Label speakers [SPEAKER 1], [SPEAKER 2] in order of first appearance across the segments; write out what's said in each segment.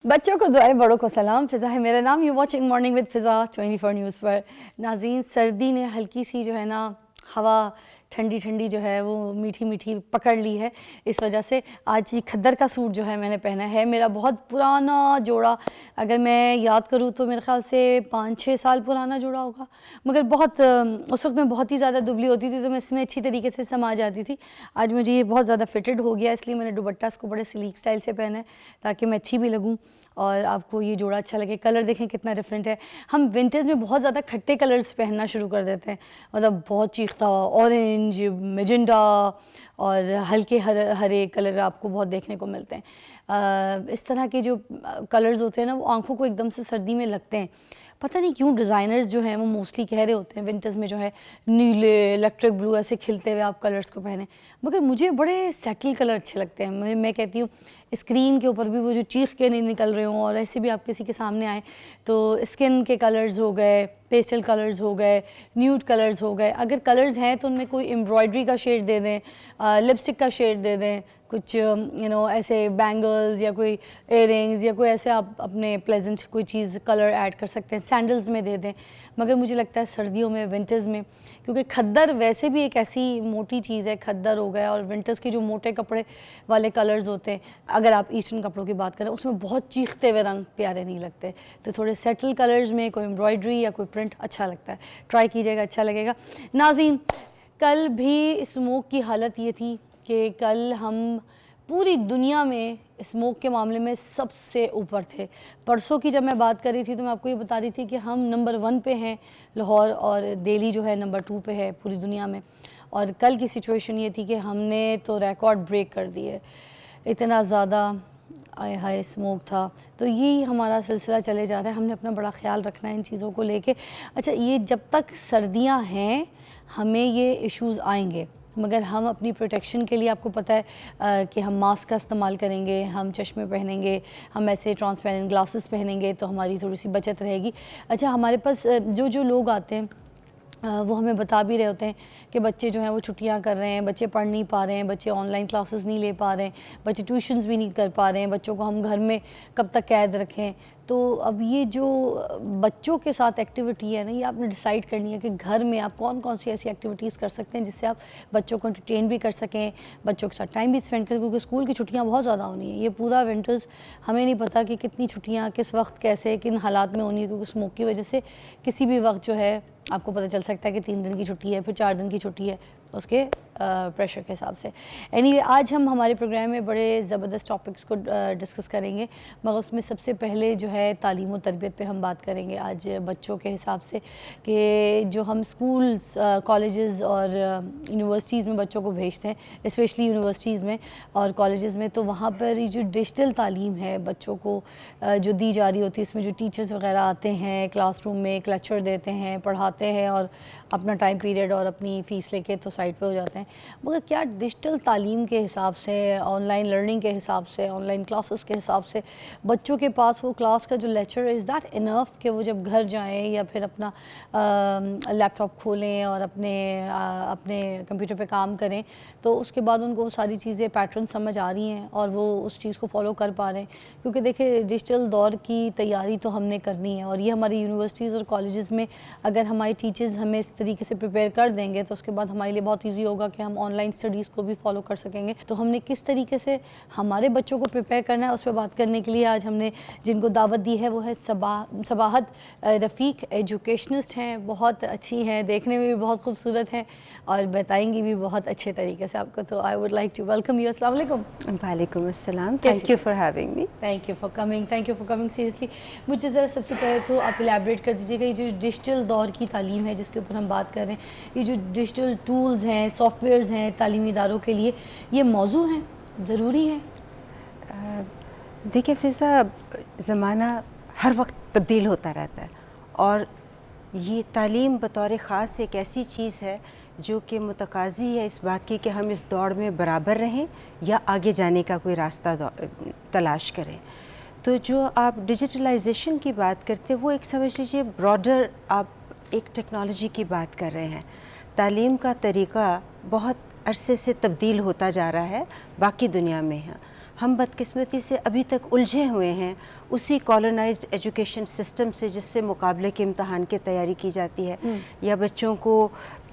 [SPEAKER 1] बच्चों को दुआएं, बड़ों को सलाम। फ़िज़ा है मेरा नाम। You watching morning with Fiza 24 news पर। नाज़रीन, सर्दी ने हल्की सी जो है ना हवा ठंडी ठंडी जो है वो मीठी मीठी पकड़ ली है। इस वजह से आज ये खद्दर का सूट जो है मैंने पहना है। मेरा बहुत पुराना जोड़ा, अगर मैं याद करूँ तो मेरे ख़्याल से 5-6 साल पुराना जोड़ा होगा। मगर बहुत उस वक्त मैं बहुत ही ज़्यादा दुबली होती थी तो मैं इसमें अच्छी तरीके से समा जाती थी। आज मुझे ये बहुत ज़्यादा फिटेड हो गया, इसलिए मैंने दुपट्टा इसको बड़े स्लीक स्टाइल से पहना है ताकि मैं अच्छी भी लगूँ और आपको ये जोड़ा अच्छा लगे। कलर देखें कितना डिफरेंट है। हम विंटर्स में बहुत ज़्यादा खट्टे कलर्स पहनना शुरू कर देते हैं, मतलब बहुत चीखता हुआ ऑरेंज, मैजेंटा और हल्के हरे कलर आपको बहुत देखने को मिलते हैं। इस तरह के जो कलर्स होते हैं ना वो आंखों को एकदम से सर्दी में लगते हैं। पता नहीं क्यों डिज़ाइनर्स जो हैं वो मोस्टली कह रहे होते हैं विंटर्स में जो है नीले, इलेक्ट्रिक ब्लू ऐसे खिलते हुए आप कलर्स को पहने, मगर मुझे बड़े सेटल कलर अच्छे लगते हैं। मैं कहती हूँ स्क्रीन के ऊपर भी वो जो चीख के नहीं निकल रहे हों और ऐसे भी आप किसी के सामने आए तो स्किन के कलर्स हो गए, पेस्टल कलर्स हो गए, न्यूड कलर्स हो गए। अगर कलर्स हैं तो उनमें कोई एम्ब्रॉयडरी का शेड दे दें, लिपस्टिक का शेड दे दें, कुछ ऐसे बैंगल्स या कोई इयररिंग्स या कोई ऐसे आप अपने प्लेजेंट कोई चीज़ कलर ऐड कर सकते हैं, सैंडल्स में दे दें। मगर मुझे लगता है सर्दियों में, विंटर्स में, क्योंकि खद्दर वैसे भी एक ऐसी मोटी चीज़ है, खद्दर हो गया और विंटर्स के जो मोटे कपड़े वाले कलर्स होते हैं, अगर आप ईस्टर्न कपड़ों की बात करें उसमें बहुत चीखते हुए रंग प्यारे नहीं लगते। तो थोड़े सेटल कलर्स में कोई एम्ब्रॉयडरी या कोई प्रिंट अच्छा लगता है, ट्राई कीजिएगा, अच्छा लगेगा। नाज़रीन, कल भी स्मोक की हालत ये थी कि कल हम पूरी दुनिया में स्मोक के मामले में सबसे ऊपर थे। परसों की जब मैं बात कर रही थी तो मैं आपको ये बता रही थी कि हम नंबर 1 पे हैं लाहौर और दिल्ली जो है नंबर 2 पे है पूरी दुनिया में। और कल की सिचुएशन ये थी कि हमने तो रिकॉर्ड ब्रेक कर दिए, इतना ज़्यादा आय हाय स्मोक था। तो यही हमारा सिलसिला चले जा रहा है, हमने अपना बड़ा ख्याल रखना है इन चीज़ों को लेके। अच्छा, ये जब तक सर्दियां हैं हमें ये इश्यूज़ आएंगे, मगर हम अपनी प्रोटेक्शन के लिए, आपको पता है कि हम मास्क का इस्तेमाल करेंगे, हम चश्मे पहनेंगे, हम ऐसे ट्रांसपेरेंट ग्लासेस पहनेंगे तो हमारी थोड़ी सी बचत रहेगी। अच्छा, हमारे पास जो लोग आते हैं वो हमें बता भी रहे होते हैं कि बच्चे जो हैं वो छुट्टियां कर रहे हैं, बच्चे पढ़ नहीं पा रहे हैं, बच्चे ऑनलाइन क्लासेस नहीं ले पा रहे हैं, बच्चे ट्यूशन्स भी नहीं कर पा रहे हैं, बच्चों को हम घर में कब तक कैद रखें। तो अब ये जो बच्चों के साथ एक्टिविटी है ना, ये आपने डिसाइड करनी है कि घर में आप कौन कौन सी ऐसी एक्टिविटीज़ कर सकते हैं जिससे आप बच्चों को एंटरटेन भी कर सकें, बच्चों के साथ टाइम भी स्पेंड करें, क्योंकि स्कूल की छुट्टियाँ बहुत ज़्यादा होनी है। ये पूरा विंटर्स हमें नहीं पता कि कितनी छुट्टियाँ किस वक्त कैसे किन हालात में होनी है, क्योंकि स्मोक की वजह से किसी भी वक्त जो है आपको पता चल सकता है कि 3 दिन की छुट्टी है, फिर 4 दिन की छुट्टी है, उसके प्रेशर के हिसाब से। एनीवे, आज हम हमारे प्रोग्राम में बड़े ज़बरदस्त टॉपिक्स को डिस्कस करेंगे, मगर उसमें सबसे पहले जो है तालीम और तरबियत पे हम बात करेंगे आज बच्चों के हिसाब से, कि जो हम स्कूल्स, कॉलेजेस और यूनिवर्सिटीज़ में बच्चों को भेजते हैं, स्पेशली यूनिवर्सिटीज़ में और कॉलेजेस में, तो वहाँ पर ये जो डिजिटल तालीम है बच्चों को जो दी जा रही होती है, इसमें जो टीचर्स वगैरह आते हैं क्लासरूम में, एक लेक्चर देते हैं, पढ़ाते हैं और अपना टाइम पीरियड और अपनी फ़ीस लेके तो साइड पे हो जाते हैं, मगर क्या डिजिटल तालीम के हिसाब से, ऑनलाइन लर्निंग के हिसाब से, ऑनलाइन क्लासेस के हिसाब से बच्चों के पास वो क्लास का जो लेक्चर इज़ दैट इनफ कि वो जब घर जाएं या फिर अपना लैपटॉप खोलें और अपने कंप्यूटर पे काम करें तो उसके बाद उनको वो सारी चीज़ें पैटर्न समझ आ रही हैं और वो उस चीज़ को फॉलो कर पा रहे हैं। क्योंकि देखिए, डिजिटल दौर की तैयारी तो हमने करनी है और ये हमारी यूनिवर्सिटीज़ और कॉलेजेस में अगर हमारे टीचर्स हमें इस तरीके से प्रिपेयर कर देंगे तो उसके बाद हमारे लिए बहुत ईजी होगा कि हम ऑनलाइन स्टडीज़ को भी फॉलो कर सकेंगे। तो हमने किस तरीके से हमारे बच्चों को प्रिपेयर करना है उस पर बात करने के लिए आज हमने जिनको दावत दी है वो है सबाहत रफ़ीक। एजुकेशनिस्ट हैं, बहुत अच्छी हैं, देखने में भी बहुत खूबसूरत हैं और बताएंगी भी बहुत अच्छे तरीके से आपको। तो I would like to welcome you. अस्सलाम वालेकुम।
[SPEAKER 2] वालेकुम अस्सलाम, thank you for having me.
[SPEAKER 1] Thank you for coming seriously. मुझे ज़रा सबसे पहले तो आप इलेबरेट कर दीजिएगा, ये जो डिजिटल दौर की तालीम है जिसके ऊपर हम बात कर रहे हैं, ये जो डिजिटल टूल्स हैं, सॉफ्टवेयर्स हैं तालीमी इदारों के लिए, ये मौजू हैं, ज़रूरी है?
[SPEAKER 2] देखिए फ़िज़ा, ज़माना हर वक्त तब्दील होता रहता है और ये तालीम बतौर ख़ास एक ऐसी चीज़ है जो कि मुतकाज़ी है इस बात की कि हम इस दौड़ में बराबर रहें या आगे जाने का कोई रास्ता तलाश करें। तो जो आप डिजिटलाइजेशन की बात करते हैं वो एक समझ लीजिए ब्रॉडर आप एक टेक्नोलॉजी की बात कर रहे हैं। तालीम का तरीक़ा बहुत अरसे से तब्दील होता जा रहा है, बाकी दुनिया में है। हम बदकिस्मती से अभी तक उलझे हुए हैं उसी कॉलोनाइज्ड एजुकेशन सिस्टम से जिससे मुकाबले के इम्तहान की तैयारी की जाती है, या बच्चों को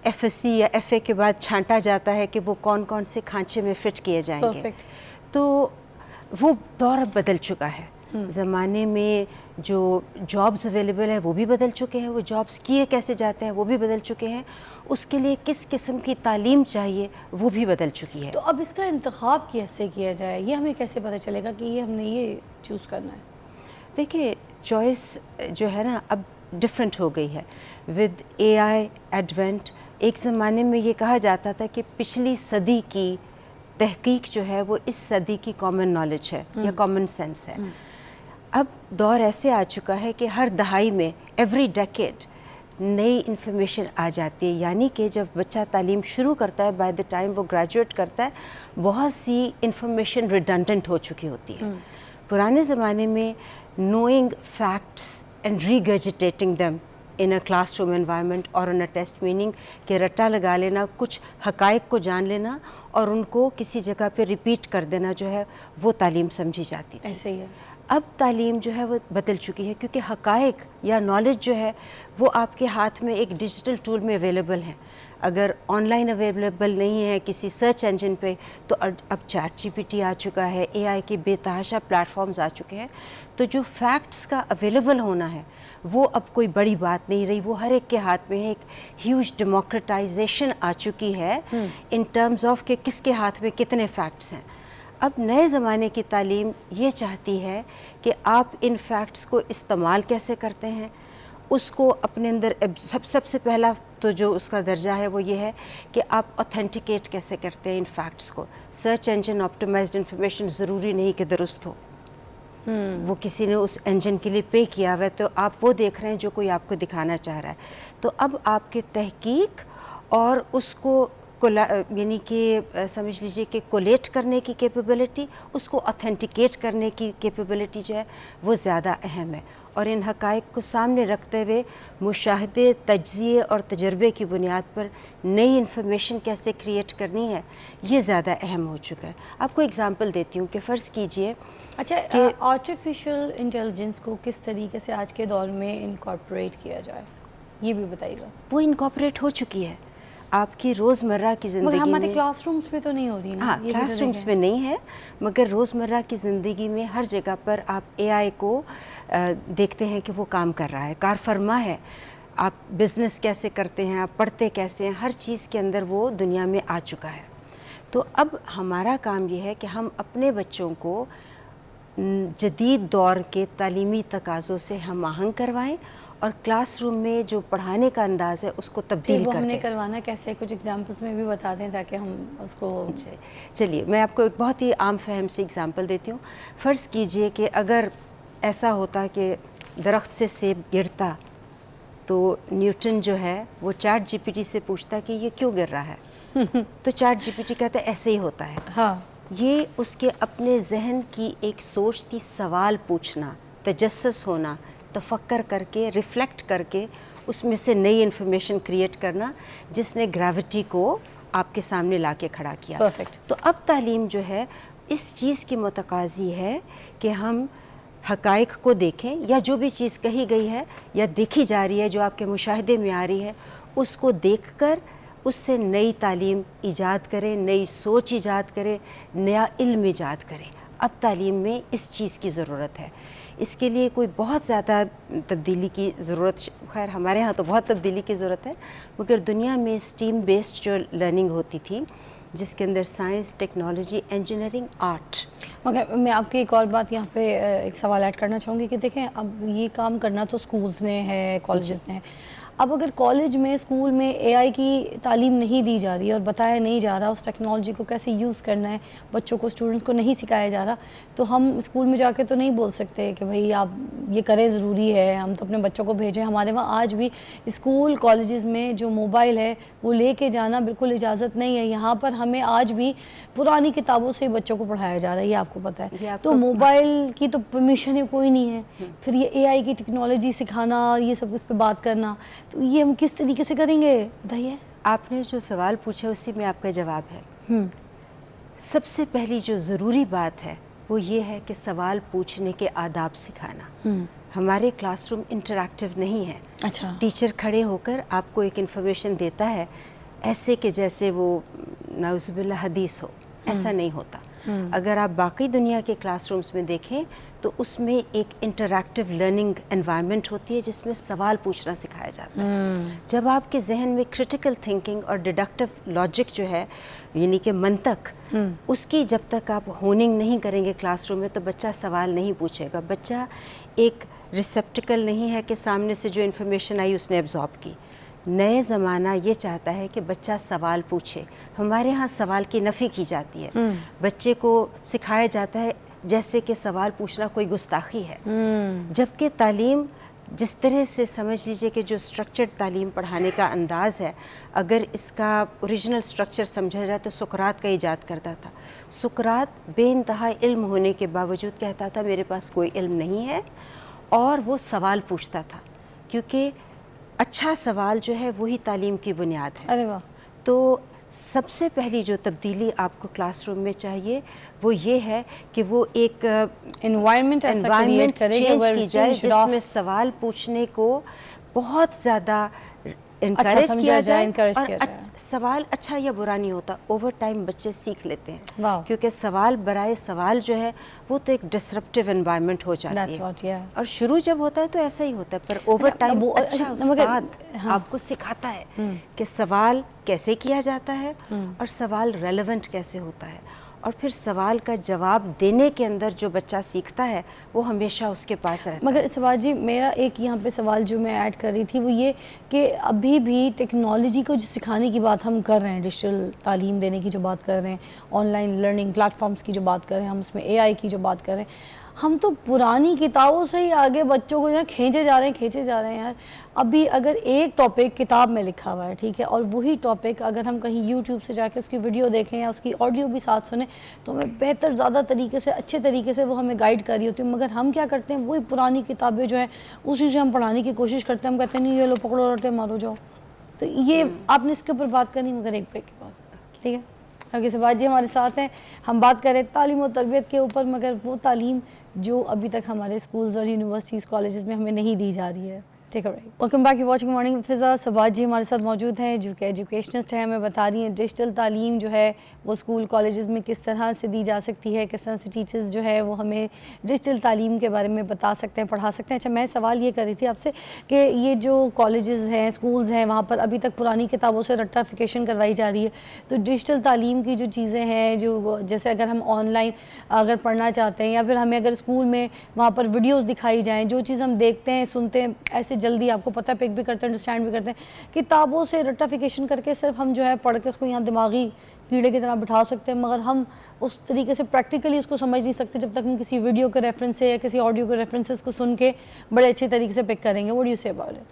[SPEAKER 2] एफएससी या एफए के बाद छांटा जाता है कि वो कौन कौन से खांचे में फिट किए जाएंगे।
[SPEAKER 1] Perfect.
[SPEAKER 2] तो वो दौर अब बदल चुका है। ज़माने में जो जॉब्स अवेलेबल है वो भी बदल चुके हैं, वो जॉब्स किए कैसे जाते हैं वो भी बदल चुके हैं, उसके लिए किस किस्म की तालीम चाहिए वो भी बदल चुकी है।
[SPEAKER 1] तो अब इसका इंतखाब कैसे किया जाए, ये हमें कैसे पता चलेगा कि ये हमने ये चूज़ करना है?
[SPEAKER 2] देखिए, चॉइस जो है ना अब डिफरेंट हो गई है विद एआई एडवेंट। एक ज़माने में ये कहा जाता था कि पिछली सदी की तहकीक जो है वो इस सदी की कॉमन नॉलेज है या कॉमन सेंस है। अब दौर ऐसे आ चुका है कि हर दहाई में एवरी डेकेड नई इन्फॉर्मेशन आ जाती है, यानी कि जब बच्चा तालीम शुरू करता है, बाय द टाइम वो ग्रेजुएट करता है, बहुत सी इन्फॉर्मेशन रिडंडेंट हो चुकी होती है। पुराने ज़माने में knowing facts and regurgitating them in a classroom environment और ऑन अ टेस्ट, मीनिंग कि रट्टा लगा लेना, कुछ हकायक को जान लेना और उनको किसी जगह पे रिपीट कर देना जो है वो तालीम समझी जाती थी।
[SPEAKER 1] ऐसे ही है।
[SPEAKER 2] अब तालीम जो है वो बदल चुकी है, क्योंकि हकायक या नॉलेज जो है वो आपके हाथ में एक डिजिटल टूल में अवेलेबल है। अगर ऑनलाइन अवेलेबल नहीं है किसी सर्च इंजन पे, तो अब चैट जीपीटी आ चुका है, एआई के बेतहाशा प्लेटफॉर्म्स आ चुके हैं। तो जो फैक्ट्स का अवेलेबल होना है वो अब कोई बड़ी बात नहीं रही, वो हर एक के हाथ में है। एक ह्यूज डेमोक्रेटाइजेशन आ चुकी है इन टर्म्स ऑफ कि किसके हाथ में कितने फैक्ट्स हैं। अब नए ज़माने की तालीम ये चाहती है कि आप इन फैक्ट्स को इस्तेमाल कैसे करते हैं, उसको अपने अंदर सबसे पहला तो जो उसका दर्जा है वो ये है कि आप ऑथेंटिकेट कैसे करते हैं इन फैक्ट्स को। सर्च इंजन ऑप्टिमाइज्ड इंफॉर्मेशन ज़रूरी नहीं कि दुरुस्त हो, वो किसी ने उस इंजन के लिए पे किया हुआ है, तो आप वो देख रहे हैं जो कोई आपको दिखाना चाह रहा है। तो अब आपके तहकीक और उसको यानी कि समझ लीजिए कि कोलेट करने की कैपेबिलिटी, उसको ऑथेंटिकेट करने की कैपेबिलिटी जो है वो ज़्यादा अहम है। और इन हक़ाइक़ को सामने रखते हुए मुशाहदे, तज्ज़िये और तजर्बे की बुनियाद पर नई इन्फॉर्मेशन कैसे क्रिएट करनी है ये ज़्यादा अहम हो चुका है। आपको एग्ज़ाम्पल देती हूँ कि फ़र्ज़ कीजिए
[SPEAKER 1] अच्छा, आर्टिफिशियल इंटेलिजेंस को किस तरीके से आज के दौर में इनकॉर्पोरेट किया जाए, ये भी बताइएगा।
[SPEAKER 2] वो इनकॉर्पोरेट हो चुकी है आपकी रोज़मर्रा की ज़िंदगी में।
[SPEAKER 1] हमारे क्लासरूम्स में तो नहीं होती ना।
[SPEAKER 2] हाँ, क्लासरूम्स में नहीं है, मगर रोज़मर्रा की ज़िंदगी में हर जगह पर आप एआई को देखते हैं कि वो काम कर रहा है, कार फरमा है। आप बिज़नेस कैसे करते हैं, आप पढ़ते कैसे हैं, हर चीज़ के अंदर वो दुनिया में आ चुका है। तो अब हमारा काम ये है कि हम अपने बच्चों को जदीद दौर के तालीमी तकाज़ों से हम आहंग करवाएं और क्लासरूम में जो पढ़ाने का अंदाज़ है उसको तब्दील कर दें।
[SPEAKER 1] हमने करवाना कैसे, कुछ एग्जांपल्स में भी बता दें ताकि हम उसको।
[SPEAKER 2] चलिए, मैं आपको एक बहुत ही आम फहम सी एग्ज़ाम्पल देती हूँ। फ़र्ज़ कीजिए कि अगर ऐसा होता कि दरख्त से सेब गिरता तो न्यूटन जो है वो चैट जीपीटी से पूछता कि ये क्यों गिर रहा है तो चैट जीपीटी कहता है ऐसे ही होता है।
[SPEAKER 1] हाँ,
[SPEAKER 2] ये उसके अपने जहन की एक सोच थी, सवाल पूछना, तजस्सुस होना, तफक्कर करके, रिफ़्लेक्ट करके उसमें से नई इन्फॉर्मेशन क्रिएट करना, जिसने ग्रेविटी को आपके सामने ला के खड़ा किया।
[SPEAKER 1] परफेक्ट।
[SPEAKER 2] तो अब तालीम जो है इस चीज़ की मुतकाज़ी है कि हम हक़ाइक़ को देखें, या जो भी चीज़ कही गई है या देखी जा रही है जो आपके मुशाहिदे में आ रही है उसको देखकर उससे नई तालीम ईजाद करें, नई सोच ईजाद करें, नया इल्म ईजाद करें। अब तालीम में इस चीज़ की ज़रूरत है। इसके लिए कोई बहुत ज़्यादा तब्दीली की ज़रूरत, खैर हमारे यहाँ तो बहुत तब्दीली की ज़रूरत है, मगर दुनिया में स्टीम बेस्ड जो लर्निंग होती थी जिसके अंदर साइंस, टेक्नोलॉजी, इंजीनियरिंग, आर्ट।
[SPEAKER 1] मगर मैं आपकी एक और बात यहाँ पे एक सवाल ऐड करना चाहूँगी कि देखें, अब ये काम करना तो स्कूल्स ने है, कॉलेजेस ने है। अब अगर कॉलेज में, स्कूल में एआई की तालीम नहीं दी जा रही है और बताया नहीं जा रहा उस टेक्नोलॉजी को कैसे यूज़ करना है, बच्चों को, स्टूडेंट्स को नहीं सिखाया जा रहा, तो हम स्कूल में जाके तो नहीं बोल सकते कि भाई आप ये करें, ज़रूरी है, हम तो अपने बच्चों को भेजें। हमारे वहाँ आज भी स्कूल, कॉलेजेस में जो मोबाइल है वो लेके जाना बिल्कुल इजाज़त नहीं है। यहाँ पर हमें आज भी पुरानी किताबों से बच्चों को पढ़ाया जा रहा है, ये आपको पता है। तो मोबाइल की तो परमिशन है कोई नहीं है, फिर ये एआई की टेक्नोलॉजी सिखाना, ये सब इस पर बात करना, तो ये हम किस तरीके से करेंगे, बताइए।
[SPEAKER 2] आपने जो सवाल पूछा उसी में आपका जवाब है। सबसे पहली जो ज़रूरी बात है वो ये है कि सवाल पूछने के आदाब सिखाना। हमारे क्लासरूम इंटरैक्टिव नहीं है।
[SPEAKER 1] अच्छा।
[SPEAKER 2] टीचर खड़े होकर आपको एक इन्फॉर्मेशन देता है ऐसे कि जैसे वो नाउज़ुबिल्लाह हदीस हो, ऐसा नहीं होता। अगर आप बाकी दुनिया के क्लासरूम्स में देखें तो उसमें एक इंटरैक्टिव लर्निंग एनवायरनमेंट होती है जिसमें सवाल पूछना सिखाया जाता है। जब आपके जहन में क्रिटिकल थिंकिंग और डिडक्टिव लॉजिक जो है, यानी कि मंतक, उसकी जब तक आप होनिंग नहीं करेंगे क्लासरूम में तो बच्चा सवाल नहीं पूछेगा। बच्चा एक रिसेप्टिकल नहीं है कि सामने से जो इन्फॉर्मेशन आई उसने एब्जॉर्ब की। नए ज़माना ये चाहता है कि बच्चा सवाल पूछे। हमारे यहाँ सवाल की नफ़ी की जाती है। बच्चे को सिखाया जाता है जैसे कि सवाल पूछना कोई गुस्ताखी है, जबकि तालीम जिस तरह से समझ लीजिए कि जो स्ट्रक्चर्ड तालीम पढ़ाने का अंदाज़ है, अगर इसका ओरिजिनल स्ट्रक्चर समझा जाए तो सुकरात का ईजाद करता था। सुकरात बेइंतहा इल्म होने के बावजूद कहता था मेरे पास कोई इल्म नहीं है, और वो सवाल पूछता था, क्योंकि अच्छा सवाल जो है वही तालीम की बुनियाद है।
[SPEAKER 1] अरे वाह।
[SPEAKER 2] तो सबसे पहली जो तब्दीली आपको क्लासरूम में चाहिए वो ये है कि वो एक
[SPEAKER 1] एनवायरनमेंट
[SPEAKER 2] चेंज की जाए जिसमें सवाल पूछने को बहुत ज़्यादा इनकरेज किया जाए। और सवाल अच्छा या बुरा नहीं होता, ओवर टाइम बच्चे सीख लेते हैं, क्योंकि सवाल बराए सवाल जो है वो तो एक डिसरप्टिव एनवायरनमेंट हो जाती है। और शुरू जब होता है तो ऐसा ही होता है, पर ओवर टाइम अच्छा उस्ताद आपको सिखाता है कि सवाल कैसे किया जाता है और सवाल रेलेवेंट कैसे होता है, और फिर सवाल का जवाब देने के अंदर जो बच्चा सीखता है वो हमेशा उसके पास रहता है।
[SPEAKER 1] मगर सवाल जी, मेरा एक यहाँ पे सवाल जो मैं ऐड कर रही थी वो ये कि अभी भी टेक्नोलॉजी को जो सिखाने की बात हम कर रहे हैं, डिजिटल तालीम देने की जो बात कर रहे हैं, ऑनलाइन लर्निंग प्लेटफॉर्म्स की जो बात कर रहे हैं, हम उसमें AI की जो बात कर रहे हैं, हम तो पुरानी किताबों से ही आगे बच्चों को जो है खींचे जा रहे हैं यार। अभी अगर एक टॉपिक किताब में लिखा हुआ है, ठीक है, और वही टॉपिक अगर हम कहीं YouTube से जाकर उसकी वीडियो देखें या उसकी ऑडियो भी साथ सुने तो हमें बेहतर, ज़्यादा तरीके से, अच्छे तरीके से वो हमें गाइड कर रही होती है। मगर हम क्या करते हैं, वही पुरानी किताबें जो है उसी से हम पढ़ाने की कोशिश करते हैं। हम कहते हैं नहीं ये लो पकड़ो रटे मारो जाओ। तो ये आपने इसके ऊपर बात करनी, मगर एक ब्रेक के बाद, ठीक है। क्योंकि सबाज जी हमारे साथ हैं, हम बात करें तालीम और तरबियत के ऊपर, मगर वो तालीम जो अभी तक हमारे स्कूल्स और यूनिवर्सिटीज़ कॉलेजेस में हमें नहीं दी जा रही है। Take a break. Welcome back, you watching morning with Fiza. Sabaz ji हमारे साथ मौजूद हैं जो कि एजुकेशनिस्ट हैं। हमें बता रही हैं डिजिटल तालीम जो है वो स्कूल कॉलेजेस में किस तरह से दी जा सकती है, किस तरह से टीचर्स जो है वो हमें डिजिटल तालीम के बारे में बता सकते हैं, पढ़ा सकते हैं। अच्छा, मैं सवाल ये कर रही थी आपसे कि ये जो कॉलेजेस हैं, स्कूल्स हैं, वहाँ पर अभी तक पुरानी किताबों से रट्टाफिकेशन करवाई जा रही है, तो डिजिटल तालीम की जो चीज़ें हैं, जो जैसे अगर हम ऑनलाइन अगर पढ़ना चाहते हैं या फिर हमें अगर स्कूल में वहाँ पर वीडियोज़ दिखाई जाएँ, जो चीज़ हम देखते हैं, सुनते हैं, ऐसे जल्दी आपको पता है पिक भी करते हैं, अंडरस्टैंड भी करते हैं। किताबों से रट्टाफिकेशन करके सिर्फ हम जो है पढ़ के उसको यहाँ दिमागी कीड़े की तरह बिठा सकते हैं, मगर हम उस तरीके से प्रैक्टिकली उसको समझ नहीं सकते जब तक हम किसी वीडियो के रेफरेंस से या किसी ऑडियो के रेफरेंसेस को सुन के बड़े अच्छे तरीके से पिक करेंगे। What do you say about it?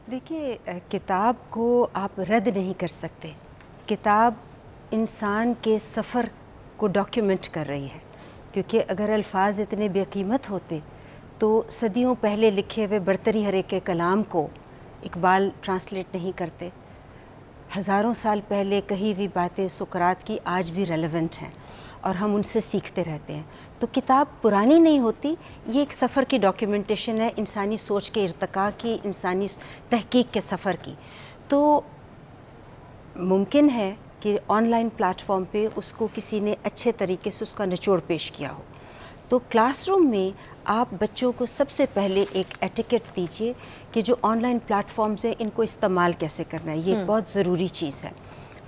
[SPEAKER 2] देखिए, किताब को आप रद्द नहीं कर सकते। किताब इंसान के सफ़र को डॉक्यूमेंट कर रही है, क्योंकि अगर अल्फाज इतने बेकीमत होते तो सदियों पहले लिखे हुए बरतरी हरे के कलाम को इकबाल ट्रांसलेट नहीं करते। हज़ारों साल पहले कही हुई बातें सुकरात की आज भी रेलेवेंट हैं और हम उनसे सीखते रहते हैं। तो किताब पुरानी नहीं होती, ये एक सफ़र की डॉक्यूमेंटेशन है, इंसानी सोच के इर्तिका की, इंसानी तहकीक के सफ़र की। तो मुमकिन है कि ऑनलाइन प्लेटफॉर्म पे उसको किसी ने अच्छे तरीके से उसका निचोड़ पेश किया हो। तो क्लासरूम में आप बच्चों को सबसे पहले एक एटिकेट दीजिए कि जो ऑनलाइन प्लेटफॉर्म्स हैं इनको इस्तेमाल कैसे करना है, ये बहुत ज़रूरी चीज़ है।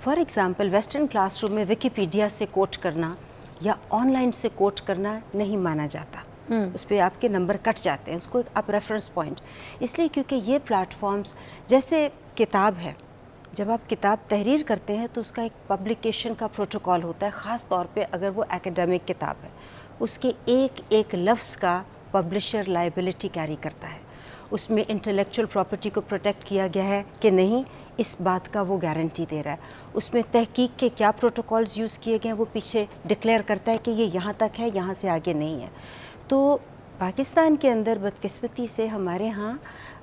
[SPEAKER 2] फॉर एग्ज़ाम्पल, वेस्टर्न क्लासरूम में विकिपीडिया से कोट करना या ऑनलाइन से कोट करना नहीं माना जाता, उस पर आपके नंबर कट जाते हैं, उसको आप रेफरेंस पॉइंट, इसलिए क्योंकि ये प्लेटफॉर्म्स जैसे किताब है, जब आप किताब तहरीर करते हैं तो उसका एक पब्लिकेशन का प्रोटोकॉल होता है, ख़ास तौर पे अगर वो एकेडमिक किताब है, उसके एक एक लफ्ज़ का पब्लिशर लायबिलिटी कैरी करता है। उसमें इंटेलेक्चुअल प्रॉपर्टी को प्रोटेक्ट किया गया है कि नहीं, इस बात का वो गारंटी दे रहा है। उसमें तहकीक के क्या प्रोटोकॉल्स यूज़ किए गए हैं वो पीछे डिक्लेयर करता है कि ये यहाँ तक है, यहाँ से आगे नहीं है। तो पाकिस्तान के अंदर बदकिस्मती से हमारे यहाँ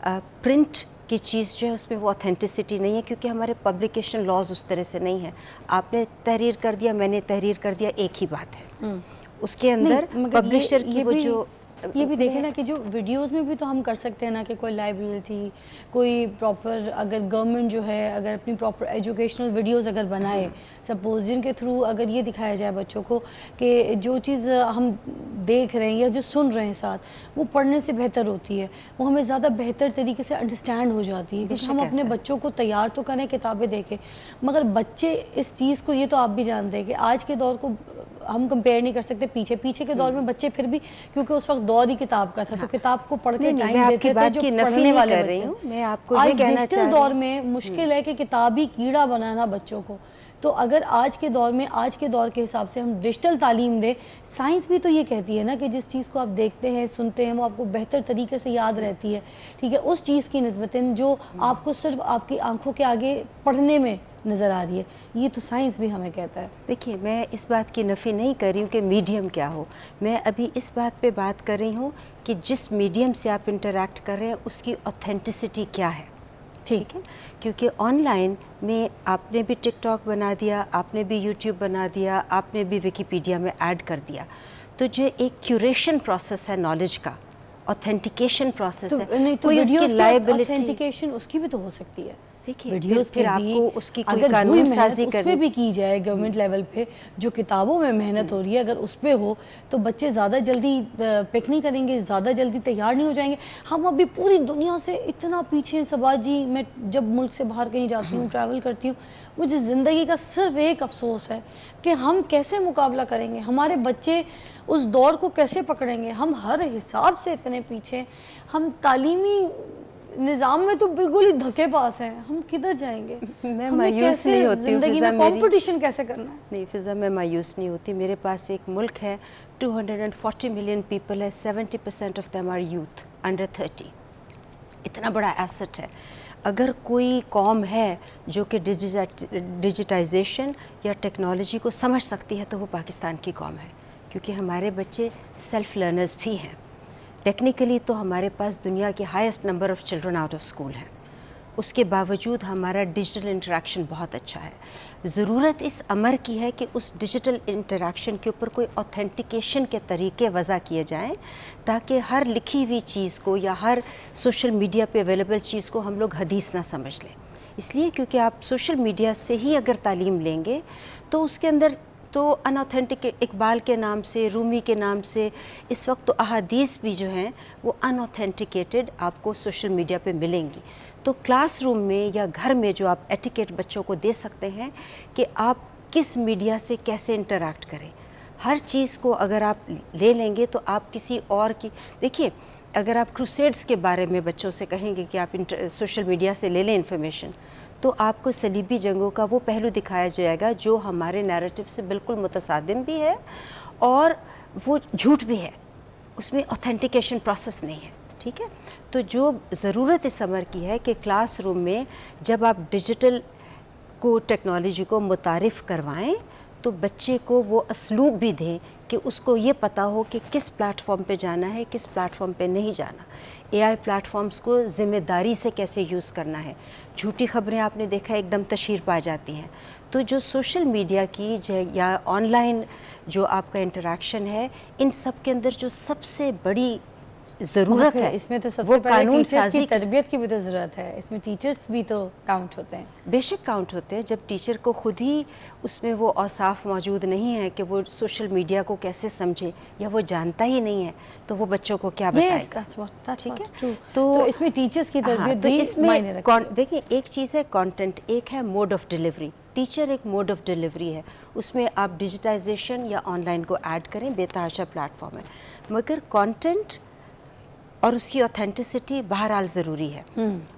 [SPEAKER 2] प्रिंट की चीज़ जो है उसमें वो ऑथेंटिसिटी नहीं है, क्योंकि हमारे पब्लिकेशन लॉज उस तरह से नहीं है। आपने तहरीर कर दिया, मैंने तहरीर कर दिया, एक ही बात है। उसके अंदर
[SPEAKER 1] मगर
[SPEAKER 2] पब्लिशर की वो जो
[SPEAKER 1] ये भी देखें ना कि जो वीडियोस में भी तो हम कर सकते हैं ना कि कोई लाइबिलिटी, कोई प्रॉपर, अगर गवर्नमेंट जो है अगर अपनी प्रॉपर एजुकेशनल वीडियोस अगर बनाए सपोज, जिनके थ्रू अगर ये दिखाया जाए बच्चों को कि जो चीज़ हम देख रहे हैं या जो सुन रहे हैं साथ, वो पढ़ने से बेहतर होती है, वो हमें ज़्यादा बेहतर तरीके से अंडरस्टैंड हो जाती है। क्योंकि हम अपने बच्चों को तैयार तो करें किताबें देखें, मगर बच्चे इस चीज़ को, ये तो आप भी जानते हैं कि आज के दौर को हम कंपेयर नहीं कर सकते पीछे के दौर में बच्चे फिर भी, क्योंकि उस वक्त दौर ही किताब का था, तो किताब को पढ़ के टाइम देते थे जो पढ़ने वाले बच्चे।
[SPEAKER 2] मैं आपको
[SPEAKER 1] आज
[SPEAKER 2] ये कहना
[SPEAKER 1] डिजिटल
[SPEAKER 2] चाह रही
[SPEAKER 1] दौर में मुश्किल है कि किताबी कीड़ा बनाना बच्चों को। तो अगर आज के दौर में, आज के दौर के हिसाब से हम डिजिटल तालीम दें, साइंस भी तो ये कहती है ना कि जिस चीज़ को आप देखते हैं सुनते हैं वो आपको बेहतर तरीके से याद रहती है, ठीक है, उस चीज़ की निस्बतन जो आपको सिर्फ आपकी आंखों के आगे पढ़ने में नज़र आ रही है, ये तो साइंस भी हमें कहता है।
[SPEAKER 2] देखिए, मैं इस बात की नफ़ी नहीं कर रही हूँ कि मीडियम क्या हो, मैं अभी इस बात पे बात कर रही हूँ कि जिस मीडियम से आप इंटरेक्ट कर रहे हैं उसकी ऑथेंटिसिटी क्या है, ठीक है। क्योंकि ऑनलाइन में आपने भी टिकटॉक बना दिया, आपने भी यूट्यूब बना दिया, आपने भी विकिपीडिया में ऐड कर दिया, तो जो एक क्यूरेशन प्रोसेस है नॉलेज का, ऑथेंटिकेशन प्रोसेस है,
[SPEAKER 1] नहीं तो
[SPEAKER 2] कोई उसकी लायबिलिटी,
[SPEAKER 1] ऑथेंटिकेशन उसकी भी तो हो सकती है।
[SPEAKER 2] देखिए
[SPEAKER 1] वीडियोस
[SPEAKER 2] फिर
[SPEAKER 1] के
[SPEAKER 2] आपको
[SPEAKER 1] भी
[SPEAKER 2] उसकी कोई
[SPEAKER 1] अगर
[SPEAKER 2] कानून साजी
[SPEAKER 1] उस पे भी की जाए गवर्नमेंट लेवल पे, जो किताबों में मेहनत हो रही है अगर उस पे हो, तो बच्चे ज़्यादा जल्दी पिक नहीं करेंगे, ज़्यादा जल्दी तैयार नहीं हो जाएंगे। हम अभी पूरी दुनिया से इतना पीछे हैं सबाजी। मैं जब मुल्क से बाहर कहीं जाती हूँ, ट्रैवल करती हूँ, मुझे ज़िंदगी का सिर्फ एक अफसोस है कि हम कैसे मुकाबला करेंगे, हमारे बच्चे उस दौर को कैसे पकड़ेंगे। हम हर हिसाब से इतने पीछे, हम तालीमी निज़ाम में तो बिल्कुल ही धके पास हैं, हम किधर जाएंगे।
[SPEAKER 2] मैं मायूस नहीं होती हूँ
[SPEAKER 1] ज़िंदगी में कंपटीशन कैसे करना है।
[SPEAKER 2] नहीं फ़िज़ा, मैं मायूस नहीं होती। मेरे पास एक मुल्क है, 240 मिलियन पीपल है, 70% of them are youth under 30। इतना बड़ा एसेट है। अगर कोई कौम है जो कि डिजिटाइजेशन या टेक्नोलॉजी को समझ सकती है तो वो पाकिस्तान की कौम है, क्योंकि हमारे बच्चे सेल्फ लर्नर्स भी हैं। टेक्निकली तो हमारे पास दुनिया के highest number of children out of school हैं, उसके बावजूद हमारा डिजिटल इंटरेक्शन बहुत अच्छा है। ज़रूरत इस अमर की है कि उस डिजिटल इंटरेक्शन के ऊपर कोई ऑथेंटिकेशन के तरीके वज़ा किए जाएं, ताकि हर लिखी हुई चीज़ को या हर सोशल मीडिया पे अवेलेबल चीज़ को हम लोग हदीस ना समझ लें। इसलिए क्योंकि आप सोशल मीडिया से ही अगर तालीम लेंगे तो उसके अंदर तो अनऑथेंटिक, इकबाल के नाम से, रूमी के नाम से, इस वक्त तो अहादीस भी जो हैं वो अनऑथेंटिकेटेड आपको सोशल मीडिया पे मिलेंगी। तो क्लासरूम में या घर में जो आप एटिकेट बच्चों को दे सकते हैं कि आप किस मीडिया से कैसे इंटरेक्ट करें, हर चीज़ को अगर आप ले लेंगे तो आप किसी और की, देखिए अगर आप क्रूसेड्स के बारे में बच्चों से कहेंगे कि आप सोशल मीडिया से ले लें इन्फॉर्मेशन, तो आपको सलीबी जंगों का वो पहलू दिखाया जाएगा जो हमारे नैरेटिव से बिल्कुल मुतसादिम भी है और वो झूठ भी है, उसमें ऑथेंटिकेशन प्रोसेस नहीं है, ठीक है। तो जो ज़रूरत इस समर की है कि क्लासरूम में जब आप डिजिटल को, टेक्नोलॉजी को मुतारिफ़ करवाएं तो बच्चे को वो असलूब भी दें कि उसको ये पता हो कि किस प्लेटफॉर्म पे जाना है, किस प्लेटफॉर्म पे नहीं जाना। एआई प्लेटफॉर्म्स को ज़िम्मेदारी से कैसे यूज़ करना है। झूठी खबरें आपने देखा एकदम तशहीर पा जाती हैं। तो जो सोशल मीडिया की या ऑनलाइन जो आपका इंटरेक्शन है, इन सब के अंदर जो सबसे बड़ी ज़रूरत है
[SPEAKER 1] इसमें तो सबसे
[SPEAKER 2] वो
[SPEAKER 1] पहले
[SPEAKER 2] कानून
[SPEAKER 1] टीचर्स
[SPEAKER 2] साजी
[SPEAKER 1] की तरबियत की भी तो ज़रूरत है। इसमें टीचर्स भी तो काउंट होते हैं।
[SPEAKER 2] बेशक काउंट होते हैं। जब टीचर को खुद ही उसमें वो औसाफ मौजूद नहीं है कि वो सोशल मीडिया को कैसे समझे या वो जानता ही नहीं है, तो वो बच्चों को क्या बताएगा, ठीक है।
[SPEAKER 1] तो इसमें टीचर्स की तरबियत
[SPEAKER 2] तो
[SPEAKER 1] भी
[SPEAKER 2] इसमें
[SPEAKER 1] मायने रखती है।
[SPEAKER 2] देखिए, एक चीज़ है कंटेंट, एक है मोड ऑफ़ डिलीवरी। टीचर एक मोड ऑफ़ डिलीवरी है, उसमें आप डिजिटाइजेशन या ऑनलाइन को ऐड करें, बेतहाशा प्लेटफॉर्म है, मगर कंटेंट और उसकी ऑथेंटिसिटी बहरहाल ज़रूरी है।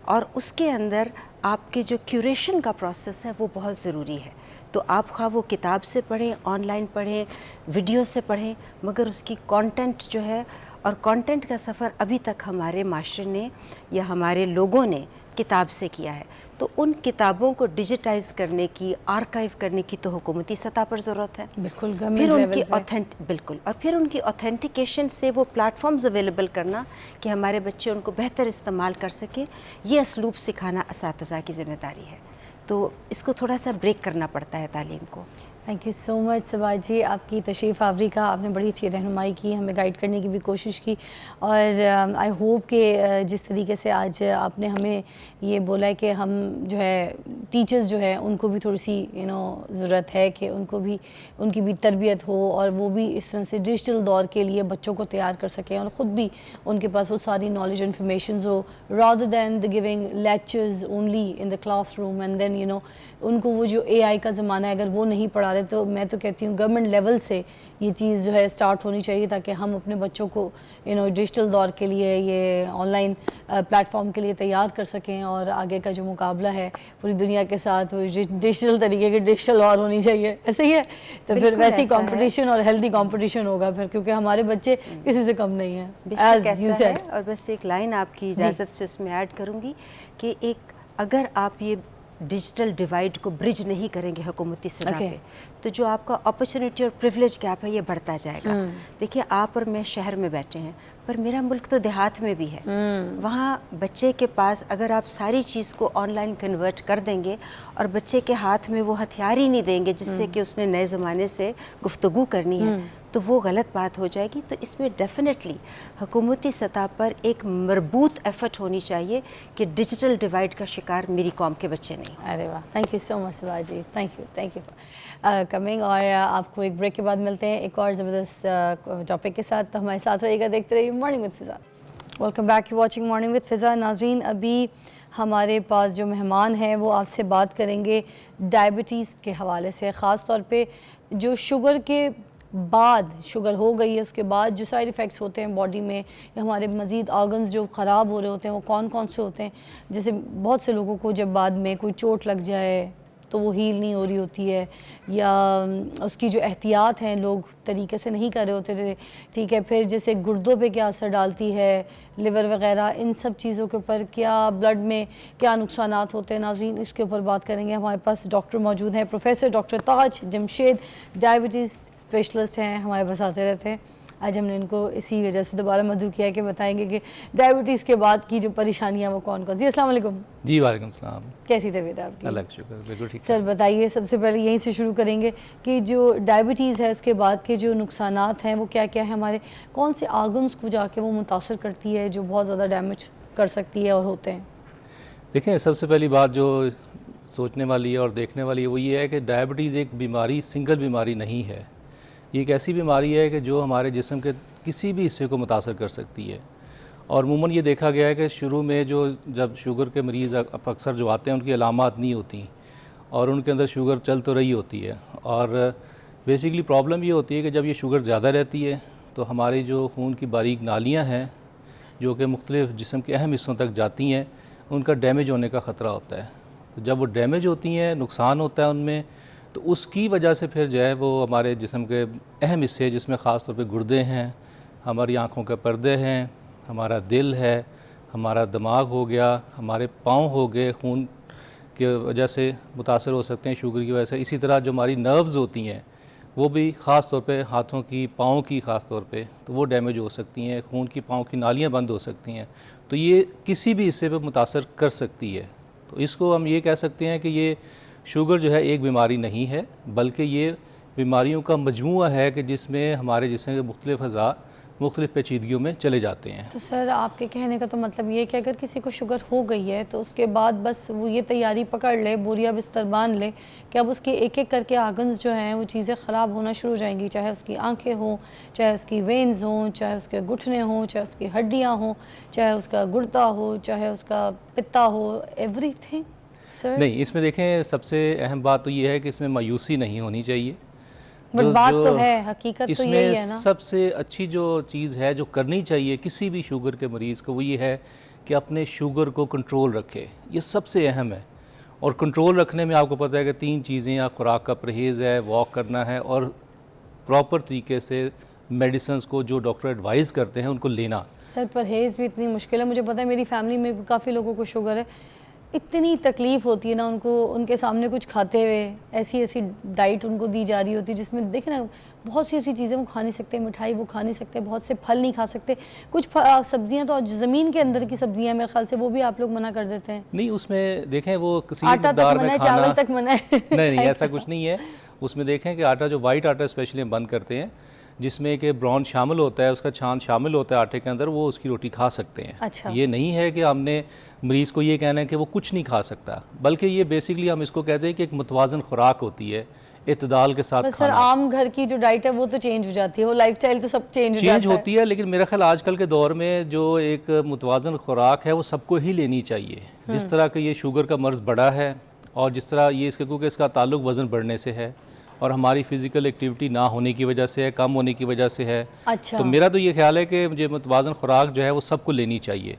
[SPEAKER 2] और उसके अंदर आपके जो क्यूरेशन का प्रोसेस है वो बहुत ज़रूरी है। तो आप खा वो किताब से पढ़ें, ऑनलाइन पढ़ें, वीडियो से पढ़ें, मगर उसकी कंटेंट जो है, और कंटेंट का सफ़र अभी तक हमारे माशरे ने या हमारे लोगों ने किताब से किया है। तो उन किताबों को डिजिटाइज़ करने की, आर्काइव करने की तो हुकूमती सतह पर ज़रूरत है।
[SPEAKER 1] बिल्कुल,
[SPEAKER 2] फिर उनकी बिल्कुल, और फिर उनकी ऑथेंटिकेशन से वो प्लेटफॉर्म्स अवेलेबल करना कि हमारे बच्चे उनको बेहतर इस्तेमाल कर सकें, ये असलूब सिखाना असातिज़ा की ज़िम्मेदारी है। तो इसको थोड़ा सा ब्रेक करना पड़ता है तालीम को।
[SPEAKER 1] थैंक यू सो मच सबाज जी, आपकी तशरीफ़ आवरी का आपने बड़ी अच्छी रहनुमाई की, हमें गाइड करने की भी कोशिश की। और आई होप कि जिस तरीके से आज आपने हमें ये बोला है कि हम जो है टीचर्स जो है उनको भी थोड़ी सी ज़रूरत है कि उनको भी उनकी भी तरबियत हो और वो भी इस तरह से डिजिटल दौर के लिए बच्चों को तैयार कर सकें और ख़ुद भी उनके पास वो सारी नॉलेज इन्फॉर्मेशन हो, rather than the giving lectures only in the class room and then उनको वो जो AI का ज़माना है अगर वो नहीं पढ़ा रहे तो मैं तो कहती हूँ गवर्नमेंट लेवल से ये चीज़ जो है स्टार्ट होनी चाहिए ताकि हम अपने बच्चों को डिजिटल दौर के लिए ये ऑनलाइन प्लेटफॉर्म के लिए तैयार कर सकें और आगे का जो मुकाबला है पूरी दुनिया के साथ वो डिजिटल तरीके की डिजिटल और होनी चाहिए, ऐसे ही है तो फिर
[SPEAKER 2] बिल्कुल
[SPEAKER 1] वैसे ही
[SPEAKER 2] ऐसा है।
[SPEAKER 1] कंपटीशन और हेल्दी कंपटीशन होगा फिर, क्योंकि हमारे बच्चे किसी से कम नहीं है
[SPEAKER 2] बेशक
[SPEAKER 1] एज यू
[SPEAKER 2] ऐसा है।
[SPEAKER 1] सेड।
[SPEAKER 2] और बस एक लाइन आपकी इजाज़त से उसमें ऐड करूँगी कि अगर आप ये डिजिटल डिवाइड को ब्रिज नहीं करेंगे हुकूमती सतह
[SPEAKER 1] Okay.
[SPEAKER 2] पे, तो जो आपका अपॉर्चुनिटी और प्रिविलेज गैप है ये बढ़ता जाएगा। देखिए आप और मैं शहर में बैठे हैं पर मेरा मुल्क तो देहात में भी है। वहाँ बच्चे के पास अगर आप सारी चीज़ को ऑनलाइन कन्वर्ट कर देंगे और बच्चे के हाथ में वो हथियार ही नहीं देंगे जिससे कि उसने नए ज़माने से गुफ्तगू करनी है, तो वो गलत बात हो जाएगी। तो इसमें डेफिनेटली हुकूमती सतह पर एक मरबूत एफर्ट होनी चाहिए कि डिजिटल डिवाइड का शिकार मेरी कौम के बच्चे नहीं।
[SPEAKER 1] अरे वाह, thank you so much Shivaji, thank you coming. और आपको एक ब्रेक के बाद मिलते हैं एक और ज़बरदस्त टॉपिक के साथ, तो हमारे साथ रहिएगा, देखते रहिए morning with Fiza. Welcome back, you watching morning with Fiza. नाज़रीन, अभी हमारे पास जो मेहमान हैं वो आपसे बात करेंगे डायबिटीज़ के हवाले से, ख़ास तौर पे जो शुगर के बाद, शुगर हो गई है उसके बाद जो साइड इफ़ेक्ट्स होते हैं बॉडी में या हमारे मज़ीद ऑर्गन्स जो ख़राब हो रहे होते हैं वो कौन कौन से होते हैं। जैसे बहुत से लोगों को जब बाद में कोई चोट लग जाए तो वो हील नहीं हो रही होती है, या उसकी जो एहतियात हैं लोग तरीके से नहीं कर रहे होते थे, ठीक है। फिर जैसे गुर्दों पे क्या असर डालती है, लिवर वगैरह, इन सब चीज़ों के ऊपर क्या ब्लड में क्या नुकसानात होते हैं। नाज़रीन, इसके ऊपर बात करेंगे। हमारे पास डॉक्टर मौजूद हैं, प्रोफेसर डॉक्टर ताज जमशेद, डायबिटीज़ स्पेशलिस्ट हैं, हमारे पास आते रहते हैं। आज हमने इनको इसी वजह से दोबारा मदऊ किया कि बताएंगे कि डायबिटीज़ के बाद की जो परेशानियाँ वो कौन कौन सी। अस्सलाम वालेकुम।
[SPEAKER 3] जी वालेकुम सलाम।
[SPEAKER 1] कैसी तबीयत है आपकी?
[SPEAKER 3] अल्लाह का शुक्र, बिल्कुल ठीक।
[SPEAKER 1] सर बताइए, सबसे पहले यहीं से शुरू करेंगे कि जो डायबिटीज़ है उसके बाद के जो नुकसानात हैं वो क्या क्या है, हमारे कौन से आर्गन्स को जाके वो मुतासर करती है जो बहुत ज़्यादा डैमेज कर सकती है और होते हैं।
[SPEAKER 3] देखें, सबसे पहली बात जो सोचने वाली है और देखने वाली है वो ये है कि डायबिटीज़ एक बीमारी, सिंगल बीमारी नहीं है। ये एक ऐसी बीमारी है कि जो हमारे जिस्म के किसी भी हिस्से को मुतासर कर सकती है। और अमूमन ये देखा गया है कि शुरू में जब शुगर के मरीज़ अक्सर जो आते हैं उनकी अलामात नहीं होती और उनके अंदर शुगर चल तो रही होती है। और बेसिकली प्रॉब्लम ये होती है कि जब ये शुगर ज़्यादा रहती है तो हमारी जो खून की बारीक नालियाँ हैं जो कि मुख्तलिफ़ जिस्म के अहम हिस्सों तक जाती हैं, उनका डैमेज होने का ख़तरा होता है। तो जब वो डैमेज होती हैं, नुकसान होता है उनमें, तो उसकी वजह से फिर जो है वो हमारे जिस्म के अहम हिस्से जिसमें ख़ास तौर पे गुर्दे हैं, हमारी आँखों के पर्दे हैं, हमारा दिल है, हमारा दिमाग हो गया, हमारे पाँव हो गए, खून की वजह से मुतासर हो सकते हैं शुगर की वजह से। इसी तरह जो हमारी नर्व्स होती हैं वो भी ख़ास तौर पे हाथों की, पाँव की ख़ास तौर पे, तो वो डैमेज हो सकती हैं। खून की पाँव की नालियाँ बंद हो सकती हैं, तो ये किसी भी हिस्से पे मुतासर कर सकती है। तो इसको हम ये कह सकते हैं कि ये शुगर जो है एक बीमारी नहीं है, बल्कि ये बीमारियों का मजमूआ है कि जिसमें हमारे जिस्म के मुख्तलिफ़ अज़ा मुख्तलिफ़ पेचीदगियों में चले जाते हैं।
[SPEAKER 1] तो सर आपके कहने का तो मतलब ये कि अगर किसी को शुगर हो गई है तो उसके बाद बस वो ये तैयारी पकड़ ले, बोरिया बिस्तर बांध ले कि अब उसके एक एक करके आर्गन्स जो हैं वो चीज़ें ख़राब होना शुरू हो जाएंगी, चाहे उसकी आंखें हों, चाहे उसकी वेन्स हों, चाहे उसके घुटने हों, चाहे उसकी हड्डियाँ हों, चाहे उसका गुर्दा हो, चाहे उसका पित्ता हो, एवरीथिंग। सर
[SPEAKER 3] नहीं, इसमें देखें सबसे अहम बात तो ये है कि इसमें मायूसी नहीं होनी चाहिए।
[SPEAKER 1] बट बात तो है, हकीकत तो यही है ना।
[SPEAKER 3] सबसे अच्छी जो चीज़ है जो करनी चाहिए किसी भी शुगर के मरीज़ को वो ये है कि अपने शुगर को कंट्रोल रखे। ये सबसे अहम है। और कंट्रोल रखने में आपको पता है कि 3 चीज़ें, या खुराक का परहेज़ है, वॉक करना है, और प्रॉपर तरीके से मेडिसिन्स को जो डॉक्टर एडवाइस करते हैं उनको लेना।
[SPEAKER 1] सर परहेज़ भी इतनी मुश्किल है, मुझे पता है मेरी फैमिली में काफ़ी लोगों को शुगर है, इतनी तकलीफ़ होती है ना उनको, उनके सामने कुछ खाते हुए ऐसी ऐसी डाइट उनको दी जा रही होती है जिसमें देखें ना बहुत सी ऐसी चीज़ें वो खा नहीं सकते, मिठाई वो खा नहीं सकते, बहुत से फल नहीं खा सकते, कुछ सब्जियां तो ज़मीन के अंदर की सब्जियां मेरे ख्याल से वो भी आप लोग मना कर देते हैं।
[SPEAKER 3] नहीं, उसमें देखें वो किसी
[SPEAKER 1] आटा तक मना है, चावल तक मना है।
[SPEAKER 3] नहीं, ऐसा कुछ नहीं है। उसमें देखें कि आटा जो वाइट आटा स्पेशली हम बंद करते हैं, जिसमें कि ब्राउन शामिल होता है, उसका छान शामिल होता है आटे के अंदर, वो उसकी रोटी खा सकते हैं।
[SPEAKER 1] अच्छा।
[SPEAKER 3] ये नहीं है कि हमने मरीज़ को ये कहना है कि वो कुछ नहीं खा सकता, बल्कि ये बेसिकली हम इसको कहते हैं कि एक मुतवाज़न खुराक होती है, इत्दाल के साथ
[SPEAKER 1] बस सर
[SPEAKER 3] खाना।
[SPEAKER 1] आम घर की जो डाइट है वो तो चेंज हो जाती है, वो लाइफस्टाइल तो सब चेंज हो
[SPEAKER 3] चेंज
[SPEAKER 1] जाता
[SPEAKER 3] होती है, लेकिन मेरा ख्याल आजकल के दौर में जो एक मुतवाज़न खुराक है वो सबको ही लेनी चाहिए। जिस तरह कि ये शुगर का मर्ज़ बढ़ा है और जिस तरह ये इसके, क्योंकि इसका ताल्लुक वज़न बढ़ने से है और हमारी फ़िज़िकल एक्टिविटी ना होने की वजह से है, कम होने की वजह से है।
[SPEAKER 1] अच्छा।
[SPEAKER 3] तो मेरा तो ये ख्याल है कि मुझे मुतवाज़न खुराक जो है वो सबको लेनी चाहिए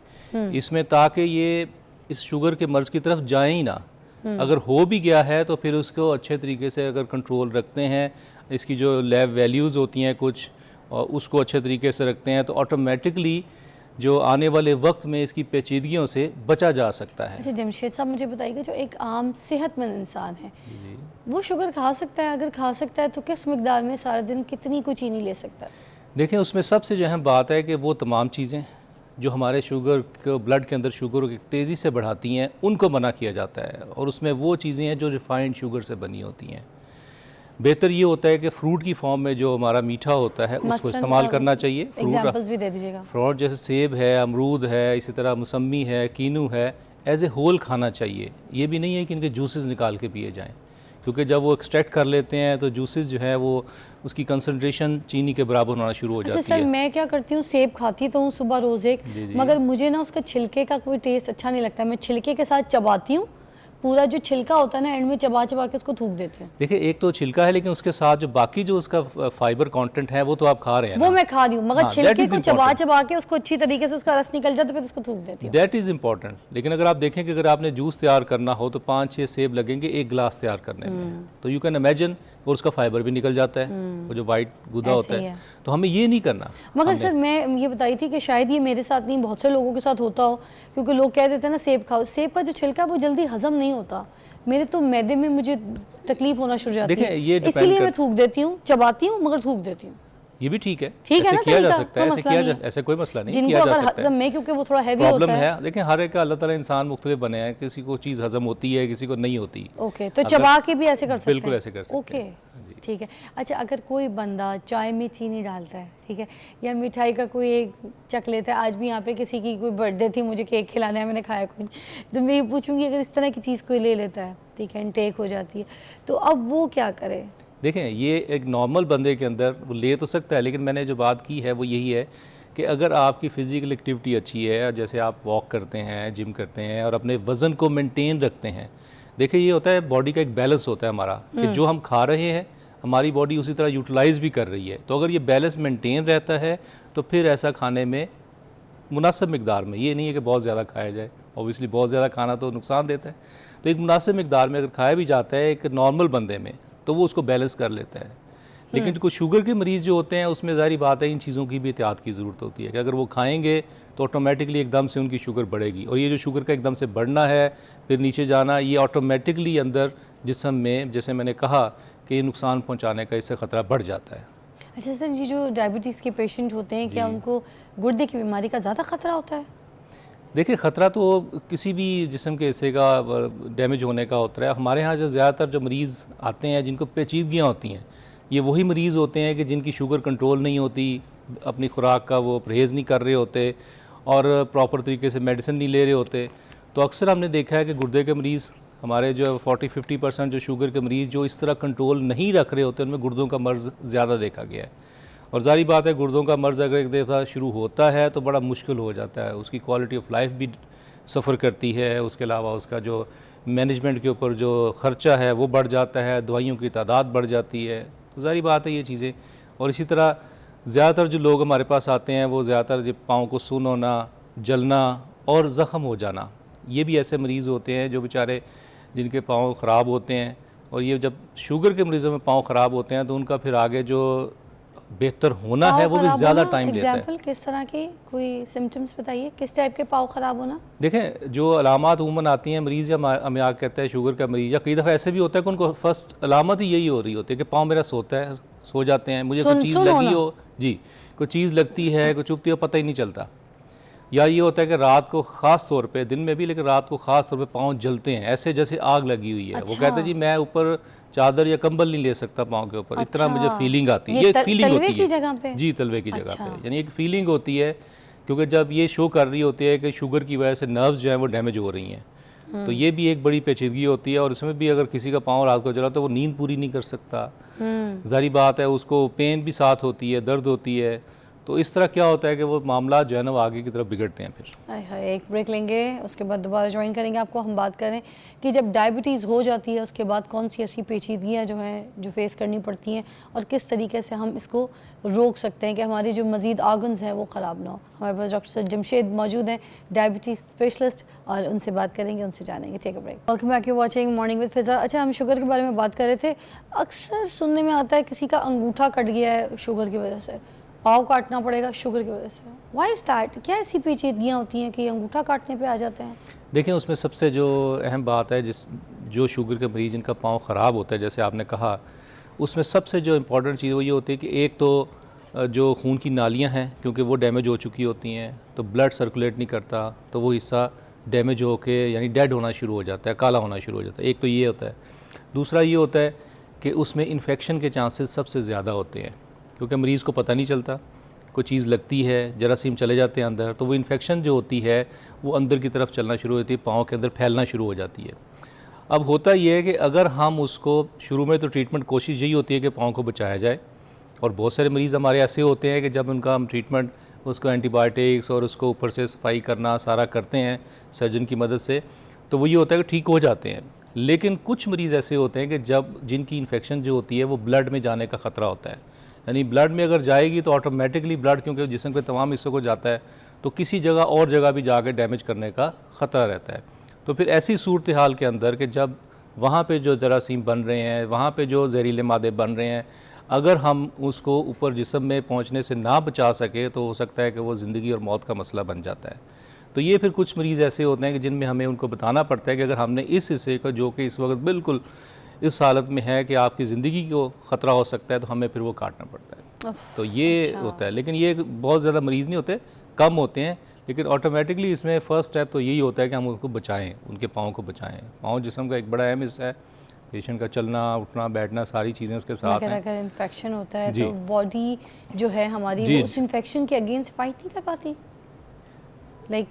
[SPEAKER 3] इसमें, ताकि ये इस शुगर के मर्ज़ की तरफ जाए ही ना। अगर हो भी गया है तो फिर उसको अच्छे तरीके से अगर कंट्रोल रखते हैं, इसकी जो लैब वैल्यूज़ होती हैं कुछ, और उसको अच्छे तरीके से रखते हैं, तो ऑटोमेटिकली जो आने वाले वक्त में इसकी पेचीदगियों से बचा जा सकता है।
[SPEAKER 1] अच्छा जमशेद साहब, मुझे बताइएगा जो एक आम सेहतमंद इंसान है वो शुगर खा सकता है? अगर खा सकता है तो किस मिकदार में, सारा दिन कितनी कुछ चीनी ले सकता है?
[SPEAKER 3] देखें, उसमें सबसे जो अहम बात है कि वो तमाम चीज़ें जो हमारे शुगर को, ब्लड के अंदर शुगर को तेज़ी से बढ़ाती हैं, उनको मना किया जाता है, और उसमें वो चीज़ें हैं जो रिफाइंड शुगर से बनी होती हैं। बेहतर ये होता है कि फ्रूट की फॉर्म में जो हमारा मीठा होता है उसको
[SPEAKER 1] मसलन
[SPEAKER 3] इस्तेमाल करना चाहिए।
[SPEAKER 1] एग्जांपल्स भी दे दीजिएगा।
[SPEAKER 3] फ्रूट जैसे सेब है, अमरूद है, इसी तरह मौसमी है, कीनू है, एज ए होल खाना चाहिए। ये भी नहीं है कि इनके जूसेस निकाल के पिए जाएं, क्योंकि जब वो एक्सट्रैक्ट कर लेते हैं तो जूसेस जो है वो उसकी कंसंट्रेशन चीनी के बराबर होना शुरू हो
[SPEAKER 1] अच्छा
[SPEAKER 3] जाती
[SPEAKER 1] सर,
[SPEAKER 3] है।
[SPEAKER 1] मैं क्या करती हूँ, सेब खाती तो हूँ सुबह रोज़ एक, मगर मुझे ना उसका छिलके का कोई टेस्ट अच्छा नहीं लगता। मैं छिलके के साथ चबाती हूँ, पूरा जो छिलका होता है ना, एंड में चबा चबा के उसको थूक देती हूँ।
[SPEAKER 3] देखिए, एक तो छिलका है, लेकिन उसके साथ जो बाकी जो उसका फाइबर कंटेंट है वो तो आप खा रहे हैं
[SPEAKER 1] वो
[SPEAKER 3] ना?
[SPEAKER 1] मैं खा रही हूँ, मगर
[SPEAKER 3] हाँ,
[SPEAKER 1] छिलके
[SPEAKER 3] that is
[SPEAKER 1] को चबा
[SPEAKER 3] important.
[SPEAKER 1] चबा के उसको अच्छी तरीके से उसका रस निकल जाता है, फिर उसको थूक देती हूँ।
[SPEAKER 3] That is important. लेकिन अगर आप देखें कि अगर आपने जूस तैयार करना हो तो 5-6 सेब लगेंगे एक गिलास तैयार करने में, तो यू कैन इमेजिन, और उसका फाइबर भी निकल जाता है, वो जो वाइट गुदा
[SPEAKER 1] ऐसे
[SPEAKER 3] होता
[SPEAKER 1] ही
[SPEAKER 3] है।
[SPEAKER 1] है।
[SPEAKER 3] तो हमें ये नहीं करना।
[SPEAKER 1] मगर सर मैं ये बताई थी कि शायद ये मेरे साथ नहीं, बहुत से लोगों के साथ होता हो, क्योंकि लोग कह देते हैं ना सेब खाओ, सेब का जो छिलका है वो जल्दी हजम नहीं होता। मेरे तो मैदे में मुझे तकलीफ होना शुरू हो जाती
[SPEAKER 3] देखें, ये
[SPEAKER 1] है,
[SPEAKER 3] depend
[SPEAKER 1] इसीलिए मैं
[SPEAKER 3] कर-
[SPEAKER 1] थूक देती हूँ, चबाती हूँ मगर थूक देती हूँ।
[SPEAKER 3] ये भी ठीक है,
[SPEAKER 1] ठीक है
[SPEAKER 3] ऐसे
[SPEAKER 1] ना
[SPEAKER 3] किया जा
[SPEAKER 1] तरीका?
[SPEAKER 3] सकता है,
[SPEAKER 1] कोई
[SPEAKER 3] ऐसे
[SPEAKER 1] मसला
[SPEAKER 3] किया
[SPEAKER 1] नहीं।
[SPEAKER 3] जा, ऐसे कोई मसला नहीं,
[SPEAKER 1] जिनको
[SPEAKER 3] किया जा
[SPEAKER 1] अगर
[SPEAKER 3] सकता है।
[SPEAKER 1] हजम में, क्योंकि वो थोड़ा हैवी
[SPEAKER 3] प्रॉब्लम
[SPEAKER 1] होता है।
[SPEAKER 3] है, देखें हर एक का अल्लाह ताला इंसान मुख्तलिफ बने हैं, किसी को चीज़ हजम होती है, किसी को नहीं होती।
[SPEAKER 1] ओके, तो चबा के भी ऐसे कर सकते हैं?
[SPEAKER 3] बिल्कुल ऐसे कर सकते
[SPEAKER 1] ओके,
[SPEAKER 3] हैं। जी।
[SPEAKER 1] ठीक है। अच्छा, अगर कोई बंदा चाय में चीनी डालता है, ठीक है, या मिठाई का कोई एक चख लेता है, आज भी यहाँ पे किसी की कोई बर्थडे थी, मुझे केक खिलाना है, मैंने खाया कोई, तो मैं ये पूछूंगी अगर इस तरह की चीज़ कोई ले लेता है, ठीक है, इनटेक हो जाती है, तो अब वो क्या करे?
[SPEAKER 3] देखें, ये एक नॉर्मल बंदे के अंदर वो ले तो सकता है, लेकिन मैंने जो बात की है वो यही है कि अगर आपकी फ़िज़िकल एक्टिविटी अच्छी है, जैसे आप वॉक करते हैं, जिम करते हैं और अपने वज़न को मेंटेन रखते हैं। देखिए, ये होता है बॉडी का एक बैलेंस होता है हमारा, कि जो हम खा रहे हैं हमारी बॉडी उसी तरह यूटिलाइज़ भी कर रही है। तो अगर ये बैलेंस मेंटेन रहता है तो फिर ऐसा खाने में मुनासिब मिकदार में, ये नहीं है कि बहुत ज़्यादा खाया जाए, ऑब्वियसली बहुत ज़्यादा खाना तो नुकसान देता है, तो एक मुनासिब मिकदार में अगर खाया भी जाता है एक नॉर्मल बंदे में, तो वो उसको बैलेंस कर लेता है। लेकिन जो शुगर के मरीज़ जो होते हैं उसमें ज़ाहिर बात है इन चीज़ों की भी एहतियात की ज़रूरत होती है कि अगर वो खाएंगे तो ऑटोमेटिकली एकदम से उनकी शुगर बढ़ेगी, और ये जो शुगर का एकदम से बढ़ना है फिर नीचे जाना, ये ऑटोमेटिकली अंदर जिस्म में, जैसे मैंने कहा कि नुकसान पहुँचाने का इससे ख़तरा बढ़ जाता है।
[SPEAKER 1] अच्छा सर, ये जो डायबिटीज़ के पेशेंट होते हैं, क्या उनको गुर्दे की बीमारी का ज़्यादा खतरा होता है?
[SPEAKER 3] देखिए, ख़तरा तो किसी भी जिस्म के हिस्से का डैमेज होने का होता है। हमारे यहाँ जो ज़्यादातर जो मरीज़ आते हैं जिनको पेचीदगियाँ होती हैं, ये वही मरीज़ होते हैं कि जिनकी शुगर कंट्रोल नहीं होती, अपनी खुराक का वो परहेज़ नहीं कर रहे होते और प्रॉपर तरीके से मेडिसिन नहीं ले रहे होते। तो अक्सर हमने देखा है कि गुर्दे के मरीज़, हमारे जो 40-50% जो शुगर के मरीज़ जो इस तरह कंट्रोल नहीं रख रहे होते, उनमें गुर्दों का मर्ज़ ज़्यादा देखा गया है। और ज़ाहिर बात है, गुर्दों का मर्ज़ अगर एक दफ़ा शुरू होता है तो बड़ा मुश्किल हो जाता है, उसकी क्वालिटी ऑफ लाइफ भी सफ़र करती है, उसके अलावा उसका जो मैनेजमेंट के ऊपर जो ख़र्चा है वो बढ़ जाता है, दवाइयों की तादाद बढ़ जाती है। तो ज़ाहिर बात है ये चीज़ें। और इसी तरह ज़्यादातर जो लोग हमारे पास आते हैं वो ज़्यादातर जब पाँव को सुन्न होना, जलना और ज़ख़म हो जाना, ये भी ऐसे मरीज़ होते हैं जो बेचारे जिनके पाँव ख़राब होते हैं, और ये जब शुगर के मरीज़ों में पाँव ख़राब होते हैं तो उनका फिर आगे जो बेहतर होना है वो भी ज़्यादा टाइम लेता है।
[SPEAKER 1] एग्जाम्पल किस तरह की, कोई सिम्टम्स बताइए, किस टाइप के पाँव ख़राब होना?
[SPEAKER 3] देखें, जो अलामात उमूमन आती हैं मरीज़ या हमें आग कहता है शुगर का मरीज़, या कई दफ़ा ऐसे भी होता है कि उनको फर्स्ट अलामत ही यही हो रही होती है कि पाँव मेरा सोता है, सो जाते हैं, मुझे कोई चीज़ लगी हो, जी, कोई चीज़ लगती है, कोई चुभती हो, पता ही नहीं चलता। या ये होता है कि रात को ख़ास तौर पे, दिन में भी लेकिन रात को ख़ास तौर पे पाँव जलते हैं, ऐसे जैसे आग लगी हुई है। वो कहते हैं जी मैं ऊपर चादर या कंबल नहीं ले सकता पाँव के ऊपर, इतना मुझे फीलिंग आती है। ये एक फीलिंग होती है
[SPEAKER 1] जगह पे?
[SPEAKER 3] जी, तलवे की जगह पे, यानी एक फीलिंग होती है, क्योंकि जब ये शो कर रही होती है कि शुगर की वजह से नर्व्स जो हैं वो डैमेज हो रही हैं, तो ये भी एक बड़ी पेचीदगी होती है। और इसमें भी अगर किसी का पाँव रात को जला तो वो नींद पूरी नहीं कर सकता, ज़ाहिर बात है, उसको पेन भी साथ होती है, दर्द होती है। तो इस तरह क्या होता है कि वो मामला जो है ना वो आगे की तरफ बिगड़ते हैं। फिर
[SPEAKER 1] एक ब्रेक लेंगे, उसके बाद दोबारा ज्वाइन करेंगे आपको। हम बात करें कि जब डायबिटीज़ हो जाती है उसके बाद कौन सी ऐसी पेचीदगियाँ जो हैं जो फेस करनी पड़ती हैं और किस तरीके से हम इसको रोक सकते हैं कि हमारी जो मज़ीद आर्गन्स हैं वो ख़राब ना हो। हमारे पास डॉक्टर जमशेद मौजूद हैं, डायबिटीज़ स्पेशलिस्ट, और उनसे बात करेंगे, उनसे जानेंगे। Take a break. Welcome back, you watching morning with Fiza. अच्छा, हम शुगर के बारे में बात कर रहे थे। अक्सर सुनने में आता है किसी का अंगूठा कट गया है शुगर की वजह से, पाँव काटना पड़ेगा शुगर की वजह से। Why is that? क्या ऐसी पेचीदगियाँ होती हैं कि अंगूठा काटने पे आ जाते हैं?
[SPEAKER 3] देखें, उसमें सबसे जो अहम बात है, जो शुगर के मरीज़ जिनका पाँव ख़राब होता है, जैसे आपने कहा, उसमें सबसे जो इम्पोर्टेंट चीज़ वो ये होती है कि एक तो जो खून की नालियाँ हैं, क्योंकि वो डैमेज हो चुकी होती हैं, तो ब्लड सर्कुलेट नहीं करता, तो वो हिस्सा डैमेज होके यानी डेड होना शुरू हो जाता है, काला होना शुरू हो जाता है। एक तो ये होता है। दूसरा ये होता है कि उसमें इन्फेक्शन के चांसेस सबसे ज़्यादा होते हैं, क्योंकि मरीज़ को पता नहीं चलता, कोई चीज़ लगती है, जरासीम चले जाते हैं अंदर, तो वो इन्फेक्शन जो होती है वो अंदर की तरफ चलना शुरू होती है, पाँव के अंदर फैलना शुरू हो जाती है। अब होता ये है कि अगर हम उसको शुरू में तो ट्रीटमेंट कोशिश यही होती है कि पाँव को बचाया जाए, और बहुत सारे मरीज़ हमारे ऐसे होते हैं कि जब उनका हम ट्रीटमेंट, उसको एंटीबायोटिक्स और उसको ऊपर से सफाई करना सारा करते हैं सर्जन की मदद से, तो वो ये होता है कि ठीक हो जाते हैं। लेकिन कुछ मरीज़ ऐसे होते हैं कि जिनकी इन्फेक्शन जो होती है वो ब्लड में जाने का ख़तरा होता है, यानी ब्लड में अगर जाएगी तो ऑटोमेटिकली ब्लड, क्योंकि जिस्म के तमाम हिस्सों को जाता है, तो किसी जगह और जगह भी जाकर डैमेज करने का ख़तरा रहता है। तो फिर ऐसी सूरत हाल के अंदर कि जब वहाँ पे जो जरासीम बन रहे हैं, वहाँ पे जो जहरीले मादे बन रहे हैं, अगर हम उसको ऊपर जिस्म में पहुँचने से ना बचा सके तो हो सकता है कि वो ज़िंदगी और मौत का मसला बन जाता है। तो ये फिर कुछ मरीज़ ऐसे होते हैं कि जिनमें हमें उनको बताना पड़ता है कि अगर हमने इस हिस्से का, जो कि इस वक्त बिल्कुल इस हालत में है कि आपकी ज़िंदगी को ख़तरा हो सकता है, तो हमें फिर वो काटना पड़ता है। तो ये होता है। लेकिन ये बहुत ज़्यादा मरीज़ नहीं होते, कम होते हैं, लेकिन ऑटोमेटिकली इसमें फ़र्स्ट स्टेप तो यही होता है कि हम उनको बचाएं, उनके पाँव को बचाएं। पाँव जिस्म का एक बड़ा अहम हिस्सा है, पेशेंट का चलना उठना बैठना सारी चीज़ें इसके साथ हैं।
[SPEAKER 1] अगर इन्फेक्शन होता है तो बॉडी जो है हमारी वो उस इन्फेक्शन के अगेंस्ट फाइट नहीं कर पाती।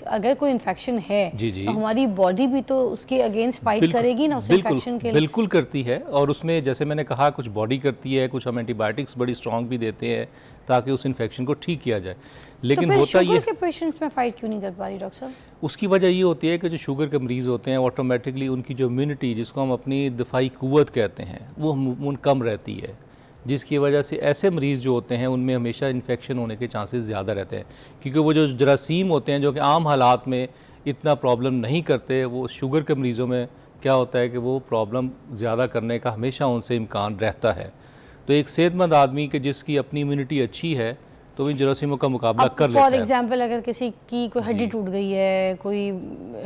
[SPEAKER 1] अगर कोई इन्फेक्शन है तो हमारी बॉडी भी तो उसके अगेंस्ट फाइट करेगी ना, उस इन्फेक्शन के लिए।
[SPEAKER 3] बिल्कुल करती है, और उसमें जैसे मैंने कहा कुछ बॉडी करती है, कुछ हम एंटीबायोटिक्स बड़ी स्ट्रॉन्ग भी देते हैं ताकि उस इन्फेक्शन को ठीक किया जाए। लेकिन
[SPEAKER 1] तो
[SPEAKER 3] होता ये
[SPEAKER 1] के पेशेंट्स में फाइट क्यों नहीं कर पा रही डॉक्टर साहब?
[SPEAKER 3] उसकी वजह ये होती है कि जो शुगर के मरीज़ होते हैं ऑटोमेटिकली उनकी जो इम्यूनिटी, जिसको हम अपनी दफाई क़ुव्वत कहते हैं, वो कम रहती है, जिसकी वजह से ऐसे मरीज़ जो होते हैं उनमें हमेशा इन्फेक्शन होने के चांसेस ज़्यादा रहते हैं, क्योंकि वो जो जरासीम होते हैं जो कि आम हालात में इतना प्रॉब्लम नहीं करते, वो शुगर के मरीज़ों में क्या होता है कि वो प्रॉब्लम ज़्यादा करने का हमेशा उनसे इम्कान रहता है। तो एक सेहतमंद आदमी के जिसकी अपनी इम्यूनिटी अच्छी है तो इन जरासीमों का मुकाबला कर लेता है।
[SPEAKER 1] फॉर एग्जांपल अगर किसी की कोई हड्डी टूट गई है, कोई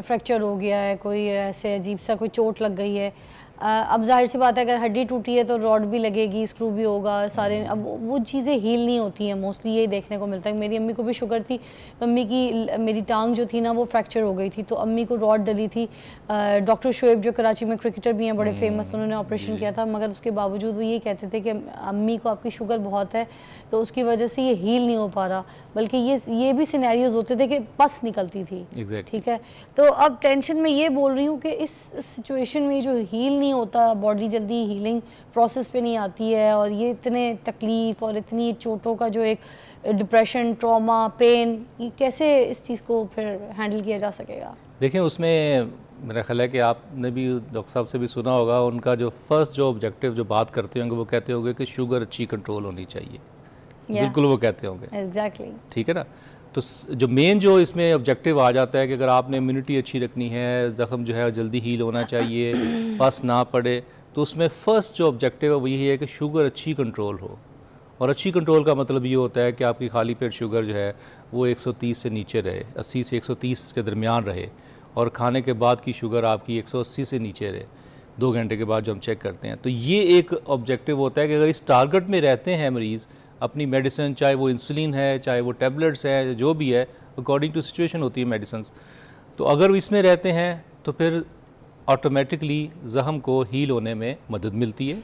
[SPEAKER 1] फ्रैक्चर हो गया है, कोई ऐसे अजीब सा कोई चोट लग गई है, अब जाहिर सी बात है अगर हड्डी टूटी है तो रॉड भी लगेगी, स्क्रू भी होगा, सारे अब वो चीज़ें हील नहीं होती हैं। मोस्टली यही देखने को मिलता है। मेरी अम्मी को भी शुगर थी, तो अम्मी की मेरी टांग जो थी ना वो फ्रैक्चर हो गई थी, तो अम्मी को रॉड डली थी। डॉक्टर शोएब जो कराची में क्रिकेटर भी हैं, बड़े फेमस, उन्होंने ऑपरेशन किया था, मगर उसके बावजूद वो ये कहते थे कि अम्मी को आपकी शुगर बहुत है तो उसकी वजह से ये हील नहीं हो पा रहा, बल्कि ये भी सिनेरियोज होते थे कि पस निकलती थी। ठीक है, तो अब टेंशन में ये बोल रही हूँ कि इस सिचुएशन में जो हील नहीं होता, बॉडी जल्दी हीलिंग प्रोसेस पे नहीं आती है, और ये इतने तकलीफ़ और इतनी चोटों का जो एक डिप्रेशन, ट्रॉमा, पेन, ये कैसे इस चीज़ को फिर हैंडल किया जा सकेगा?
[SPEAKER 3] देखें, उसमें मेरा ख्याल है कि आपने भी डॉक्टर साहब से भी सुना होगा, उनका जो फर्स्ट जो ऑब्जेक्टिव जो बात करते होंगे वो कहते होंगे कि शुगर अच्छी कंट्रोल होनी चाहिए। बिल्कुल वो कहते होंगे,
[SPEAKER 1] एग्जैक्टली,
[SPEAKER 3] ठीक है ना। तो जो मेन जो इसमें ऑब्जेक्टिव आ जाता है कि अगर आपने इम्यूनिटी अच्छी रखनी है, ज़ख़म जो है जल्दी हील होना चाहिए, पस ना पड़े, तो उसमें फ़र्स्ट जो ऑब्जेक्टिव है वो यही है कि शुगर अच्छी कंट्रोल हो। और अच्छी कंट्रोल का मतलब ये होता है कि आपकी खाली पेट शुगर जो है वो 130 से नीचे रहे, 80 से 130 के दरमियान रहे, और खाने के बाद की शुगर आपकी 180 से नीचे रहे 2 घंटे के बाद जो हम चेक करते हैं। तो ये एक ऑब्जेक्टिव होता है कि अगर इस टारगेट में रहते हैं मरीज़, अपनी मेडिसिन, चाहे वो इंसुलिन है, चाहे वो टैबलेट्स है, जो भी है, अकॉर्डिंग टू सिचुएशन होती है मेडिसिन। तो अगर इसमें रहते हैं तो फिर ऑटोमेटिकली ज़ख़म को हील होने में मदद मिलती है,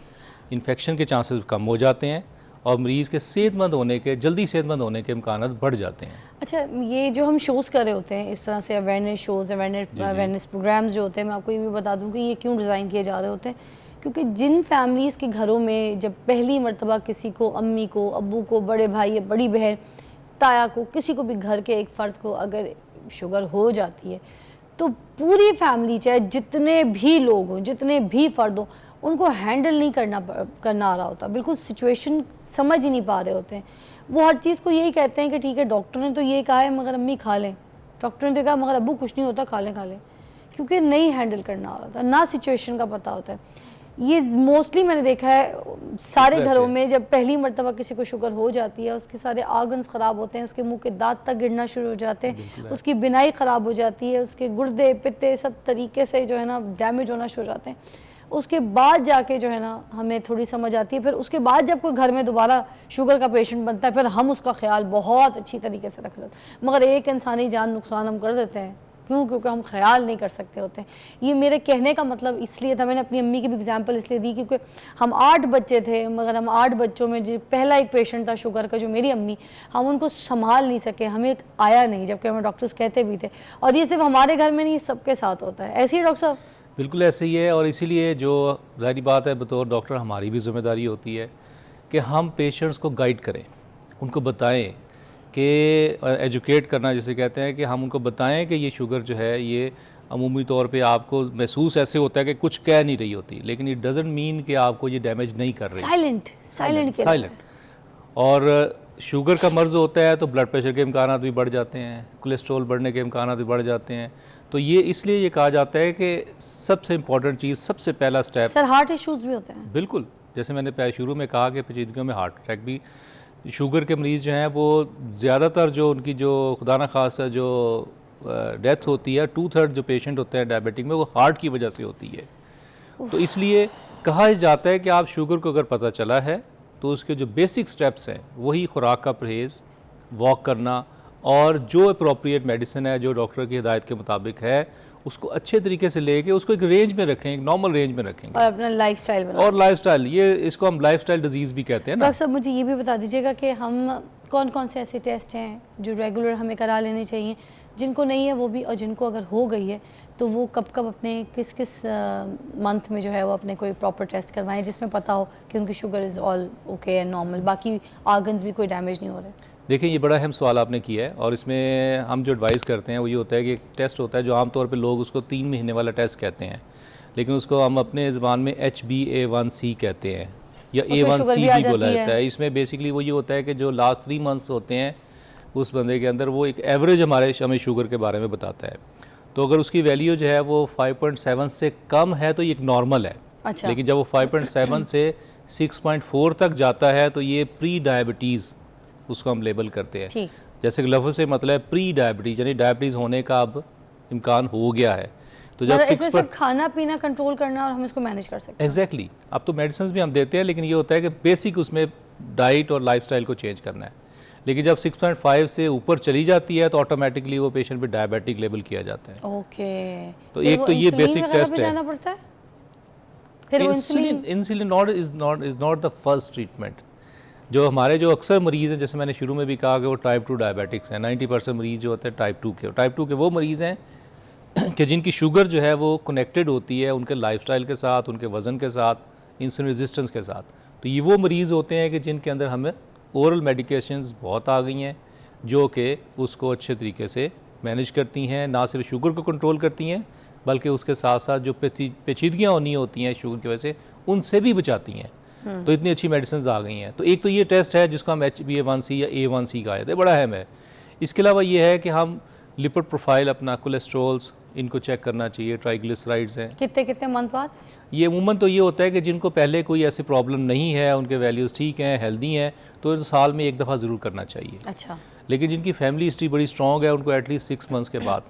[SPEAKER 3] इन्फेक्शन के चांसेस कम हो जाते हैं और मरीज़ के सेहतमंद होने के, जल्दी सेहतमंद होने के इम्कानात बढ़ जाते हैं।
[SPEAKER 1] अच्छा, ये जो हम शोज़ कर रहे होते हैं इस तरह से, अवेयरनेस शोज़, अवेयरनेस प्रोग्राम्स जो होते हैं, मैं आपको ये भी बता दूं कि ये क्यों डिज़ाइन किए जा रहे होते हैं, क्योंकि जिन फैमिलीज़ के घरों में जब पहली मर्तबा किसी को, अम्मी को, अब्बू को, बड़े भाई या बड़ी बहन, ताया को, किसी को भी घर के एक फ़र्द को अगर शुगर हो जाती है, तो पूरी फैमिली, चाहे जितने भी लोग हों, जितने भी फ़र्द हों, उनको हैंडल नहीं करना आ रहा होता, बिल्कुल सिचुएशन समझ ही नहीं पा रहे होते हैं। वो हर चीज़ को यही कहते हैं कि ठीक है, डॉक्टर ने तो ये कहा है मगर अम्मी खा लें, डॉक्टर ने तो कहा मगर अब्बू कुछ नहीं होता, खा लें, क्योंकि नहीं हैंडल करना आ रहा था, ना सिचुएशन का पता होता है। ये मोस्टली मैंने देखा है सारे घरों में, जब पहली मर्तबा किसी को शुगर हो जाती है, उसके सारे आर्गन्स ख़राब होते हैं, उसके मुंह के दांत तक गिरना शुरू हो जाते हैं, उसकी बिनाई ख़राब हो जाती है, उसके गुर्दे, पित्ते सब तरीके से जो है ना डैमेज होना शुरू हो जाते हैं। उसके बाद जाके जो है ना हमें थोड़ी समझ आती है, फिर उसके बाद जब कोई घर में दोबारा शुगर का पेशेंट बनता है, फिर हम उसका ख्याल बहुत अच्छी तरीके से रख लेते हैं, मगर एक इंसानी जान नुकसान हम कर देते हैं। क्यों? क्योंकि हम ख्याल नहीं कर सकते होते हैं। ये मेरे कहने का मतलब इसलिए था, मैंने अपनी अम्मी की भी एग्जांपल इसलिए दी क्योंकि हम 8 बच्चे थे, मगर हम 8 बच्चों में जो पहला एक पेशेंट था शुगर का, जो मेरी अम्मी, हम उनको संभाल नहीं सके, हमें आया नहीं, जबकि हमें डॉक्टर्स कहते भी थे। और ये सिर्फ हमारे घर में नहीं, सबके साथ होता है। ऐसे ही डॉक्टर साहब?
[SPEAKER 3] बिल्कुल ऐसे ही है, और इसीलिए जो ज़ाहिर बात है, बतौर डॉक्टर हमारी भी ज़िम्मेदारी होती है कि हम पेशेंट्स को गाइड करें, उनको बताएं कि एजुकेट करना जिसे कहते हैं, कि हम उनको बताएं कि ये शुगर जो है ये अमूमी तौर पे आपको महसूस ऐसे होता है कि कुछ कह नहीं रही होती, लेकिन इट डज़ंट मीन कि आपको ये डैमेज नहीं कर रही। साइलेंट। और शुगर का मर्ज़ होता है तो ब्लड प्रेशर के इम्कानात भी बढ़ जाते हैं, कोलेस्ट्रॉल बढ़ने के इम्कानात भी बढ़ जाते हैं। तो ये इसलिए ये कहा जाता है कि सबसे इम्पॉर्टेंट चीज़, सबसे पहला स्टेप।
[SPEAKER 1] सर, हार्ट इश्यूज़ भी होते हैं? बिल्कुल,
[SPEAKER 3] जैसे मैंने शुरू में कहा कि पेचीदगियों में हार्ट अटैक भी, शुगर के मरीज़ जो हैं वो ज़्यादातर जो उनकी जो खुदा न खासा जो डेथ होती है, 2/3 जो पेशेंट होते हैं डायबिटिक में, वो हार्ट की वजह से होती है। तो इसलिए कहा जाता है कि आप शुगर को अगर पता चला है तो उसके जो बेसिक स्टेप्स हैं वही खुराक का परहेज़, वॉक करना, और जो अप्रोप्रिएट मेडिसिन है जो डॉक्टर की हिदायत के मुताबिक है, उसको अच्छे तरीके से लेके उसको एक रेंज में रखें, एक नॉर्मल रेंज में रखेंगे,
[SPEAKER 1] और अपना लाइफस्टाइल बनाएं।
[SPEAKER 3] और लाइफस्टाइल, ये इसको हम लाइफस्टाइल डिजीज़ भी कहते हैं ना।
[SPEAKER 1] डॉक्टर साहब, मुझे ये भी बता दीजिएगा कि हम कौन कौन से ऐसे टेस्ट हैं जो रेगुलर हमें करा लेने चाहिए, जिनको नहीं है वो भी, और जिनको अगर हो गई है तो वो कब कब अपने किस किस मंथ में जो है वो अपने कोई प्रॉपर टेस्ट करवाएं, जिसमें पता हो कि उनकी sugar is all okay and normal, बाकी आर्गन्स भी कोई डैमेज नहीं हो रहे।
[SPEAKER 3] देखिए, ये बड़ा अहम सवाल आपने किया है, और इसमें हम जो एडवाइस करते हैं वो ये होता है कि एक टेस्ट होता है जो आमतौर पे लोग उसको 3 महीने वाला टेस्ट कहते हैं, लेकिन उसको हम अपने ज़बान में HbA1c कहते हैं, या A1c भी बोला जाता है। इसमें बेसिकली वो ये होता है कि जो लास्ट 3 मंथ्स होते हैं उस बंदे के अंदर, वो एक एवरेज हमें शुगर के बारे में बताता है। तो अगर उसकी वैल्यू जो है वो 5.7 से कम है तो ये एक नॉर्मल है।
[SPEAKER 1] अच्छा।
[SPEAKER 3] लेकिन जब वो 5.7 से 6.4 तक जाता है तो ये प्री डायबिटीज़ उसको हम लेबल करते हैं। जैसे कि लफ्ज़ से मतलब प्री डायबिटीज़, यानी डायबिटीज़ होने का अब इम्कान हो गया है। तो जब 6 पर
[SPEAKER 1] खाना पीना कंट्रोल करना और हम इसको मैनेज कर सकते हैं।
[SPEAKER 3] एग्जैक्टली। अब तो मेडिसिन भी हम देते हैं, लेकिन ये होता है कि बेसिक उसमें डाइट और लाइफस्टाइल को चेंज करना है। लेकिन जब 6.5 से ऊपर चली जाती है तो ऑटोमेटिकली वो पेशेंट पे डायबिटिक लेबल किया जाता है।
[SPEAKER 1] ओके।
[SPEAKER 3] तो एक तो ये बेसिक टेस्ट है।
[SPEAKER 1] फिर
[SPEAKER 3] insulin is not the first treatment. जो हमारे जो अक्सर मरीज़ हैं, जैसे मैंने शुरू में भी कहा कि वो टाइप 2 डायबिटिक्स हैं, 90% मरीज़ जो होते हैं टाइप 2 के। टाइप 2 के वो मरीज़ हैं कि जिनकी शुगर जो है वो कनेक्टेड होती है उनके लाइफस्टाइल के साथ, उनके वज़न के साथ, इंसुलिन रेजिस्टेंस के साथ। तो ये वो मरीज़ होते हैं कि जिनके अंदर हमें ओरल मेडिकेशंस बहुत आ गई हैं जो कि उसको अच्छे तरीके से मैनेज करती हैं, ना सिर्फ शुगर को कंट्रोल करती हैं बल्कि उसके साथ साथ जो पेचीदगियाँ होनी होती हैं शुगर की वजह से, उनसे भी बचाती हैं। तो इतनी अच्छी मेडिसिन आ गई हैं। तो एक तो ये टेस्ट है जिसको हम HbA1c या A1c कहा जाता है, बड़ा अहम है। इसके अलावा ये है कि हम लिपिड प्रोफाइल, अपना कोलेस्ट्रॉल्स, इनको चेक करना चाहिए। ट्राइग्लिसराइड्स हैं
[SPEAKER 1] कितने मंथ बाद? ये
[SPEAKER 3] अमूमन तो ये होता है कि जिनको पहले कोई ऐसी प्रॉब्लम नहीं है, उनके वैल्यूज़ ठीक हैं, हेल्दी हैं, तो साल में 1 दफ़ा ज़रूर करना चाहिए।
[SPEAKER 1] अच्छा।
[SPEAKER 3] लेकिन जिनकी फैमिली हिस्ट्री बड़ी स्ट्रॉन्ग है उनको एटलीस्ट 6 मंथ्स के बाद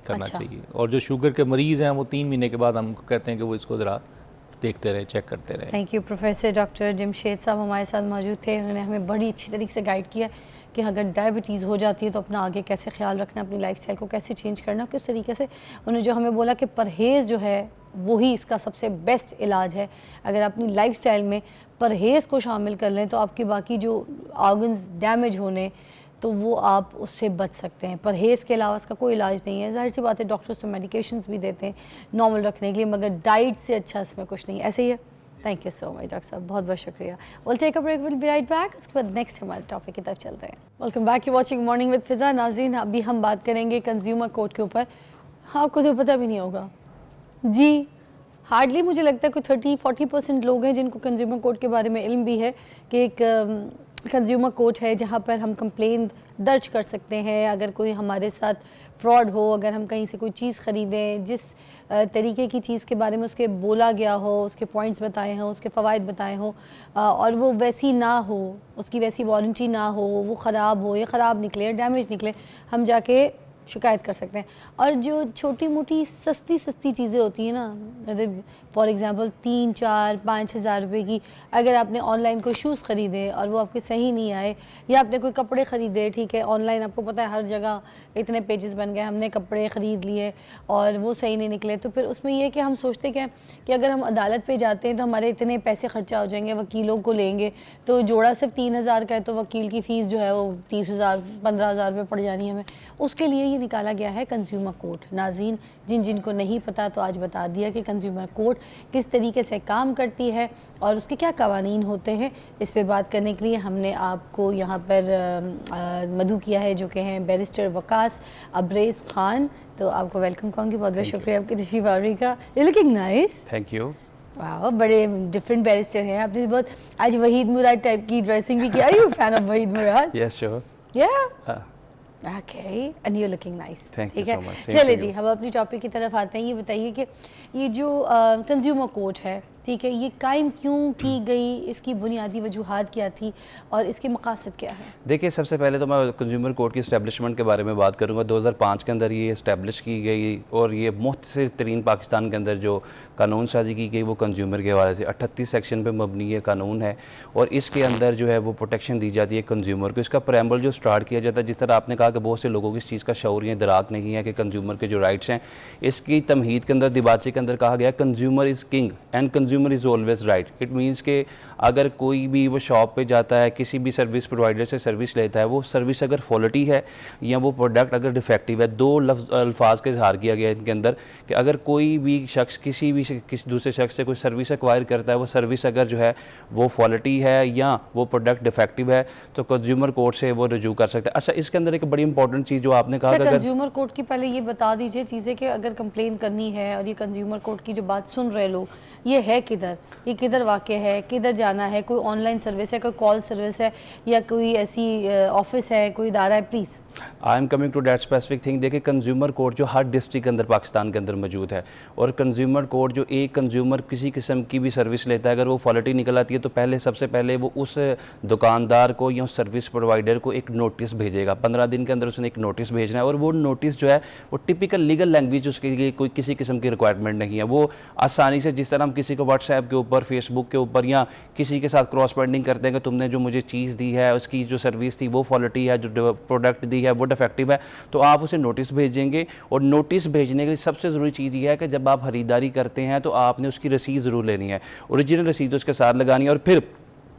[SPEAKER 3] करना चाहिए। और जो शुगर के मरीज़ हैं वो 3 महीने के बाद हम कहते हैं कि वो इसको ज़रा देखते रहे, चेक करते रहे।
[SPEAKER 1] Thank you professor doctor Jamshed साहब हमारे साथ मौजूद थे। उन्होंने हमें बड़ी अच्छी तरीके से गाइड किया कि अगर डायबिटीज़ हो जाती है तो अपना आगे कैसे ख्याल रखना, अपनी लाइफस्टाइल को कैसे चेंज करना, किस तरीके से। उन्होंने जो हमें बोला कि परहेज़ जो है वही इसका सबसे बेस्ट इलाज है। अगर अपनी लाइफस्टाइल में परहेज़ को शामिल कर लें तो आपके बाकी जो ऑर्गन्स डैमेज होने तो वो आप उससे बच सकते हैं। परहेज़ के अलावा इसका कोई इलाज नहीं है। ज़ाहिर सी बात है डॉक्टर्स तो मेडिकेशंस भी देते हैं नॉर्मल रखने के लिए, मगर डाइट से अच्छा इसमें कुछ नहीं है। ऐसे ही है। Thank you so much doctor साहब, बहुत बहुत शुक्रिया। We'll take a break, we'll be right back. उसके बाद नेक्स्ट हमारे टॉपिक की तरफ चलते हैं। Welcome back, you watching morning with Fiza. नाज़रीन, अभी हम बात करेंगे कंज्यूमर कोर्ट के ऊपर। हाँ, आपको तो पता भी नहीं होगा जी, हार्डली मुझे लगता है कोई 30-40% लोग हैं जिनको कंज्यूमर कोर्ट के बारे में इल्म भी है कि एक कंज्यूमर कोर्ट है जहाँ पर हम कंप्लेन दर्ज कर सकते हैं अगर कोई हमारे साथ फ्रॉड हो, अगर हम कहीं से कोई चीज़ ख़रीदें जिस तरीके की चीज़ के बारे में उसके बोला गया हो, उसके पॉइंट्स बताए हों, उसके फ़वाइद बताए हों और वो वैसी ना हो, उसकी वैसी वारंटी ना हो, वो ख़राब हो या ख़राब निकले, डैमेज निकले, हम जाके शिकायत कर सकते हैं। और जो छोटी मोटी सस्ती चीज़ें होती हैं ना, मतलब फॉर एग्ज़ाम्पल 3-4-5 हज़ार रुपये की अगर आपने ऑनलाइन कोई शूज़ ख़रीदे और वो आपके सही नहीं आए, या आपने कोई कपड़े ख़रीदे, ठीक है, ऑनलाइन आपको पता है हर जगह इतने पेजेस बन गए, हमने कपड़े ख़रीद लिए और वो सही नहीं निकले, तो फिर उसमें ये कि हम सोचते क्या कि अगर हम अदालत पे जाते हैं तो हमारे इतने पैसे ख़र्चा हो जाएंगे, वकीलों को लेंगे तो जोड़ा सिर्फ 3,000 का है तो वकील की फ़ीस जो है वो 30,000-15,000 रुपये पड़ जानी है हमें। उसके लिए ये निकाला गया है कंज्यूमर कोर्ट। नाज़रीन, जिनको नहीं पता तो आज बता दिया कि कंज्यूमर कोर्ट किस तरीके से काम करती है और उसके क्या कवानीन होते हैं। इस पे बात करने के लिए हमने आपको यहाँ पर मदऊ किया है जो कि हैं बैरिस्टर वकास अब्रेज़ खान। तो आपको वेलकम कहूँगी, बहुत बहुत शुक्रिया आपकी तशरीफ़ आवरी का। You looking nice.
[SPEAKER 4] Thank you.
[SPEAKER 1] वाह, बड़े डिफरेंट बैरिस्टर हैं आपने। बहुत आज वहीद मुराद टाइप की ड्रेसिंग भी की। Are you fan of Waheed Murad?
[SPEAKER 4] Yes sure.
[SPEAKER 1] Yeah okay, and you looking nice.
[SPEAKER 4] Thank you
[SPEAKER 1] ठीक है,
[SPEAKER 4] so much. Same
[SPEAKER 1] चलिए
[SPEAKER 4] to
[SPEAKER 1] जी,
[SPEAKER 4] you.
[SPEAKER 1] हम अपनी टॉपिक की तरफ आते हैं। ये बताइए कि ये जो कंज्यूमर कोर्ट है, ठीक है, ये कायम क्यों की गई, इसकी बुनियादी वजूहात क्या थी और इसके मकासद क्या है?
[SPEAKER 4] देखिए, सबसे पहले तो मैं कंज्यूमर कोर्ट की इस्टेब्लिशमेंट के बारे में बात करूंगा। 2005 के अंदर ये इस्टेब्लिश की गई और ये मुख्तसर तरीन पाकिस्तान के अंदर जो कानून साजी की गई वो कंज्यूमर के हवाले से 38 सेक्शन पे मबनी ये कानून है और इसके अंदर जो है वो प्रोटेक्शन दी जाती है कंज्यूमर को। इसका प्रेम्बल जो स्टार्ट किया जाता है, जिस तरह आपने कहा कि बहुत से लोगों को इस चीज़ का शऊर या इदराक नहीं है कि कंज्यूमर के जो राइट्स हैं, इसकी तमहीद के अंदर दिबाचे के अंदर कहा गया consumer is king and consumer is always right. It means के अगर कोई भी वो शॉप पे जाता है, किसी भी सर्विस प्रोवाइडर से सर्विस लेता है, वो सर्विस अगर फॉल्टी है या वो प्रोडक्ट अगर डिफेक्टिव है, दो अल्फाज का इजहार किया गया इनके अंदर कि अगर कोई भी शख्स किसी दूसरे शख्स से कोई सर्विस एक्वायर करता है, वो सर्विस अगर जो है वो फॉल्टी है या वो प्रोडक्ट डिफेक्टिव है तो कंज्यूमर कोर्ट से वो रजू कर सकता है। अच्छा, इसके अंदर एक बड़ी इंपॉर्टेंट चीज़ जो आपने कहा कि
[SPEAKER 1] कंज्यूमर कोर्ट की पहले ये बता दीजिए चीज़ें कि अगर कंप्लेन करनी है और ये कंज्यूमर कोर्ट की जो बात सुन रहे लोग, ये है किधर, ये किधर वाक़ है, किधर जाना है, कोई ऑनलाइन सर्विस है, कोई कॉल सर्विस है या कोई ऐसी ऑफिस है, कोई इदारा है? Please
[SPEAKER 4] I am coming to that specific thing. देखिए, कंज्यूमर कोर्ट जो हर डिस्ट्रिक्ट के अंदर पाकिस्तान के अंदर मौजूद है और कंज्यूमर कोर्ट जो एक कंज्यूमर किसी किस्म की भी सर्विस लेता है, अगर वो क्वालिटी निकल आती है तो सबसे पहले वो उस दुकानदार को या उस सर्विस प्रोवाइडर को एक नोटिस भेजेगा। 15 दिन के अंदर उसने एक नोटिस भेजना है और वो नोटिस जो है वो टिपिकल लीगल लैंग्वेज, उसके लिए कोई किसी किस्म की रिक्वायरमेंट नहीं है। वो आसानी से, जिस तरह हम किसी को व्हाट्सएप के ऊपर, फेसबुक के ऊपर या किसी के साथ क्रॉस पेंडिंग करते हैं कि तुमने जो मुझे चीज़ दी है, उसकी जो सर्विस थी वो क्वालिटी है, जो प्रोडक्ट दी है वो डिफेक्टिव है, तो आप उसे नोटिस भेजेंगे। और नोटिस भेजने के लिए सबसे ज़रूरी चीज़ ये है कि जब आप ख़रीदारी करते हैं तो आपने उसकी रसीद ज़रूर लेनी है, ओरिजिनल रसीद उसके साथ लगानी है। और फिर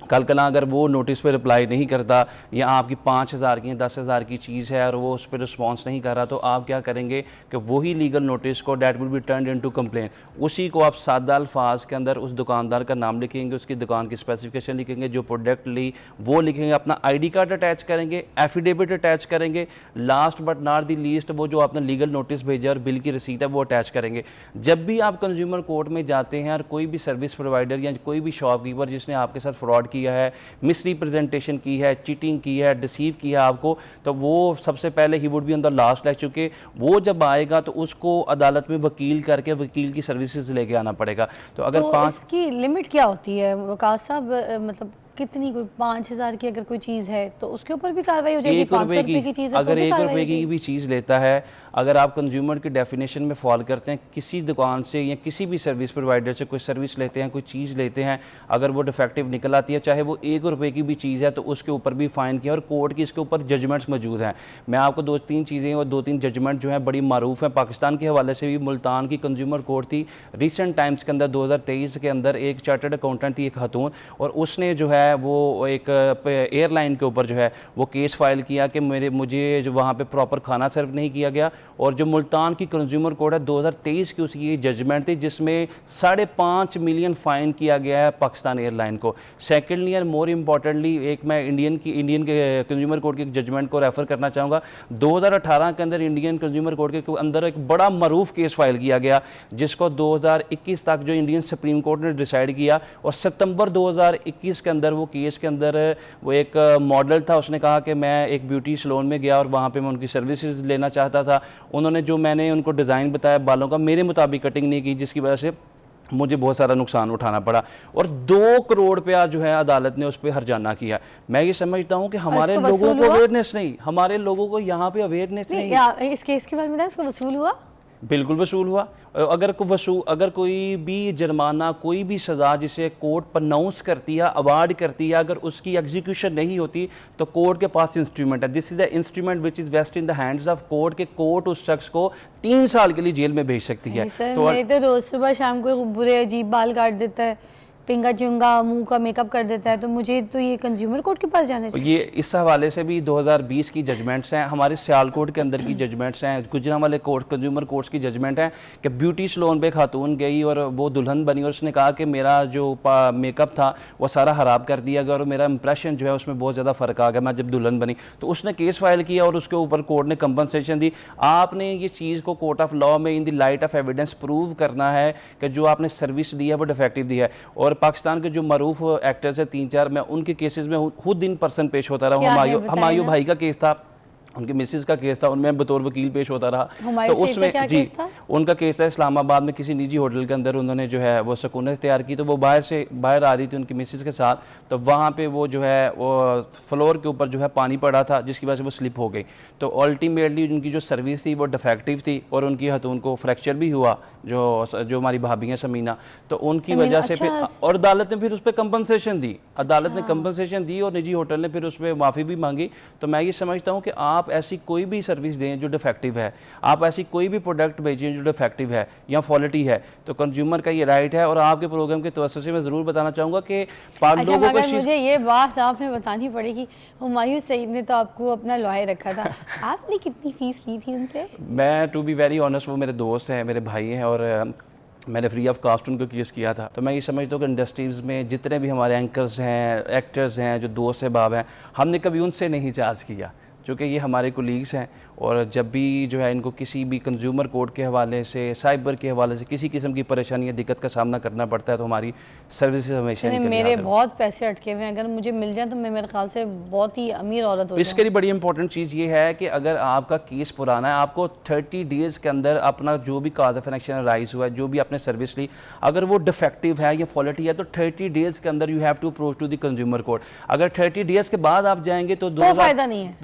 [SPEAKER 4] कल कला अगर वो नोटिस पे रिप्लाई नहीं करता या आपकी 5,000 की 10,000 की चीज़ है और वो उस पर रिस्पॉन्स नहीं कर रहा, तो आप क्या करेंगे कि वही लीगल नोटिस को that will be turned into complain, उसी को आप सादा अल्फाज के अंदर उस दुकानदार का नाम लिखेंगे, उसकी दुकान की स्पेसिफिकेशन लिखेंगे, जो प्रोडक्ट ली वो लिखेंगे, अपना ID कार्ड अटैच करेंगे, एफिडेविट अटैच करेंगे, last but not the least वो जो आपने लीगल नोटिस भेजा और बिल की रसीद है वो अटैच करेंगे। जब भी आप कंज्यूमर कोर्ट में जाते हैं और कोई भी सर्विस प्रोवाइडर या कोई भी शॉपकीपर जिसने आपके साथ फ्रॉड किया है, मिसरिप्रेजेंटेशन की है, चीटिंग की है, डिसीव किया आपको, तो वो सबसे पहले he would be on the last line, चूँकि वो जब आएगा तो उसको अदालत में वकील करके वकील की सर्विसेज लेके आना पड़ेगा। तो अगर
[SPEAKER 1] इसकी लिमिट क्या होती है वकास साहब? मतलब कितनी, कोई 5,000 की अगर कोई चीज़ है तो उसके ऊपर भी कार्रवाई हो जाएगी?
[SPEAKER 4] 1 रुपए
[SPEAKER 1] 500 की चीज़ है
[SPEAKER 4] अगर
[SPEAKER 1] तो भी
[SPEAKER 4] 1
[SPEAKER 1] कार्रवाई
[SPEAKER 4] रुपए
[SPEAKER 1] हो
[SPEAKER 4] की
[SPEAKER 1] जाएगी?
[SPEAKER 4] भी चीज़ लेता है, अगर आप कंज्यूमर की डेफिनेशन में फॉल करते हैं, किसी दुकान से या किसी भी सर्विस प्रोवाइडर से कोई सर्विस लेते हैं, कोई चीज़ लेते हैं, अगर वो डिफेक्टिव निकल आती है, चाहे वो 1 रुपए की भी चीज़ है, तो उसके ऊपर भी फ़ाइन किया और कोर्ट की इसके ऊपर जजमेंट्स मौजूद हैं। मैं आपको 2-3 चीज़ें और 2-3 जजमेंट जो हैं बड़ी मारूफ हैं पाकिस्तान के हवाले से भी। मुल्तान की कंज्यूमर कोर्ट थी, रिसेंट टाइम्स के अंदर 2023 के अंदर एक चार्टर्ड अकाउंटेंट थी, एक खातून, और उसने जो है वो एक एयरलाइन के ऊपर जो है वो केस फाइल किया कि मुझे जो वहाँ पे प्रॉपर खाना सर्व नहीं किया गया। और जो मुल्तान की कंज्यूमर कोर्ट है 2023 की, उसकी ये जजमेंट थी जिसमें 5.5 मिलियन फ़ाइन किया गया है पाकिस्तान एयरलाइन को। सेकेंडली एंड मोर इम्पॉर्टेंटली, एक मैं इंडियन के कंज्यूमर कोर्ट की जजमेंट को रेफ़र करना चाहूँगा। 2018 के अंदर इंडियन कंज्यूमर कोर्ट के अंदर एक बड़ा मरूफ केस फाइल किया गया, जिसको 2021 तक जो इंडियन सुप्रीम कोर्ट ने डिसाइड किया, और सितंबर 2021 के अंदर वो केस के अंदर वो एक मॉडल था, उसने कहा कि मैं एक ब्यूटी सैलून में गया और वहाँ पे मैं उनकी सर्विसेज लेना चाहता था। उन्होंने जो मैंने उनको डिज़ाइन बताया बालों का, मेरे मुताबिक कटिंग नहीं की, जिसकी वजह से मुझे बहुत सारा नुकसान उठाना पड़ा, और 2 करोड़ रुपया जो है अदालत ने उस पर हरजाना किया। मैं ये समझता हूँ कि हमारे
[SPEAKER 1] इसको
[SPEAKER 4] लोगों
[SPEAKER 1] वसूल
[SPEAKER 4] को
[SPEAKER 1] हुआ?
[SPEAKER 4] अवेयरनेस नहीं, हमारे लोगों को यहाँ पे अवेयरनेस नहीं।
[SPEAKER 1] इस केस के बारे में बताएं, इसको वसूल हुआ?
[SPEAKER 4] बिल्कुल वसूल हुआ। अगर कोई भी जुर्माना, कोई भी सज़ा जिसे कोर्ट प्रनाउंस करती है, अवार्ड करती है, अगर उसकी एग्जीक्यूशन नहीं होती तो कोर्ट के पास इंस्ट्रूमेंट है। This is the instrument which is vest in the hands of court, के कोर्ट उस शख्स को 3 साल के लिए जेल में भेज सकती है।
[SPEAKER 1] सर मेरे तो रोज़ सुबह शाम को बुरे अजीब बाल काट देता है, पिंगा चिंगा मुंह का मेकअप कर देता है, तो मुझे तो ये कंज्यूमर कोर्ट के पास जाना चाहिए।
[SPEAKER 4] ये इस हवाले से भी 2020 की जजमेंट्स हैं, हमारे सियालकोट के अंदर की जजमेंट्स हैं, गुजरांवाले कोर्ट कंज्यूमर कोर्ट्स की जजमेंट है कि ब्यूटी सैलून पे खातून गई और वो दुल्हन बनी, और उसने कहा कि मेरा जो मेकअप था वो सारा ख़राब कर दिया गया और मेरा इंप्रेशन जो है उसमें बहुत ज़्यादा फ़र्क आ गया मैं जब दुल्हन बनी। तो उसने केस फाइल किया और उसके ऊपर कोर्ट ने कंपनसेशन दी। आपने ये चीज़ को कोर्ट ऑफ लॉ में in the light of evidence prove करना है कि जो आपने सर्विस दी है वो डिफेक्टिव दी है। और पाकिस्तान के जो मरूफ एक्टर्स है 3-4, मैं उनके केसेस में खुद इन पर्सन पेश होता रहा हूँ। हमायूं भाई का केस था, उनके मिसेस का केस था, उनमें बतौर वकील पेश होता रहा। तो उसमें जी उनका केस था इस्लामाबाद में किसी निजी होटल के अंदर उन्होंने जो है वो सकूनत तैयार की, तो वो बाहर आ रही थी उनकी मिसेस के साथ, तो वहाँ पे वो जो है वो फ्लोर के ऊपर जो है पानी पड़ा था, जिसकी वजह से वो स्लिप हो गई। तो अल्टीमेटली उनकी जो सर्विस थी वो डिफेक्टिव थी और उनकी हथून को फ्रैक्चर भी हुआ, जो हमारी भाभी हैं समीना, तो उनकी वजह से फिर और अदालत ने फिर उस पर कंपनसेशन दी। अदालत ने कंपनसेशन दी और निजी होटल ने फिर उस पर माफ़ी भी मांगी। तो मैं ये समझता हूँ कि आप ऐसी कोई भी सर्विस दें जो डिफेक्टिव है, आप ऐसी कोई भी प्रोडक्ट भेजें जो डिफेक्टिव है या फॉल्टी है, तो कंज्यूमर का ये राइट है। और आपके प्रोग्राम के तवज्जो से मैं ज़रूर बताना चाहूँगा कि लोगों को
[SPEAKER 1] मुझे ये बात आपने बतानी पड़ेगी, हुमायूं सईद ने तो आपको अपना लॉयर रखा था, आपने कितनी फीस ली थी उनसे?
[SPEAKER 4] मैं टू बी वेरी ऑनेस्ट, वो मेरे दोस्त हैं, मेरे भाई हैं, और मैंने फ्री ऑफ कास्ट उनको केस किया था। तो मैं ये समझता हूँ कि इंडस्ट्रीज़ में जितने भी हमारे एंकर्स हैं, एक्टर्स हैं, जो दोस्त अहबाब हैं, हमने कभी उनसे नहीं चार्ज किया, चूँकि ये हमारे कोलीग्स हैं। और जब भी जो है इनको किसी भी कंज्यूमर कोर्ट के हवाले से, साइबर के हवाले से किसी किस्म की परेशानी या दिक्कत का सामना करना पड़ता है, तो हमारी सर्विसेज हमेशा
[SPEAKER 1] मेरे बहुत पैसे अटके हुए हैं, अगर मुझे मिल जाए तो मैं मेरे ख्याल से बहुत ही अमीर औरत हो जाऊँ।
[SPEAKER 4] इसके लिए बड़ी इंपॉर्टेंट चीज़ ये है कि अगर आपका केस पुराना है, आपको 30 डेज़ के अंदर अपना जो भी काज ऑफ एक्शन राइज हुआ है, जो भी आपने सर्विस ली, अगर वो डिफेक्टिव है या फॉल्टी है, तो 30 डेज़ के अंदर you have to approach to the consumer court. अगर 30 डेज़ के बाद आप जाएंगे तो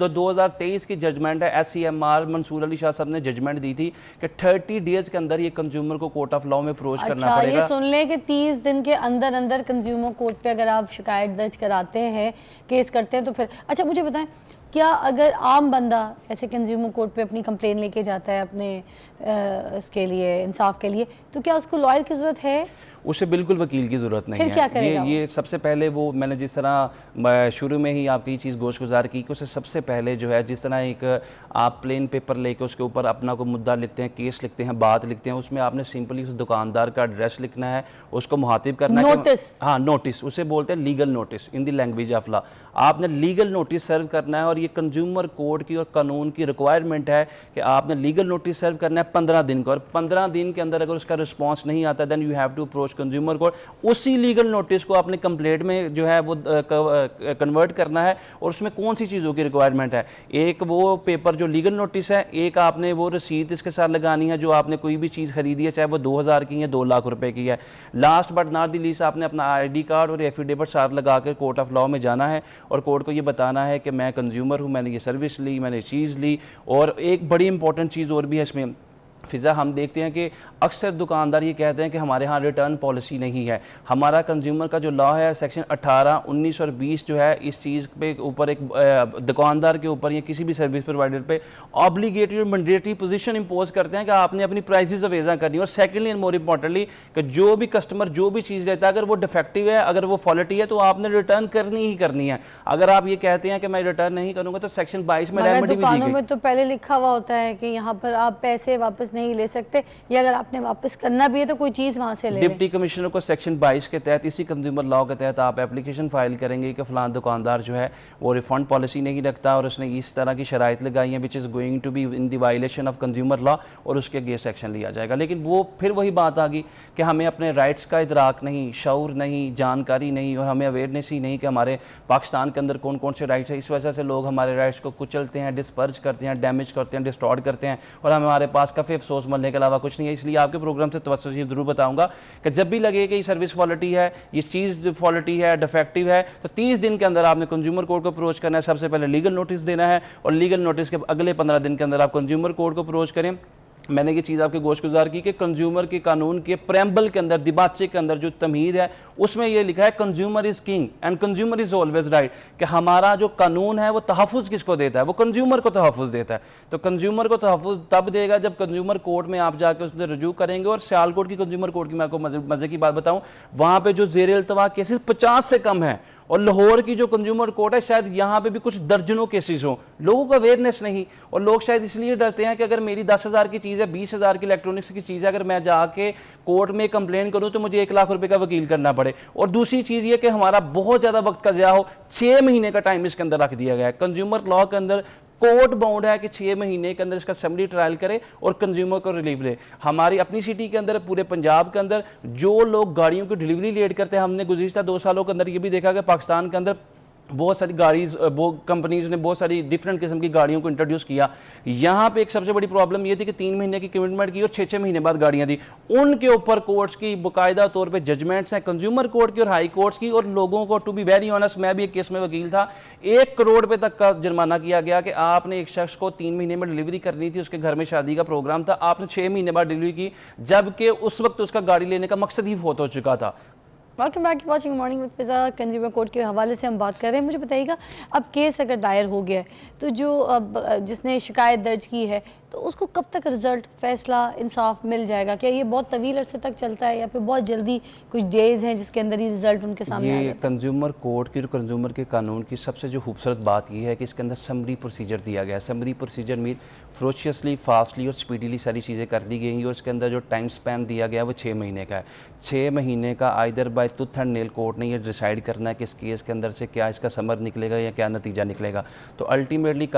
[SPEAKER 4] 2023 की जजमेंट है, SCMR मंसूर अली शाह साहब ने जजमेंट दी थी कि 30 डेज के अंदर ये कंज्यूमर को कोर्ट ऑफ लॉ में अप्रोच करना पड़ेगा।
[SPEAKER 1] ये सुन लें कि 30 दिन के अंदर अंदर कंज्यूमर कोर्ट पे अगर आप शिकायत दर्ज कराते हैं, केस करते हैं, तो फिर अच्छा मुझे बताएं, क्या अगर आम बंदा ऐसे कंज्यूमर कोर्ट पे अपनी कंप्लेन लेके जाता है अपने इसके लिए, इंसाफ के लिए, तो क्या उसको लॉयर की ज़रूरत है?
[SPEAKER 4] उसे बिल्कुल वकील की ज़रूरत नहीं है।
[SPEAKER 1] क्या करेगा
[SPEAKER 4] ये सबसे पहले वो मैंने जिस तरह शुरू में ही आपकी चीज़ गोशगुजार की कि उसे सबसे पहले जो है जिस तरह एक आप प्लेन पेपर लेके उसके ऊपर अपना को मुद्दा लिखते हैं, केस लिखते हैं, बात लिखते हैं, उसमें आपने सिंपली उस दुकानदार का एड्रेस लिखना है, उसको मुहातिब करना है।
[SPEAKER 1] नोटिस,
[SPEAKER 4] हाँ नोटिस, उसे बोलते हैं legal notice in the language of law. आपने लीगल नोटिस सर्व करना है और ये कंज्यूमर कोर्ट की और कानून की रिक्वायरमेंट है कि आपने लीगल नोटिस सर्व करना है 15 दिन का, और 15 दिन के अंदर अगर उसका रिस्पॉन्स नहीं आता then you have to approach उस कंज्यूमर कोर्ट उसी लीगल नोटिस को आपने कंप्लेंट में जो है वो कन्वर्ट करना है, और उसमें कौन सी चीज़ों की रिक्वायरमेंट है। एक वो पेपर जो लीगल नोटिस है, एक आपने वो रसीद इसके साथ लगानी है जो आपने कोई भी चीज़ खरीदी है, चाहे वो 2000 की है 2 लाख रुपए की है। Last but not the least आपने अपना ID कार्ड और एफिडेविट साथ लगा कर कोर्ट ऑफ लॉ में जाना है और कोर्ट को ये बताना है कि मैं कंज्यूमर हूँ, मैंने ये सर्विस ली, मैंने चीज़ ली। और एक बड़ी इंपॉर्टेंट चीज़ और भी है इसमें फ़िज़ा, हम देखते हैं कि अक्सर दुकानदार ये कहते हैं कि हमारे यहाँ रिटर्न पॉलिसी नहीं है। हमारा कंज्यूमर का जो लॉ है सेक्शन 18, 19 और 20 जो है इस चीज़ पे ऊपर एक दुकानदार के ऊपर या किसी भी सर्विस प्रोवाइडर पे ऑब्लिगेटरी और मैंडेटरी पोजीशन इंपोज करते हैं कि आपने अपनी प्राइसेस अवेजा करनी है। और सेकेंडली एंड मोर इंपॉर्टेंटली कि जो भी कस्टमर जो भी चीज़ लेता है अगर वो डिफेक्टिव है, अगर वो फॉल्टी है तो आपने रिटर्न करनी ही करनी है। अगर आप ये कहते हैं कि मैं रिटर्न नहीं करूँगा तो सेक्शन 22 में रेमेडी भी दी
[SPEAKER 1] दुकानों
[SPEAKER 4] गई।
[SPEAKER 1] में तो पहले लिखा हुआ होता है कि यहाँ पर आप पैसे वापस नहीं ले सकते, या अगर आपने वापस करना भी है तो कोई चीज़ वहाँ से ले लें।
[SPEAKER 4] डिप्टी कमिश्नर को सेक्शन 22 के तहत इसी कंज्यूमर लॉ के तहत आप एप्लीकेशन फाइल करेंगे कि फ़लाँ दुकानदार जो है वो रिफंड पॉलिसी नहीं रखता और उसने इस तरह की शराइत लगाई हैं which is going to be in the violation of consumer law, और उसके अगेंस्ट एक्शन लिया जाएगा। लेकिन वो फिर वही बात आ गई कि हमें अपने राइट्स का इदराक नहीं, शऊर नहीं, जानकारी नहीं, और हमें अवेयरनेस ही नहीं कि हमारे पाकिस्तान के अंदर कौन कौन से राइट्स हैं। इस वजह से लोग हमारे राइट्स को कुचलते हैं, डिस्पर्ज करते हैं, डैमेज करते हैं, डिस्टॉर्ट करते हैं, और हमारे पास काफ़ी अफसोस मलने के अलावा कुछ नहीं है। इसलिए आपके प्रोग्राम से तवज्जो ज़रूर बताऊंगा कि जब भी लगे कि ये सर्विस फॉल्टी है, ये चीज़ फॉल्टी है, डिफेक्टिव है, तो 30 दिन के अंदर आपने कंज्यूमर कोर्ट को अप्रोच करना है। सबसे पहले लीगल नोटिस देना है और लीगल नोटिस के अगले 15 दिन के अंदर आप कंज्यूमर कोर्ट को अप्रोच करें। मैंने ये चीज़ आपके गोशगुजार की कि कंज्यूमर के कानून के प्रेम्बल के अंदर, दिबाचे के अंदर जो तमहीद है उसमें ये लिखा है consumer is king and consumer is always right, कि हमारा जो कानून है वो तहफ़्फ़ुज़ किसको देता है, वो कंज्यूमर को तहफ़्फ़ुज़ देता है। तो कंज्यूमर को तहफ़्फ़ुज़ तब देगा जब कंज्यूमर कोर्ट में आप जाकर उससे रजू करेंगे। और सियालकोट की कंज्यूमर कोर्ट की मैं आपको मज़े की बात बताऊँ, वहाँ पर जो ज़ेर इल्तवा केसेस 50 से कम है, और लाहौर की जो कंज्यूमर कोर्ट है शायद यहाँ पे भी कुछ दर्जनों केसेस हों। लोगों को अवेयरनेस नहीं, और लोग शायद इसलिए डरते हैं कि अगर मेरी 10,000 की चीज़ है, 20,000 की इलेक्ट्रॉनिक्स की चीज़ है, अगर मैं जाके कोर्ट में कंप्लेन करूँ तो मुझे 1 लाख रुपए का वकील करना पड़े। और दूसरी चीज़ ये कि हमारा बहुत ज़्यादा वक्त का ज़या हो, 6 महीने का टाइम इसके अंदर रख दिया गया है। कंज्यूमर लॉ के अंदर कोर्ट बाउंड है कि 6 महीने के अंदर इसका असेंबली ट्रायल करे और कंज्यूमर को रिलीफ दे। हमारी अपनी सिटी के अंदर, पूरे पंजाब के अंदर जो लोग गाड़ियों की डिलीवरी लेट करते हैं, हमने गुज़िश्ता 2 सालों के अंदर ये भी देखा कि पाकिस्तान के अंदर बहुत सारी गाड़ीज़, वो कंपनीज़ ने बहुत सारी डिफरेंट किस्म की गाड़ियों को इंट्रोड्यूस किया। यहाँ पे एक सबसे बड़ी प्रॉब्लम ये थी कि 3 महीने की कमिटमेंट की और 6-6 महीने बाद गाड़ियाँ दी। उनके ऊपर कोर्ट्स की बाकायदा तौर पे जजमेंट्स हैं, कंज्यूमर कोर्ट की और हाई कोर्ट्स की, और लोगों को, टू बी वेरी ऑनेस्ट, मैं भी एक केस में वकील था, 1 करोड़ रुपये तक का जुर्माना किया गया कि आपने एक शख्स को 3 महीने में डिलीवरी करनी थी, उसके घर में शादी का प्रोग्राम था, आपने 6 महीने बाद डिलीवरी की, जबकि उस वक्त उसका गाड़ी लेने का मकसद ही फौत हो चुका था।
[SPEAKER 1] Welcome back, watching morning with Fiza. Consumer court के हवाले से हम बात कर रहे हैं। मुझे बताइएगा, अब केस अगर दायर हो गया है तो जो अब जिसने शिकायत दर्ज की है तो उसको कब तक रिजल्ट, फैसला, इंसाफ मिल जाएगा? क्या ये बहुत तवील अरसे तक चलता है या फिर बहुत जल्दी कुछ डेज हैं जिसके अंदर ही रिजल्ट उनके सामने आ
[SPEAKER 4] ये
[SPEAKER 1] जाता है?
[SPEAKER 4] कंज्यूमर कोर्ट की और कंज्यूमर के कानून की सबसे जो खूबसूरत बात ये है कि इसके अंदर समरी प्रोसीजर दिया गया है। समरी प्रोसीजर मीन फ्रोशियसली, फास्टली और स्पीडीली सारी चीज़ें कर दी गई हैं, और इसके अंदर जो टाइम स्पैन दिया गया है वो 6 महीने का है। 6 महीने का either bye tooth and nail court ने ये डिसाइड करना है कि इस केस के अंदर से क्या इसका समर निकलेगा या क्या नतीजा निकलेगा। तो अल्टीमेटली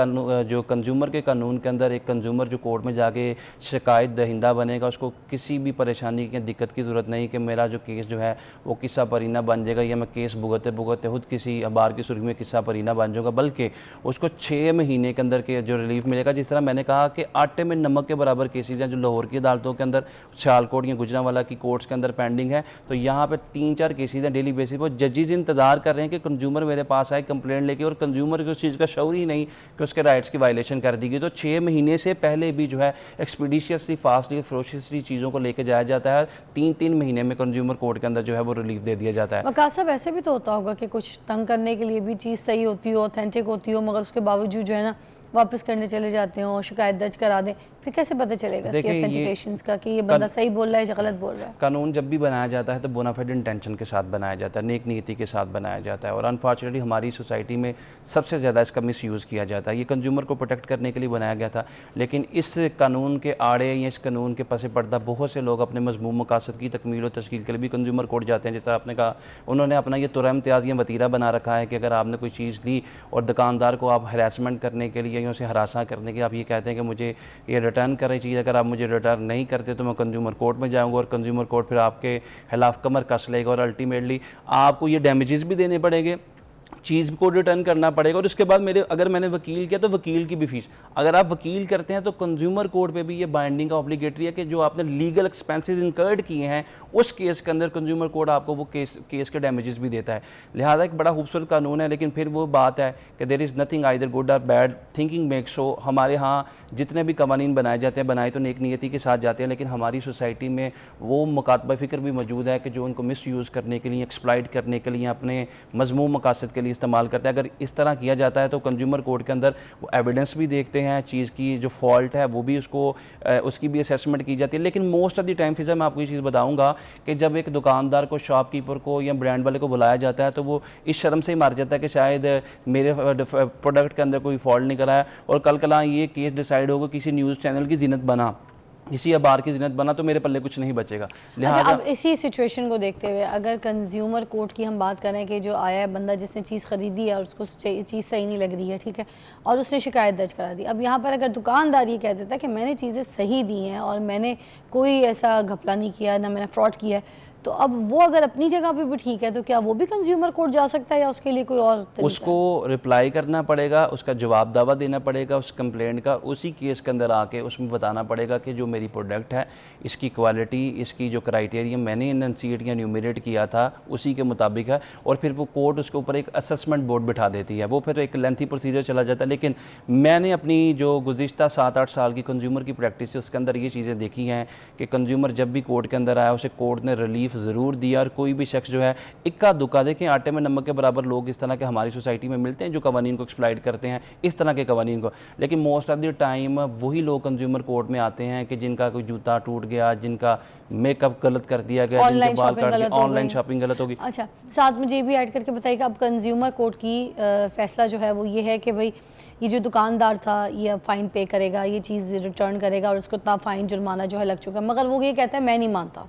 [SPEAKER 4] जो कंज्यूमर के कानून के अंदर एक कंज्यूमर जो कोर्ट में जाके शिकायत दहिंदा बनेगा, उसको किसी भी परेशानी की, दिक्कत की ज़रूरत नहीं कि मेरा जो केस जो है वो किस्सा परीना बन जाएगा या मैं केस भुगते भुगते खुद किसी अखबार की सुर्खी में किस्सा परीना बन जाऊँगा, बल्कि उसको 6 महीने के अंदर के जो रिलीफ मिलेगा। जिस तरह मैंने कहा कि आटे में नमक के बराबर केसेज हैं जो लाहौर की अदालतों के अंदर, सियालकोट या गुजरांवाला की कोर्ट्स के अंदर पेंडिंग है, तो यहाँ पर 3-4 केसेज हैं डेली बेसिस पर। जजेज इंतजार कर रहे हैं कि कंज्यूमर मेरे पास आए कंप्लेंट लेके, और कंज्यूमर को उस चीज़ का शऊर ही नहीं कि उसके राइट्स की वायलेशन कर दी गई। तो 6 महीने से पहले भी जो है एक्सपीडिशियसली, फास्टली, फ्रोशियसली चीज़ों को लेके जाया जाता है। 3-3 महीने में कंज्यूमर कोर्ट के अंदर जो है वो रिलीफ दे दिया जाता है।
[SPEAKER 1] वकास साहब, ऐसे भी तो होता होगा कि कुछ तंग करने के लिए भी चीज़ सही होती हो, ऑथेंटिक होती हो, मगर उसके बावजूद जो है ना वापस करने चले जाते हो, शिकायत दर्ज करा दें, फिर कैसे पता चलेगा इसकी ऑथेंटिकेशंस का कि ये बंदा सही बोल रहा है या गलत बोल रहा है?
[SPEAKER 4] कानून जब भी बनाया जाता है तो बोनाफाइड इंटेंशन के साथ बनाया जाता है, नेक नीति के साथ बनाया जाता है, और अनफॉर्चुनेटली हमारी सोसाइटी में सबसे ज़्यादा इसका मिसयूज़ किया जाता है। ये कंज्यूमर को प्रोटेक्ट करने के लिए बनाया गया था, लेकिन इस कानून के आड़े या इस कानून के पसे पर्दा बहुत से लोग अपने मज़मूम मकासद की तकमील और तश्कील के लिए भी कंज्यूमर कोर्ट जाते हैं। जैसा आपने कहा, उन्होंने अपना ये तुरह इम्तियाज़ या वतीरा बना रखा है कि अगर आपने कोई चीज़ ली और दुकानदार को आप हरासमेंट करने के लिए या उसे हरासा करने की। आप ये कहते हैं कि मुझे ये रिटर्न करनी चाहिए, अगर आप मुझे रिटर्न नहीं करते तो मैं कंज्यूमर कोर्ट में जाऊँगा और कंज्यूमर कोर्ट फिर आपके खिलाफ कमर कस लेगा और अल्टीमेटली आपको ये डैमेजेस भी देने पड़ेंगे, चीज़ को रिटर्न करना पड़ेगा और उसके बाद अगर मैंने वकील किया तो वकील की भी फीस। अगर आप वकील करते हैं तो कंज्यूमर कोर्ट पे भी ये बाइंडिंग का ऑब्लिगेटरी है कि जो आपने लीगल एक्सपेंसेस इंकर्ड किए हैं उस केस के अंदर कंज्यूमर कोर्ट आपको वो केस के डैमेजेस भी देता है। लिहाजा एक बड़ा खूबसूरत कानून है, लेकिन फिर वो बात है कि there is nothing either good or bad, thinking make so. हमारे यहाँ जितने भी कवानीन बनाए जाते हैं बनाए तो नेक नियति के साथ जाते हैं, लेकिन हमारी सोसाइटी में वो मुकातबा फ़िक्र भी मौजूद है कि जो उनको मिस यूज़ करने के लिए, एक्सप्लॉइट करने के लिए, अपने मज़मूम मकासद के लिए इस्तेमाल करते हैं। अगर इस तरह किया जाता है तो कंज्यूमर कोर्ट के अंदर वो एविडेंस भी देखते हैं, चीज़ की जो फॉल्ट है वो भी उसकी भी असेसमेंट की जाती है। लेकिन मोस्ट ऑफ द टाइम फिज़ा मैं आपको ये चीज़ बताऊंगा कि जब एक दुकानदार को, शॉपकीपर को या ब्रांड वाले को बुलाया जाता है तो वो इस शर्म से ही मार जाता है कि शायद मेरे प्रोडक्ट के अंदर कोई फॉल्ट नहीं करा है और कल कला ये केस डिसाइड होगा किसी न्यूज़ चैनल की जिन्नत बना, इसी अखबार की जिन्नत बना, तो मेरे पल्ले कुछ नहीं बचेगा।
[SPEAKER 1] अच्छा, अब इसी सिचुएशन को देखते हुए अगर कंज्यूमर कोर्ट की हम बात करें कि जो आया है बंदा जिसने चीज़ ख़रीदी है और उसको चीज़ सही नहीं लग रही है, ठीक है, और उसने शिकायत दर्ज करा दी। अब यहाँ पर अगर दुकानदार ये कह देता है कि मैंने चीज़ें सही दी हैं और मैंने कोई ऐसा घपला नहीं किया, ना मैंने फ्रॉड किया है, तो अब वो अगर अपनी जगह पे भी ठीक है तो क्या वो भी कंज्यूमर कोर्ट जा सकता है या उसके लिए कोई और तरीका
[SPEAKER 4] उसको रिप्लाई करना पड़ेगा, उसका जवाब दावा देना पड़ेगा उस कंप्लेंट का, उसी केस के अंदर आके उसमें बताना पड़ेगा कि जो मेरी प्रोडक्ट है इसकी क्वालिटी, इसकी जो क्राइटेरिया मैंने इनंशिएट या न्यूमरेट किया था उसी के मुताबिक है, और फिर वो कोर्ट उसके ऊपर एक असेसमेंट बोर्ड बिठा देती है। वो फिर एक लेंथी प्रोसीजर चला जाता है। लेकिन मैंने अपनी जो गुज़िश्ता 7-8 साल की कंज्यूमर की प्रैक्टिस है उसके अंदर ये चीज़ें देखी हैं कि कंज्यूमर जब भी कोर्ट के अंदर आया उसे कोर्ट ने रिलीफ ज़रूर दिया, और कोई भी शख्स जो है इक्का दुक्का, देखें आटे में नमक के बराबर लोग इस तरह के हमारी सोसाइटी में मिलते हैं जो कवानीन को एक्सप्लॉइट करते हैं, इस तरह के कवानीन को। लेकिन मोस्ट ऑफ द टाइम वही लोग कंज्यूमर कोर्ट में आते हैं कि जिनका कोई जूता टूट गया, जिनका मेकअप गलत कर दिया गया, जिनके बाल काट दिए, ऑनलाइन शॉपिंग गलत होगी।
[SPEAKER 1] अच्छा, साथ मुझे ये भी ऐड करके बताइएगा, अब कंज्यूमर कोर्ट की फैसला जो है वो ये है कि भाई ये जो दुकानदार था ये अब फ़ाइन पे करेगा, ये चीज़ रिटर्न करेगा और उसको इतना फ़ाइन जुर्माना जो है लग चुका है, मगर वो ये कहता है मैं नहीं मानता,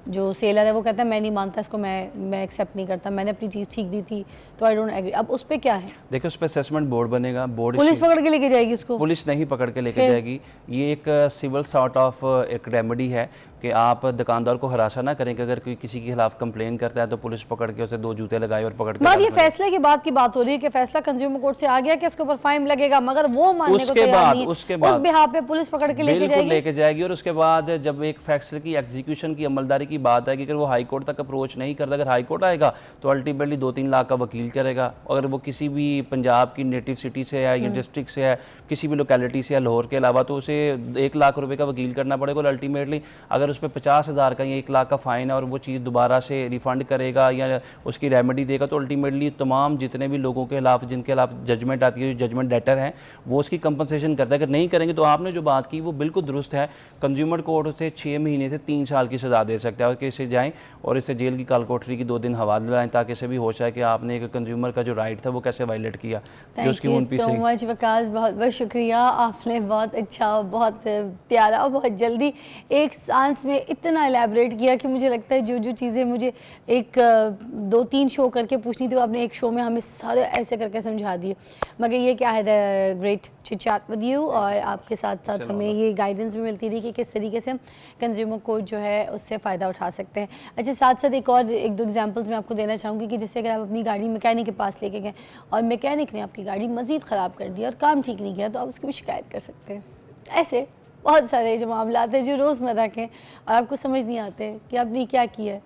[SPEAKER 1] जो सेलर है वो कहता है मैं नहीं मानता इसको, मैं एक्सेप्ट नहीं करता, मैंने अपनी चीज़ ठीक दी थी तो आई डोंट एग्री। अब उस पर क्या है?
[SPEAKER 4] देखिए उस पर असेसमेंट बोर्ड बनेगा, बोर्ड
[SPEAKER 1] पुलिस पकड़ के लेके जाएगी उसको?
[SPEAKER 4] पुलिस नहीं पकड़ के लेके जाएगी, ये एक सिविल सॉर्ट ऑफ एक रेमेडी है कि आप दुकानदार को हरासा ना करें कि अगर कोई किसी के खिलाफ कंप्लेन करता है तो पुलिस पकड़ के उसे 2 जूते लगाए और पकड़ के।
[SPEAKER 1] ये फैसले के बाद की बात हो रही है कि फैसला कंज्यूमर कोर्ट से आ गया कि इसके ऊपर फाइन लगेगा, मगर वो मानने को तैयार नहीं है। उसके बाद उस बिहाफ पे पुलिस पकड़ के लेके
[SPEAKER 4] जाएगी और उसके बाद जब एक फैसले की एग्जीक्यूशन की अमलदारी की बात है कि अगर वो हाई कोर्ट तक अप्रोच नहीं करता, अगर हाई कोर्ट आएगा तो अल्टीमेटली 2-3 लाख का वकील करेगा। अगर वो किसी भी पंजाब की नेटिव सिटी से है या डिस्ट्रिक्ट से है, किसी भी लोकेलिटी से है, लाहौर के अलावा, तो उसे 1 लाख रुपए का वकील करना पड़ेगा और अल्टीमेटली अगर उस पर 50,000 का या 1 लाख का फ़ाइन है और वो चीज़ दोबारा से रिफ़ंड करेगा या उसकी रेमेडी देगा तो अल्टीमेटली तमाम जितने भी लोगों के खिलाफ, जिनके खिलाफ जजमेंट आती है, जो जजमेंट डेटर हैं, वो उसकी कंपनसेशन करता है। अगर नहीं करेंगे तो आपने जो बात की वो बिल्कुल दुरुस्त है, कंज्यूमर कोर्ट उसे 6 महीने से 3 साल की सज़ा दे सकता है और कि इसे जाएँ और इसे जेल की काल कोठरी की 2 दिन हवा दिलाएं ताकि इसे भी होश आए कि आपने एक कंज्यूमर का जो राइट था वो कैसे वायलेट किया।
[SPEAKER 1] Thank you so much Waqas, बहुत बहुत शुक्रिया, आपने बहुत अच्छा, बहुत प्यारा और बहुत जल्दी एक सांस में इतना एलैबोरेट किया कि मुझे लगता है जो चीज़ें मुझे एक 2-3 शो करके पूछनी थी वो आपने एक शो में हमें सारे ऐसे करके समझा दिए। मगर ये क्या है, great chit chat with you, और आपके साथ साथ हमें ये गाइडेंस भी मिलती थी कि किस तरीके से हम कंज्यूमर कोर्ट जो है उससे फ़ायदा उठा सकते हैं। अच्छा, साथ साथ एक और 1-2 एग्जांपल्स मैं आपको देना चाहूँगी कि जैसे अगर आप अपनी गाड़ी मैकेनिक के पास लेके गए और मैकेनिक ने आपकी गाड़ी मज़ीद ख़राब कर दी और काम ठीक नहीं किया तो आप उसकी भी शिकायत कर सकते हैं। ऐसे बहुत सारे जो मामला हैं जो रोज़मर्रा के और आपको समझ नहीं आते कि आपने क्या किया है,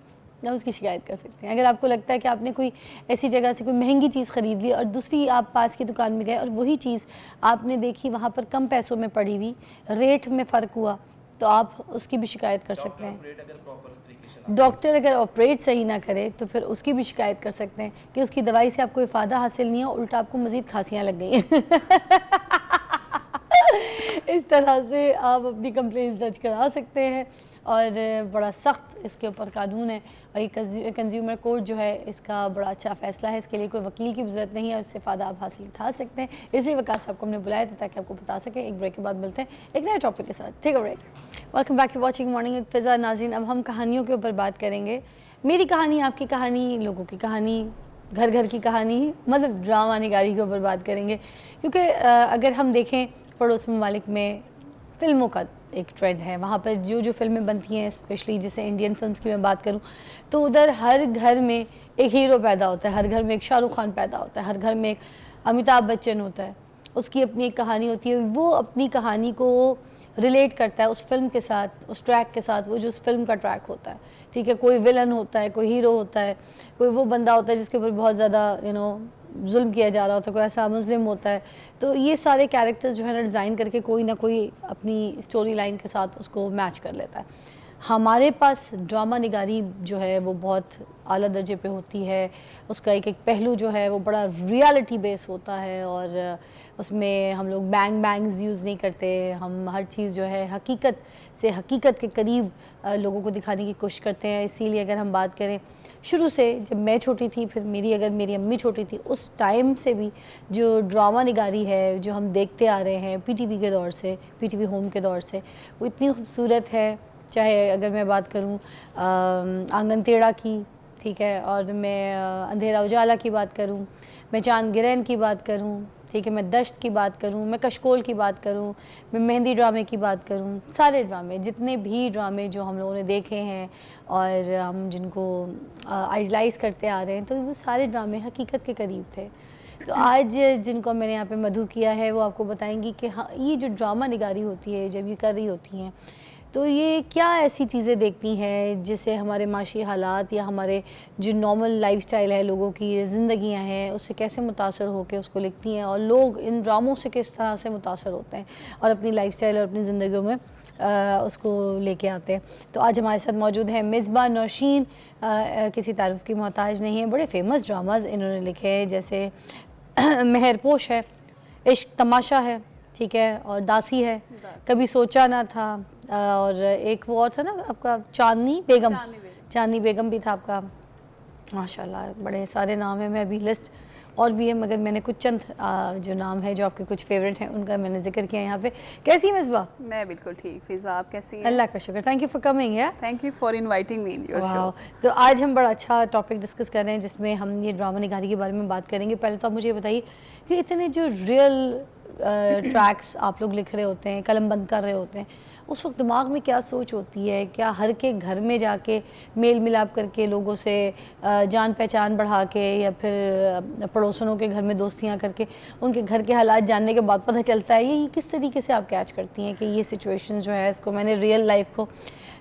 [SPEAKER 1] आप उसकी शिकायत कर सकते हैं। अगर आपको लगता है कि आपने कोई ऐसी जगह से कोई महंगी चीज़ ख़रीद ली और दूसरी आप पास की दुकान में गए और वही चीज़ आपने देखी वहाँ पर कम पैसों में पड़ी हुई, रेट में फ़र्क हुआ, तो आप उसकी भी शिकायत कर सकते हैं। डॉक्टर अगर ऑपरेट सही ना करे तो फिर उसकी भी शिकायत कर सकते हैं कि उसकी दवाई से आपको फ़ायदा हासिल नहीं है, उल्टा आपको मज़ीद खांसियाँ लग गई हैं। इस तरह से आप अपनी कंप्लेंट दर्ज करा सकते हैं और बड़ा सख्त इसके ऊपर कानून है और ये कंज्यूमर कोर्ट जो है इसका बड़ा अच्छा फ़ैसला है। इसके लिए कोई वकील की ज़रूरत नहीं है और इससे फ़ायदा आप हासिल उठा सकते हैं। इसलिए वकास आपको हमने बुलाया था ताकि आपको बता सकें। एक ब्रेक के बाद मिलते हैं एक नए टॉपिक के साथ। Take a break. Welcome back to watching morning with Fiza. नाज़रीन, अब हम कहानियों के ऊपर बात करेंगे। मेरी कहानी, आपकी कहानी, लोगों की कहानी, घर घर की कहानी, मतलब ड्रामा निगारी के ऊपर बात करेंगे, क्योंकि अगर हम देखें पड़ोस ममालिक में फ़िल्मों का एक ट्रेंड है, वहाँ पर जो जो फ़िल्में बनती हैं, स्पेशली जैसे इंडियन फिल्म्स की मैं बात करूँ, तो उधर हर घर में एक हीरो पैदा होता है, हर घर में एक शाहरुख खान पैदा होता है, हर घर में एक अमिताभ बच्चन होता है, उसकी अपनी एक कहानी होती है, वो अपनी कहानी को रिलेट करता है उस फिल्म के साथ, उस ट्रैक के साथ, वो जो उस फिल्म का ट्रैक होता है, ठीक है। कोई विलन होता है, कोई हीरो होता है, कोई वो बंदा होता है जिसके ऊपर बहुत ज़्यादा जुल्म किया जा रहा होता है, कोई ऐसा मुस्लिम होता है। तो ये सारे कैरेक्टर्स जो है ना डिज़ाइन करके कोई ना कोई अपनी स्टोरी लाइन के साथ उसको मैच कर लेता है। हमारे पास ड्रामा निगारी जो है वो बहुत आला दर्जे पे होती है, उसका एक एक पहलू जो है वो बड़ा रियलिटी बेस होता है, और उसमें हम लोग बैंग्स यूज़ नहीं करते, हम हर चीज़ जो है हकीकत से, हकीकत के करीब लोगों को दिखाने की कोशिश करते हैं। इसीलिए अगर हम बात करें शुरू से, जब मैं छोटी थी, फिर मेरी अम्मी छोटी थी, उस टाइम से भी जो ड्रामा निगारी है जो हम देखते आ रहे हैं पीटीवी के दौर से, पीटीवी होम के दौर से, वो इतनी खूबसूरत है। चाहे अगर मैं बात करूं आंगन टेढ़ा की, ठीक है, और मैं अंधेरा उजाला की बात करूं, मैं चांद गिरहन की बात करूं, ठीक है, मैं दश्त की बात करूं, मैं कशकोल की बात करूं, मैं मेहंदी ड्रामे की बात करूं, सारे ड्रामे, जितने भी ड्रामे जो हम लोगों ने देखे हैं और हम जिनको आइडलाइज़ करते आ रहे हैं, तो वो सारे ड्रामे हकीकत के करीब थे। तो आज जिनको मैंने यहाँ पे मधु किया है वो आपको बताएंगी कि हाँ, ये जो ड्रामा निगारी होती है जब ये कर रही होती हैं, तो ये क्या ऐसी चीज़ें देखती हैं जिससे हमारे माशी हालात या हमारे जो नॉर्मल लाइफस्टाइल है, लोगों की ज़िंदगियां हैं, उससे कैसे मुतासर होकर उसको लिखती हैं, और लोग इन ड्रामों से किस तरह से मुतासर होते हैं और अपनी लाइफस्टाइल और अपनी ज़िंदगियों में उसको लेके आते हैं। तो आज हमारे साथ मौजूद है मिसबा नौशीन, किसी तारीफ़ की मोहताज नहीं है, बड़े फेमस ड्रामाज इन्होंने लिखे हैं, जैसे मेहरपोश है, इश्क तमाशा है, ठीक है, और दासी है, कभी सोचा ना था, और एक वो और था ना आपका चांदनी बेगम भी था आपका। माशाल्लाह बड़े सारे नाम हैं, मैं अभी लिस्ट और भी है, मगर मैंने कुछ चंद जो नाम है जो आपके कुछ फेवरेट हैं उनका मैंने जिक्र किया यहाँ पे। कैसी है मिसबा?
[SPEAKER 5] मैं बिल्कुल ठीक। फिजा आप कैसी हैं?
[SPEAKER 1] अल्लाह का शुक्र, थैंक यू फॉर कमिंग। या
[SPEAKER 5] thank you for inviting me in your show.
[SPEAKER 1] तो आज हम बड़ा अच्छा टॉपिक डिस्कस कर रहे हैं जिसमें हम ये ड्रामा निगारी के बारे में बात करेंगे। पहले तो आप मुझे ये बताइए कि इतने जो रियल ट्रैक्स आप लोग लिख रहे होते हैं, कलम बंद कर रहे होते हैं, उस वक्त दिमाग में क्या सोच होती है? क्या हर के घर में जाके मेल मिलाप करके लोगों से जान पहचान बढ़ा के, या फिर पड़ोसनों के घर में दोस्तियां करके उनके घर के हालात जानने के बाद पता चलता है? ये किस तरीके से आप कैच करती हैं कि ये सिचुएशन जो है इसको मैंने रियल लाइफ को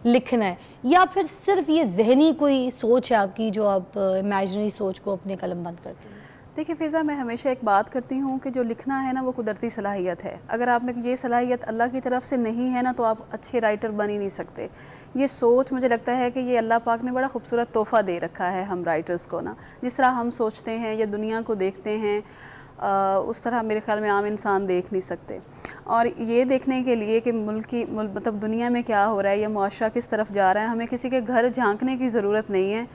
[SPEAKER 1] लिखना है, या फिर सिर्फ ये जहनी कोई सोच है आपकी जो आप इमेजिनरी सोच को अपने कलम बंद करती हैं?
[SPEAKER 5] देखिए फ़िज़ा, मैं हमेशा एक बात करती हूँ कि जो लिखना है ना वो कुदरती सलाहियत है। अगर आप में ये सलाहियत अल्लाह की तरफ से नहीं है ना तो आप अच्छे राइटर बन ही नहीं सकते। ये सोच मुझे लगता है कि ये अल्लाह पाक ने बड़ा खूबसूरत तोहफ़ा दे रखा है हम राइटर्स को ना। जिस तरह हम सोचते हैं या दुनिया को देखते हैं उस तरह मेरे ख़्याल में आम इंसान देख नहीं सकते। और ये देखने के लिए कि मतलब दुनिया में क्या हो रहा है या मुआशरा किस तरफ जा रहा है, हमें किसी के घर झांकने की ज़रूरत नहीं है।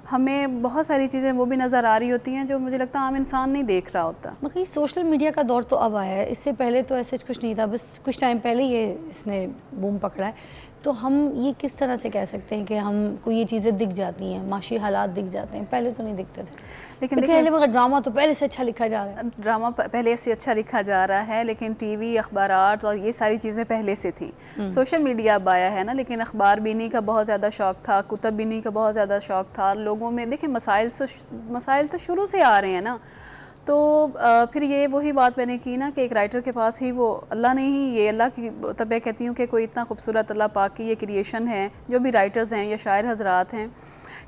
[SPEAKER 5] हमें बहुत सारी चीज़ें वो भी नज़र आ रही होती हैं जो मुझे लगता है आम इंसान नहीं देख रहा होता।
[SPEAKER 1] मगर ये सोशल मीडिया का दौर तो अब आया है, इससे पहले तो ऐसे कुछ नहीं था, बस कुछ टाइम पहले ये इसने बूम पकड़ा है। तो हम ये किस तरह से कह सकते हैं कि हमको ये चीज़ें दिख जाती हैं, माशी हालात दिख जाते हैं? पहले तो नहीं दिखते थे।
[SPEAKER 5] लेकिन
[SPEAKER 1] पहले मगर ड्रामा तो पहले से अच्छा लिखा जा रहा है।
[SPEAKER 5] ड्रामा पहले से अच्छा लिखा जा रहा है, लेकिन टीवी, अखबारात और ये सारी चीज़ें पहले से थी। सोशल मीडिया अब आया है ना, लेकिन अखबार बीनी का बहुत ज़्यादा शौक़ था, कुतब बीनी का बहुत ज़्यादा शौक़ था लोगों में। देखिए मसाइल तो शुरू से आ रहे हैं ना, तो फिर ये वही बात मैंने की ना कि एक राइटर के पास ही वो अल्लाह ने ही, ये अल्लाह की, तब मैं कहती हूँ कि कोई इतना खूबसूरत अल्लाह पाक की ये क्रिएशन है, जो भी राइटर्स हैं या शायर हजरात हैं,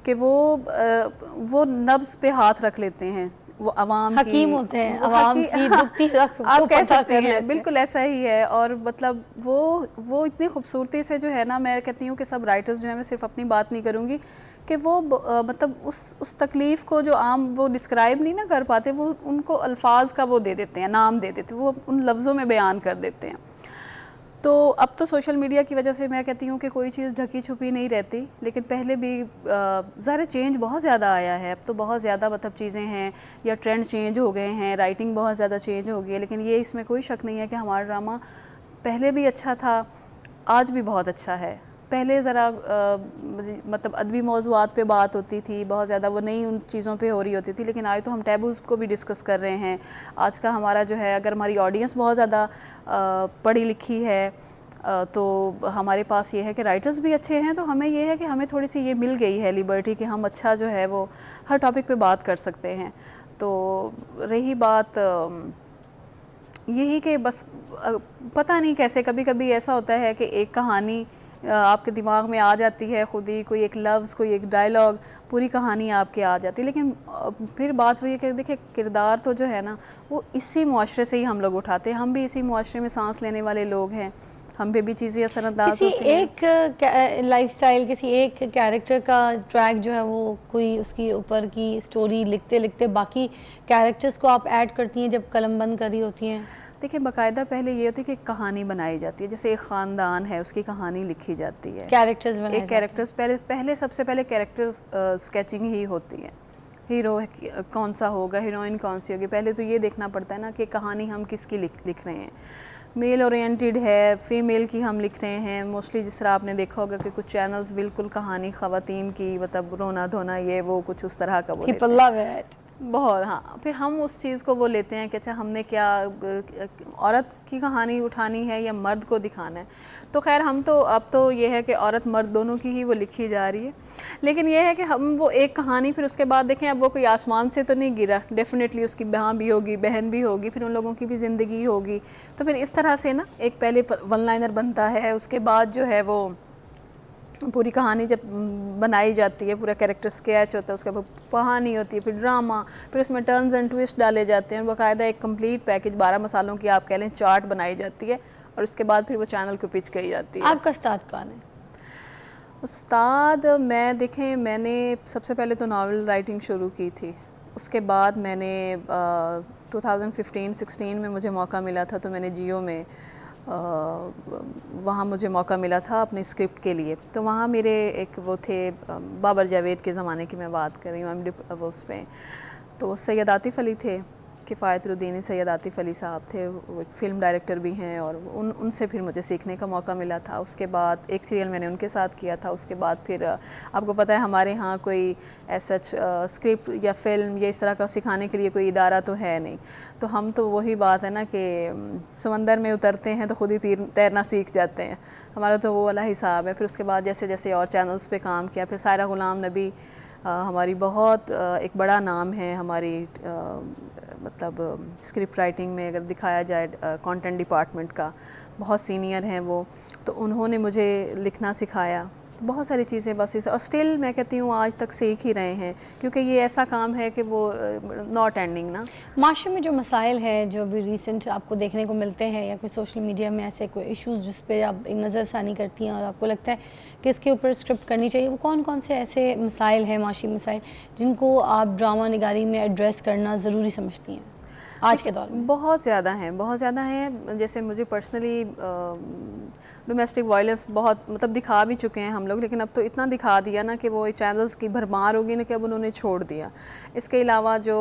[SPEAKER 5] कि वो नब्ज़ पे हाथ रख लेते हैं, वो अवाम
[SPEAKER 1] हकीम होते हैं, अवाम की दुखती
[SPEAKER 5] आप कह सकते हैं, बिल्कुल ऐसा ही है। और मतलब वो इतनी खूबसूरती से जो है ना, मैं कहती हूँ कि सब राइटर्स जो है, मैं सिर्फ अपनी बात नहीं करूँगी, कि वो मतलब उस तकलीफ़ को जो आम वो डिस्क्राइब नहीं ना कर पाते, वो उनको अल्फाज का वो दे देते हैं, नाम दे देते हैं, वो उन लफ्ज़ों में बयान कर देते हैं। तो अब तो सोशल मीडिया की वजह से मैं कहती हूँ कि कोई चीज़ ढकी छुपी नहीं रहती, लेकिन पहले भी ज़ाहिर चेंज बहुत ज़्यादा आया है। अब तो बहुत ज़्यादा मतलब चीज़ें हैं, या ट्रेंड चेंज हो गए हैं, राइटिंग बहुत ज़्यादा चेंज हो गई है। लेकिन ये इसमें कोई शक नहीं है कि हमारा ड्रामा पहले भी अच्छा था, आज भी बहुत अच्छा है। पहले ज़रा मतलब अदबी मौज़ूआत पे बात होती थी बहुत ज़्यादा, वो नई उन चीज़ों पे हो रही होती थी, लेकिन आज तो हम टैबूज़ को भी डिस्कस कर रहे हैं। आज का हमारा जो है, अगर हमारी ऑडियंस बहुत ज़्यादा पढ़ी लिखी है तो हमारे पास ये है कि राइटर्स भी अच्छे हैं, तो हमें ये है कि हमें थोड़ी सी ये मिल गई है लिबर्टी कि हम अच्छा जो है वो हर टॉपिक पे बात कर सकते हैं। तो रही बात यही कि बस पता नहीं कैसे कभी कभी ऐसा होता है कि एक कहानी आपके दिमाग में आ जाती है खुद ही, कोई एक लफ्ज़, कोई एक डायलॉग, पूरी कहानी आपके आ जाती है। लेकिन फिर बात वही है कि देखिए किरदार तो जो है ना वो इसी मुआशरे से ही हम लोग उठाते हैं, हम भी इसी मुआशरे में सांस लेने वाले लोग हैं, हम पे भी चीज़ें असरअंदाज
[SPEAKER 1] किसी
[SPEAKER 5] होती हैं।
[SPEAKER 1] एक लाइफस्टाइल, किसी एक कैरेक्टर का ट्रैक जो है वो कोई उसकी ऊपर की स्टोरी लिखते लिखते बाकी कैरेक्टर्स को आप ऐड करती हैं जब कलम बंद करी होती हैं?
[SPEAKER 5] देखिए बाकायदा पहले ये होती है कि कहानी बनाई जाती है, जैसे एक ख़ानदान है उसकी कहानी लिखी जाती है,
[SPEAKER 1] कैरेक्टर्स बनाए
[SPEAKER 5] एक कैरेक्टर्स पहले सबसे पहले कैरेक्टर्स स्केचिंग ही होती है, हीरो कौन सा होगा, हीरोइन कौन सी होगी। पहले तो ये देखना पड़ता है ना कि कहानी हम किसकी लिख रहे हैं, मेल ओरिएंटेड है, फीमेल की हम लिख रहे हैं। मोस्टली जिस तरह आपने देखा होगा कि कुछ चैनल्स बिल्कुल कहानी ख़वातीन की, मतलब रोना धोना ये वो कुछ उस तरह का वो लेते
[SPEAKER 1] People love it.
[SPEAKER 5] बहुत। हाँ, फिर हम उस चीज़ को वो लेते हैं कि अच्छा हमने क्या औरत की कहानी उठानी है या मर्द को दिखाना है। तो खैर हम तो अब तो ये है कि औरत मर्द दोनों की ही वो लिखी जा रही है, लेकिन ये है कि हम वो एक कहानी फिर उसके बाद देखें, अब वो कोई आसमान से तो नहीं गिरा, डेफिनेटली उसकी माँ भी होगी, बहन भी होगी, फिर उन लोगों की भी ज़िंदगी होगी। तो फिर इस तरह से ना एक पहले वन लाइनर बनता है, उसके बाद जो है वो पूरी कहानी जब बनाई जाती है, पूरा कैरेक्टर स्केच होता है, उसके बाद कहानी होती है, फिर ड्रामा, फिर उसमें टर्न्स एंड ट्विस्ट डाले जाते हैं, बाकायदा एक कंप्लीट पैकेज 12 मसालों की आप कह लें चार्ट बनाई जाती है, और उसके बाद फिर वो चैनल को पिच की जाती है।
[SPEAKER 1] आपका उस्ताद कौन है?
[SPEAKER 5] उस्ताद मैं देखें, मैंने सबसे पहले तो नावल राइटिंग शुरू की थी, उसके बाद मैंने 2015-16 में मुझे मौका मिला था, तो मैंने जियो में वहाँ मुझे मौका मिला था अपनी स्क्रिप्ट के लिए। तो वहाँ मेरे एक वो थे, बाबर जावेद के ज़माने की मैं बात कर रही हूँ, वो उस पर तो सैयद आतिफ़ अली थे, किफ़ायतुद्दीन सैयद आतिफ़ अली साहब थे, वो एक फ़िल्म डायरेक्टर भी हैं, और उनसे फिर मुझे सीखने का मौका मिला था। उसके बाद एक सीरियल मैंने उनके साथ किया था। उसके बाद फिर आपको पता है हमारे यहाँ कोई ऐसा स्क्रिप्ट या फ़िल्म या इस तरह का सिखाने के लिए कोई इदारा तो है नहीं, तो हम तो वही बात है ना कि समंदर में उतरते हैं तो ख़ुद ही तैरना सीख जाते हैं, हमारा तो वो वाला हिसाब है। फिर उसके बाद जैसे जैसे और चैनल्स पे काम किया, फिर सायरा ग़ुलाम नबी हमारी बहुत एक बड़ा नाम है हमारी मतलब स्क्रिप्ट राइटिंग में, अगर दिखाया जाए कंटेंट डिपार्टमेंट का बहुत सीनियर हैं वो, तो उन्होंने मुझे लिखना सिखाया। तो बहुत सारी चीज़ें बस इस, और स्टिल मैं कहती हूँ आज तक सीख ही रहे हैं, क्योंकि ये ऐसा काम है कि वो नॉट एंडिंग ना।
[SPEAKER 1] माशरे में जो मसाइल हैं जो भी रिसेंट आपको देखने को मिलते हैं, या कोई सोशल मीडिया में ऐसे कोई इश्यूज़ जिस पे आप एक नज़रसानी करती हैं और आपको लगता है कि इसके ऊपर स्क्रिप्ट करनी चाहिए, वो कौन कौन से ऐसे मसाइल हैं, माशी मसाइल, जिनको आप ड्रामा निगारी में एड्रेस करना ज़रूरी समझती हैं आज के दौर में?
[SPEAKER 5] बहुत ज़्यादा हैं, बहुत ज़्यादा हैं। जैसे मुझे पर्सनली डोमेस्टिक वायलेंस बहुत मतलब दिखा भी चुके हैं हम लोग, लेकिन अब तो इतना दिखा दिया ना कि वो चैनल्स की भरमार होगी ना कि अब उन्होंने छोड़ दिया। इसके अलावा जो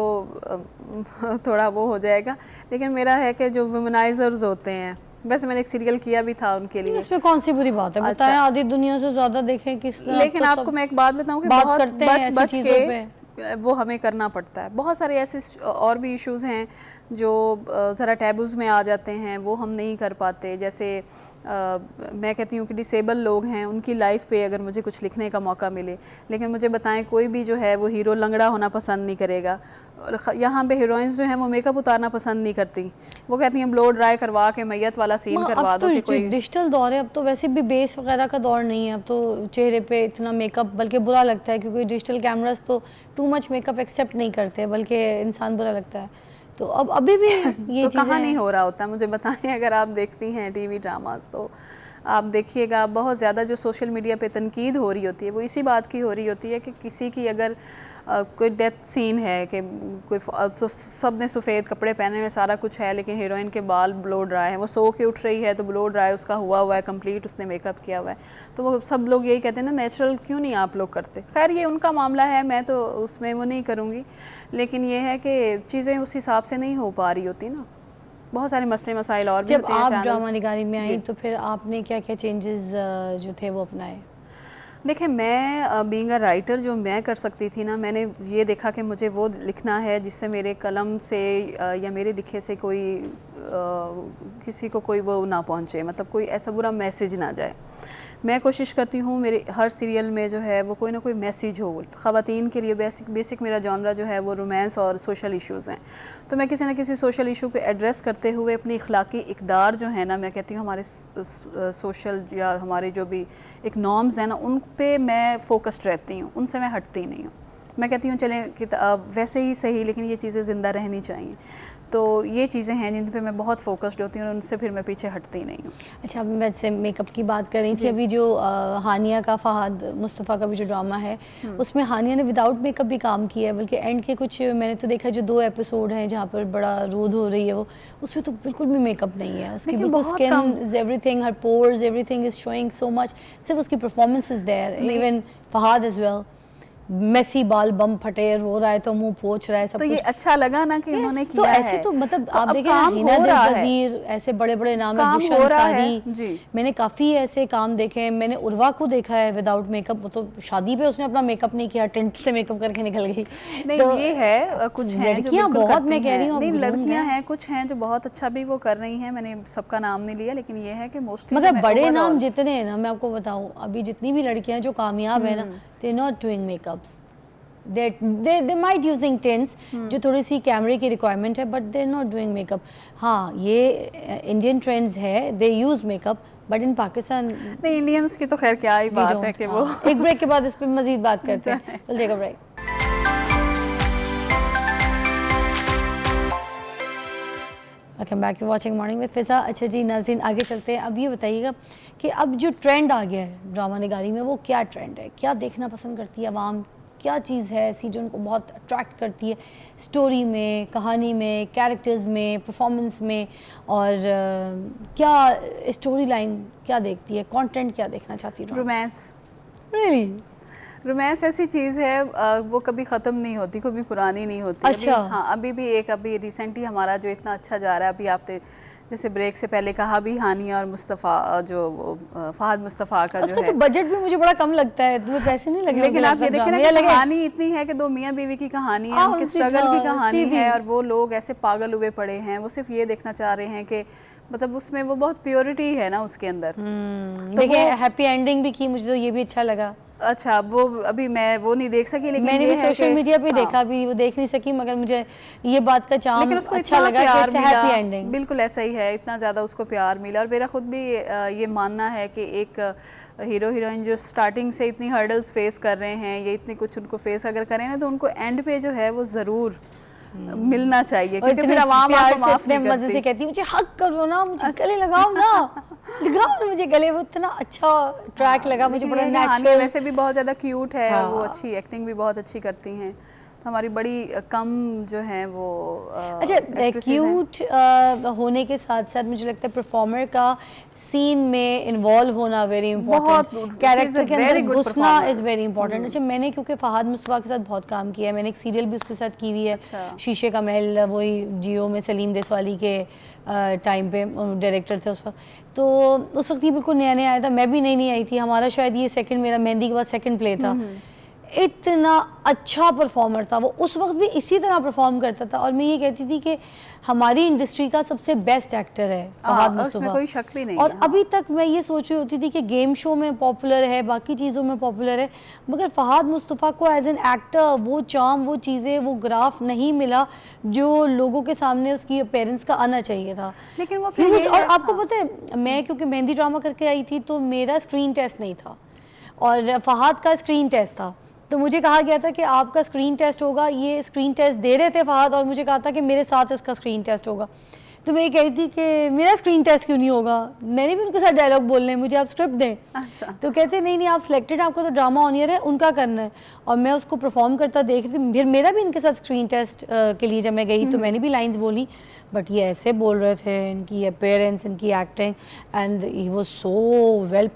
[SPEAKER 5] थोड़ा वो हो जाएगा, लेकिन मेरा है कि जो वुमेनाइजर्स होते हैं, वैसे मैंने एक सीरियल किया भी था उनके लिए।
[SPEAKER 1] इसमें कौन सी बुरी बात है?
[SPEAKER 5] अच्छा।
[SPEAKER 1] बताएं, आधी दुनिया से ज़्यादा देखें किस,
[SPEAKER 5] लेकिन आपको मैं एक बात बताऊं कि
[SPEAKER 1] बात
[SPEAKER 5] बहुत
[SPEAKER 1] करते हैं ऐसी
[SPEAKER 5] बच
[SPEAKER 1] चीज़ों पे।
[SPEAKER 5] के वो हमें करना पड़ता है। बहुत सारे ऐसे और भी इश्यूज़ हैं जो ज़रा टैबूज़ में आ जाते हैं, वो हम नहीं कर पाते। जैसे मैं कहती हूँ कि डिसेबल लोग हैं, उनकी लाइफ पे अगर मुझे कुछ लिखने का मौका मिले, लेकिन मुझे बताएं कोई भी जो है वो हीरो लंगड़ा होना पसंद नहीं करेगा, और यहाँ पे हीरोइंस जो हैं वो मेकअप उतारना पसंद नहीं करती, वो कहती हैं ब्लो ड्राई करवा के मैयत वाला सीन करवा दो।
[SPEAKER 1] अब तो डिजिटल दौर है, अब तो वैसे भी बेस वगैरह का दौर नहीं है, अब तो चेहरे पे इतना मेकअप बल्कि बुरा लगता है, क्योंकि डिजिटल कैमरास तो टू मच मेकअप एक्सेप्ट नहीं करते, बल्कि इंसान बुरा लगता है। तो अब अभी भी ये
[SPEAKER 5] तो कहाँ नहीं हो रहा होता, मुझे बताएं। अगर आप देखती हैं टीवी ड्रामास तो आप देखिएगा बहुत ज़्यादा जो सोशल मीडिया पे तनकीद हो रही होती है वो इसी बात की हो रही होती है कि किसी की अगर कोई डेथ सीन है कि कोई तो सब ने सफ़ेद कपड़े पहने हुए सारा कुछ है, लेकिन हीरोइन के बाल ब्लो ड्राई हैं, वो सो के उठ रही है तो ब्लो ड्राई उसका हुआ है कंप्लीट, उसने मेकअप किया हुआ है, तो वो सब लोग यही कहते हैं ना नेचुरल क्यों नहीं आप लोग करते। खैर ये उनका मामला है, मैं तो उसमें वो नहीं करूँगी, लेकिन ये है कि चीज़ें उस हिसाब से नहीं हो पा रही होती ना। बहुत सारे मसले मसाइल और भी
[SPEAKER 1] जब
[SPEAKER 5] होते हैं
[SPEAKER 1] आप
[SPEAKER 5] channels।
[SPEAKER 1] ड्रामा निगारी में आई
[SPEAKER 5] जी।
[SPEAKER 1] तो फिर आपने क्या क्या चेंजेस जो थे वो अपनाए?
[SPEAKER 5] देखिए, मैं बीइंग अ राइटर जो मैं कर सकती थी ना, मैंने ये देखा कि मुझे वो लिखना है जिससे मेरे कलम से या मेरे लिखे से कोई किसी को कोई वो ना पहुँचे, मतलब कोई ऐसा बुरा मैसेज ना जाए। मैं कोशिश करती हूँ मेरे हर सीरियल में जो है वो कोई ना कोई मैसेज हो। ख़वातीन के लिए बेसिक मेरा जॉनरा जो है वो रोमांस और सोशल इश्यूज़ हैं, तो मैं किसी न किसी सोशल इशू को एड्रेस करते हुए अपनी इखलाकी इक़दार जो है ना, मैं कहती हूँ हमारे सोशल या हमारे जो भी एक नॉर्म्स हैं ना, उन पे मैं फोकस्ड रहती हूँ, उनसे मैं हटती नहीं हूँ। मैं कहती हूँ चलें कि वैसे ही सही, लेकिन ये चीज़ें ज़िंदा रहनी चाहिए। तो ये चीज़ें हैं जिन पे मैं बहुत फोकस्ड होती हूँ और उनसे फिर मैं पीछे हटती नहीं हूँ।
[SPEAKER 1] अच्छा, अब वैसे मेकअप की बात कर रही थी अभी, जो हानिया का फ़हाद मुस्तफ़ा का भी जो ड्रामा है उसमें हानिया ने विदाउट मेकअप भी काम किया है, बल्कि एंड के कुछ मैंने तो देखा जो 2 एपिसोड हैं जहाँ पर बड़ा रोध हो रही है वो, उसमें तो बिल्कुल भी मेकअप नहीं है उसकी,
[SPEAKER 5] देखिए,
[SPEAKER 1] बिल्कुल
[SPEAKER 5] बहुत
[SPEAKER 1] स्किन
[SPEAKER 5] कम।
[SPEAKER 1] इज एवरीथिंग, हर pores everything is showing so much, सिर्फ उसकी performance is there. Even Fahad as well, messy बाल बम फटे हो रहा है तो मुंह पोंछ रहा है, सब
[SPEAKER 5] तो
[SPEAKER 1] कुछ
[SPEAKER 5] ये अच्छा लगा ना कि उन्होंने
[SPEAKER 1] तो
[SPEAKER 5] किया
[SPEAKER 1] ऐसे
[SPEAKER 5] है।
[SPEAKER 1] तो मतलब
[SPEAKER 5] तो
[SPEAKER 1] आप
[SPEAKER 5] अब
[SPEAKER 1] देखें ना,
[SPEAKER 5] काम
[SPEAKER 1] हिना
[SPEAKER 5] हो
[SPEAKER 1] दिल
[SPEAKER 5] रहा है।
[SPEAKER 1] वजीर, ऐसे बड़े बड़े नाम है,
[SPEAKER 5] काम
[SPEAKER 1] दुष्यंत
[SPEAKER 5] हो रहा है,
[SPEAKER 1] सारी,
[SPEAKER 5] जी।
[SPEAKER 1] मैंने काफ़ी ऐसे काम देखे हैं। मैंने उर्वा को देखा है विदाउट मेकअप, वो तो शादी पे उसने अपना मेकअप नहीं किया, टेंट से मेकअप करके निकल गई।
[SPEAKER 5] नहीं,
[SPEAKER 1] तो
[SPEAKER 5] ये है कुछ हैं जो
[SPEAKER 1] लड़कियां
[SPEAKER 5] बिल्कुल
[SPEAKER 1] बहुत,
[SPEAKER 5] करती
[SPEAKER 1] मैं कह रही
[SPEAKER 5] हैं।
[SPEAKER 1] हूँ,
[SPEAKER 5] नहीं,
[SPEAKER 1] अब groomed
[SPEAKER 5] लड़कियां
[SPEAKER 1] हैं।
[SPEAKER 5] हैं, कुछ हैं जो बहुत अच्छा भी वो कर रही हैं, मैंने सबका नाम नहीं लिया, लेकिन ये है कि मोस्टली
[SPEAKER 1] मगर बड़े नाम जितने हैं ना, मैं आपको बताऊं, अभी जितनी भी लड़कियां जो कामयाब है ना, they not doing makeups, they might using tints जो थोड़ी सी कैमरे की रिक्वायरमेंट है, but they are not doing makeup. हाँ, ये इंडियन ट्रेंड्स है, they use makeup, but in Pakistan
[SPEAKER 5] नहीं, इंडियंस की तो खैर क्या ही बात है कि वो
[SPEAKER 1] एक ब्रेक के बाद इस पे मजीद बात करते हैं। We'll take a break. Welcome back, you watching morning with Fiza. अच्छा जी नाज़रीन, आगे चलते हैं। अब ये बताइएगा कि अब जो ट्रेंड आ गया है ड्रामा निगारी में, वो क्या ट्रेंड है, क्या देखना पसंद करती है आवाम, क्या चीज़ है ऐसी जो उनको बहुत अट्रैक्ट करती है स्टोरी में, कहानी में, कैरेक्टर्स में, परफॉर्मेंस में, और क्या स्टोरी लाइन क्या देखती है, कंटेंट क्या देखना चाहती है?
[SPEAKER 5] रोमांस।
[SPEAKER 1] रियली?
[SPEAKER 5] रोमांस ऐसी चीज़ है वो कभी ख़त्म नहीं होती, कभी पुरानी नहीं होती।
[SPEAKER 1] अच्छा।
[SPEAKER 5] हाँ, अभी रिसेंटली हमारा जो इतना अच्छा जा रहा है, अभी आपने जैसे ब्रेक से पहले कहा भी, हानिया और मुस्तफ़ा जो फ़हाद मुस्तफ़ा का जो
[SPEAKER 1] उसका
[SPEAKER 5] है,
[SPEAKER 1] तो बजट भी मुझे बड़ा कम लगता है, तुम्हें पैसे नहीं लगे?
[SPEAKER 5] लेकिन आप ये देखें ना
[SPEAKER 1] मुझे
[SPEAKER 5] कि
[SPEAKER 1] लगे
[SPEAKER 5] कहानी इतनी है कि 2 मियाँ बीवी की कहानी है, उनके
[SPEAKER 1] उनकी
[SPEAKER 5] स्ट्रगल की
[SPEAKER 1] हाँ,
[SPEAKER 5] कहानी
[SPEAKER 1] सीधी।
[SPEAKER 5] है, और वो लोग ऐसे पागल हुए पड़े हैं, वो सिर्फ ये देखना चाह रहे हैं कि मतलब उसमें वो बहुत प्योरिटी है ना उसके अंदर। तो
[SPEAKER 1] देखिए,
[SPEAKER 5] वो-
[SPEAKER 1] हैप्पी एंडिंग भी की, मुझे तो ये भी अच्छा लगा।
[SPEAKER 5] अच्छा, वो अभी मैं वो नहीं देख सकी, लेकिन
[SPEAKER 1] मैंने
[SPEAKER 5] ये
[SPEAKER 1] भी
[SPEAKER 5] है
[SPEAKER 1] सोशल
[SPEAKER 5] कि-
[SPEAKER 1] मीडिया पे
[SPEAKER 5] हाँ।
[SPEAKER 1] देखा भी, वो देख नहीं सकी, मगर मुझे ये बात का चार्म
[SPEAKER 5] लेकिन उसको
[SPEAKER 1] अच्छा
[SPEAKER 5] इतना
[SPEAKER 1] लगा कि
[SPEAKER 5] प्यार
[SPEAKER 1] इट्स
[SPEAKER 5] मिला,
[SPEAKER 1] हैप्पी एंडिंग।
[SPEAKER 5] बिल्कुल ऐसा ही है, इतना ज़्यादा उसको प्यार मिला। और मेरा खुद भी ये मानना है कि एक हीरो हीरोइन जो स्टार्टिंग से इतनी हर्डल्स फेस कर रहे हैं, ये इतनी कुछ उनको फेस अगर करें ना, तो उनको एंड पे जो है वो ज़रूर मिलना चाहिए,
[SPEAKER 1] और
[SPEAKER 5] क्योंकि
[SPEAKER 1] इतने
[SPEAKER 5] फिर आवाम
[SPEAKER 1] प्यार
[SPEAKER 5] आपको
[SPEAKER 1] से,
[SPEAKER 5] माफ
[SPEAKER 1] इतने
[SPEAKER 5] नहीं
[SPEAKER 1] मजे से
[SPEAKER 5] करती।
[SPEAKER 1] कहती, मुझे हक करो ना, मुझे गले लगाओ ना, लगाओ ना मुझे गले। वो इतना अच्छा ट्रैक लगा मुझे,
[SPEAKER 5] लेकिन
[SPEAKER 1] बड़ा
[SPEAKER 5] ये है कि हानिया
[SPEAKER 1] नेचुरल।
[SPEAKER 5] वैसे भी बहुत ज़्यादा क्यूट है, और वो
[SPEAKER 1] हाँ।
[SPEAKER 5] अच्छी एक्टिंग भी बहुत अच्छी करती हैं, तो हमारी बड़ी कम जो है वो
[SPEAKER 1] अच्छा,
[SPEAKER 5] actresses हैं।
[SPEAKER 1] क्यूट होने के साथ साथ मुझे लगता है परफॉर्मर का सीन में इन्वॉल्व होना वेरी
[SPEAKER 5] बहुत
[SPEAKER 1] important,
[SPEAKER 5] good.
[SPEAKER 1] Character
[SPEAKER 5] She is a
[SPEAKER 1] के
[SPEAKER 5] very
[SPEAKER 1] अंदर
[SPEAKER 5] good
[SPEAKER 1] घुसना
[SPEAKER 5] performer.
[SPEAKER 1] Is very important. अच्छा, मैंने क्योंकि फ़हाद मुस्तफ़ा के साथ बहुत काम किया है, मैंने एक सीरियल भी उसके साथ की हुई है,
[SPEAKER 5] अच्छा।
[SPEAKER 1] शीशे का महल, वही जियो में सलीम देसवाली के टाइम पे डायरेक्टर थे उस वक्त। तो उस वक्त ये बिल्कुल नया नया आया था, मैं भी नई आई थी, हमारा शायद ये सेकंड, मेरा मेहंदी के बाद सेकंड प्ले था। इतना अच्छा परफॉर्मर था वो, उस वक्त भी इसी तरह परफॉर्म करता था, और मैं ये कहती थी कि हमारी इंडस्ट्री का सबसे बेस्ट एक्टर है फ़हाद
[SPEAKER 5] उसमें
[SPEAKER 1] मुस्तफ़ा।
[SPEAKER 5] कोई शक भी नहीं
[SPEAKER 1] और
[SPEAKER 5] है,
[SPEAKER 1] अभी तक मैं ये सोच रही होती थी कि गेम शो में पॉपुलर है, बाकी चीज़ों में पॉपुलर है, मगर फ़हाद मुस्तफ़ा को एज एन एक्टर वो चार्म, वो चीज़ें, वो ग्राफ नहीं मिला जो लोगों के सामने उसकी अपीयरेंस का आना चाहिए था।
[SPEAKER 5] लेकिन वो
[SPEAKER 1] He
[SPEAKER 5] फिर
[SPEAKER 1] was-
[SPEAKER 5] ये
[SPEAKER 1] और
[SPEAKER 5] है,
[SPEAKER 1] आपको
[SPEAKER 5] हाँ।
[SPEAKER 1] पता है, मैं क्योंकि मेहंदी ड्रामा करके आई थी तो मेरा स्क्रीन टेस्ट नहीं था, और फ़हाद का स्क्रीन टेस्ट था, तो मुझे कहा गया था कि आपका स्क्रीन टेस्ट होगा। ये स्क्रीन टेस्ट दे रहे थे फ़हाद, और मुझे कहा था कि मेरे साथ इसका स्क्रीन टेस्ट होगा। तो मैं ये कह रही थी कि मेरा स्क्रीन टेस्ट क्यों नहीं होगा, मैंने भी उनके साथ डायलॉग बोलने हैं, मुझे आप स्क्रिप्ट दें।
[SPEAKER 5] अच्छा।
[SPEAKER 1] तो कहते नहीं नहीं, आप सिलेक्टेड, आपका तो ड्रामा ऑन ईयर है, उनका करना है। और मैं उसको परफॉर्म करता देख रही थी, फिर मेरा भी इनके साथ स्क्रीन टेस्ट के लिए जब मैं गई तो मैंने भी लाइंस बोली, बट ये ऐसे बोल रहे थे, इनकी अपेयरेंस, इनकी acting, and he was so well.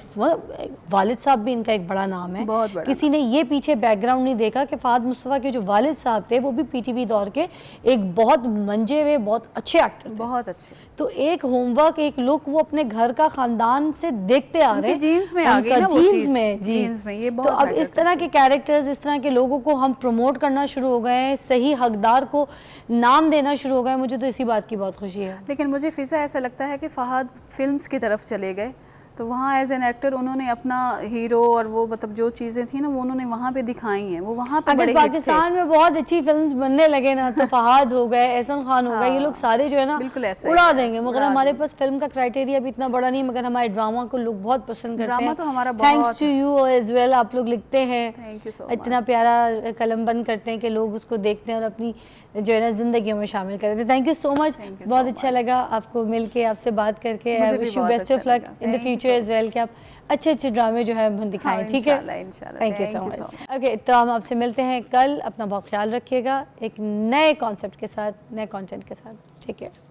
[SPEAKER 1] वालिद साहब भी इनका एक बड़ा नाम है,
[SPEAKER 5] बहुत बड़ा
[SPEAKER 1] किसी ने ये पीछे बैकग्राउंड नहीं देखा कि फ़हद मुस्तफ़ा के जो वालिद साहब थे वो भी पीटीवी दौर के एक बहुत मंजे हुए बहुत अच्छे एक्टर थे।
[SPEAKER 5] बहुत अच्छे।
[SPEAKER 1] तो एक होमवर्क, एक लुक वो अपने घर का खानदान से देखते आ रहे हैं,
[SPEAKER 5] जीन्स में आ गई ना वो
[SPEAKER 1] जीन्स
[SPEAKER 5] चीज़,
[SPEAKER 1] में, जी
[SPEAKER 5] जीन्स में ये
[SPEAKER 1] तो
[SPEAKER 5] बहुत
[SPEAKER 1] अब
[SPEAKER 5] मैटर
[SPEAKER 1] इस तरह के कैरेक्टर्स, इस तरह के लोगों को हम प्रमोट करना शुरू हो गए हैं, सही हकदार को नाम देना शुरू हो गए। मुझे तो इसी बात की बहुत खुशी है।
[SPEAKER 5] लेकिन मुझे फ़िज़ा ऐसा लगता है कि फ़हद फिल्म्स की तरफ चले गए, तो वहाँ एज एन एक्टर उन्होंने अपना हीरो और वो मतलब जो चीज़ें थी ना वो उन्होंने वहाँ पे दिखाई हैं, वो वहाँ पे
[SPEAKER 1] अगर
[SPEAKER 5] बड़े हिट थे।
[SPEAKER 1] पाकिस्तान में बहुत अच्छी फिल्म्स बनने लगे ना तो फहद हो गए, एहसान खान हो गए, ये लोग सारे जो है ना
[SPEAKER 5] बिल्कुल ऐसा ही
[SPEAKER 1] उड़ा
[SPEAKER 5] है,
[SPEAKER 1] देंगे। मगर
[SPEAKER 5] उड़ा
[SPEAKER 1] हमारे
[SPEAKER 5] देंगे।
[SPEAKER 1] पास फिल्म का क्राइटेरिया भी इतना बड़ा नहीं, मगर हमारे ड्रामा को लोग बहुत पसंद करते
[SPEAKER 5] ड्रामा
[SPEAKER 1] हैं।
[SPEAKER 5] तो हमारा
[SPEAKER 1] थैंक्स
[SPEAKER 5] बहुत
[SPEAKER 1] टू यू एज वेल, आप लोग लिखते हैं,
[SPEAKER 5] थैंक यू सो
[SPEAKER 1] इतना प्यारा कलम बंद करते हैं कि लोग उसको देखते हैं और अपनी जो है ना ज़िंदगी में शामिल करते हैं। Thank you so much,
[SPEAKER 5] Thank you
[SPEAKER 1] बहुत
[SPEAKER 5] so
[SPEAKER 1] अच्छा लगा आपको मिलके, आपसे बात करके।
[SPEAKER 5] मुझे
[SPEAKER 1] आई
[SPEAKER 5] भी
[SPEAKER 1] विश यू
[SPEAKER 5] बहुत
[SPEAKER 1] बेस्ट ऑफ
[SPEAKER 5] अच्छा
[SPEAKER 1] लक
[SPEAKER 5] लगा।
[SPEAKER 1] In the
[SPEAKER 5] Thank you
[SPEAKER 1] future
[SPEAKER 5] so
[SPEAKER 1] as well, कि आप अच्छे अच्छे ड्रामे जो है हम दिखाएं,
[SPEAKER 5] हाँ,
[SPEAKER 1] ठीक है?
[SPEAKER 5] इंशाल्लाह।
[SPEAKER 1] Thank you
[SPEAKER 5] Thank
[SPEAKER 1] so
[SPEAKER 5] you so
[SPEAKER 1] much. Okay, तो हम आपसे मिलते हैं कल। अपना बहुत ख्याल रखिएगा एक नए कॉन्सेप्ट के साथ, नए कंटेंट के साथ। ठीक है।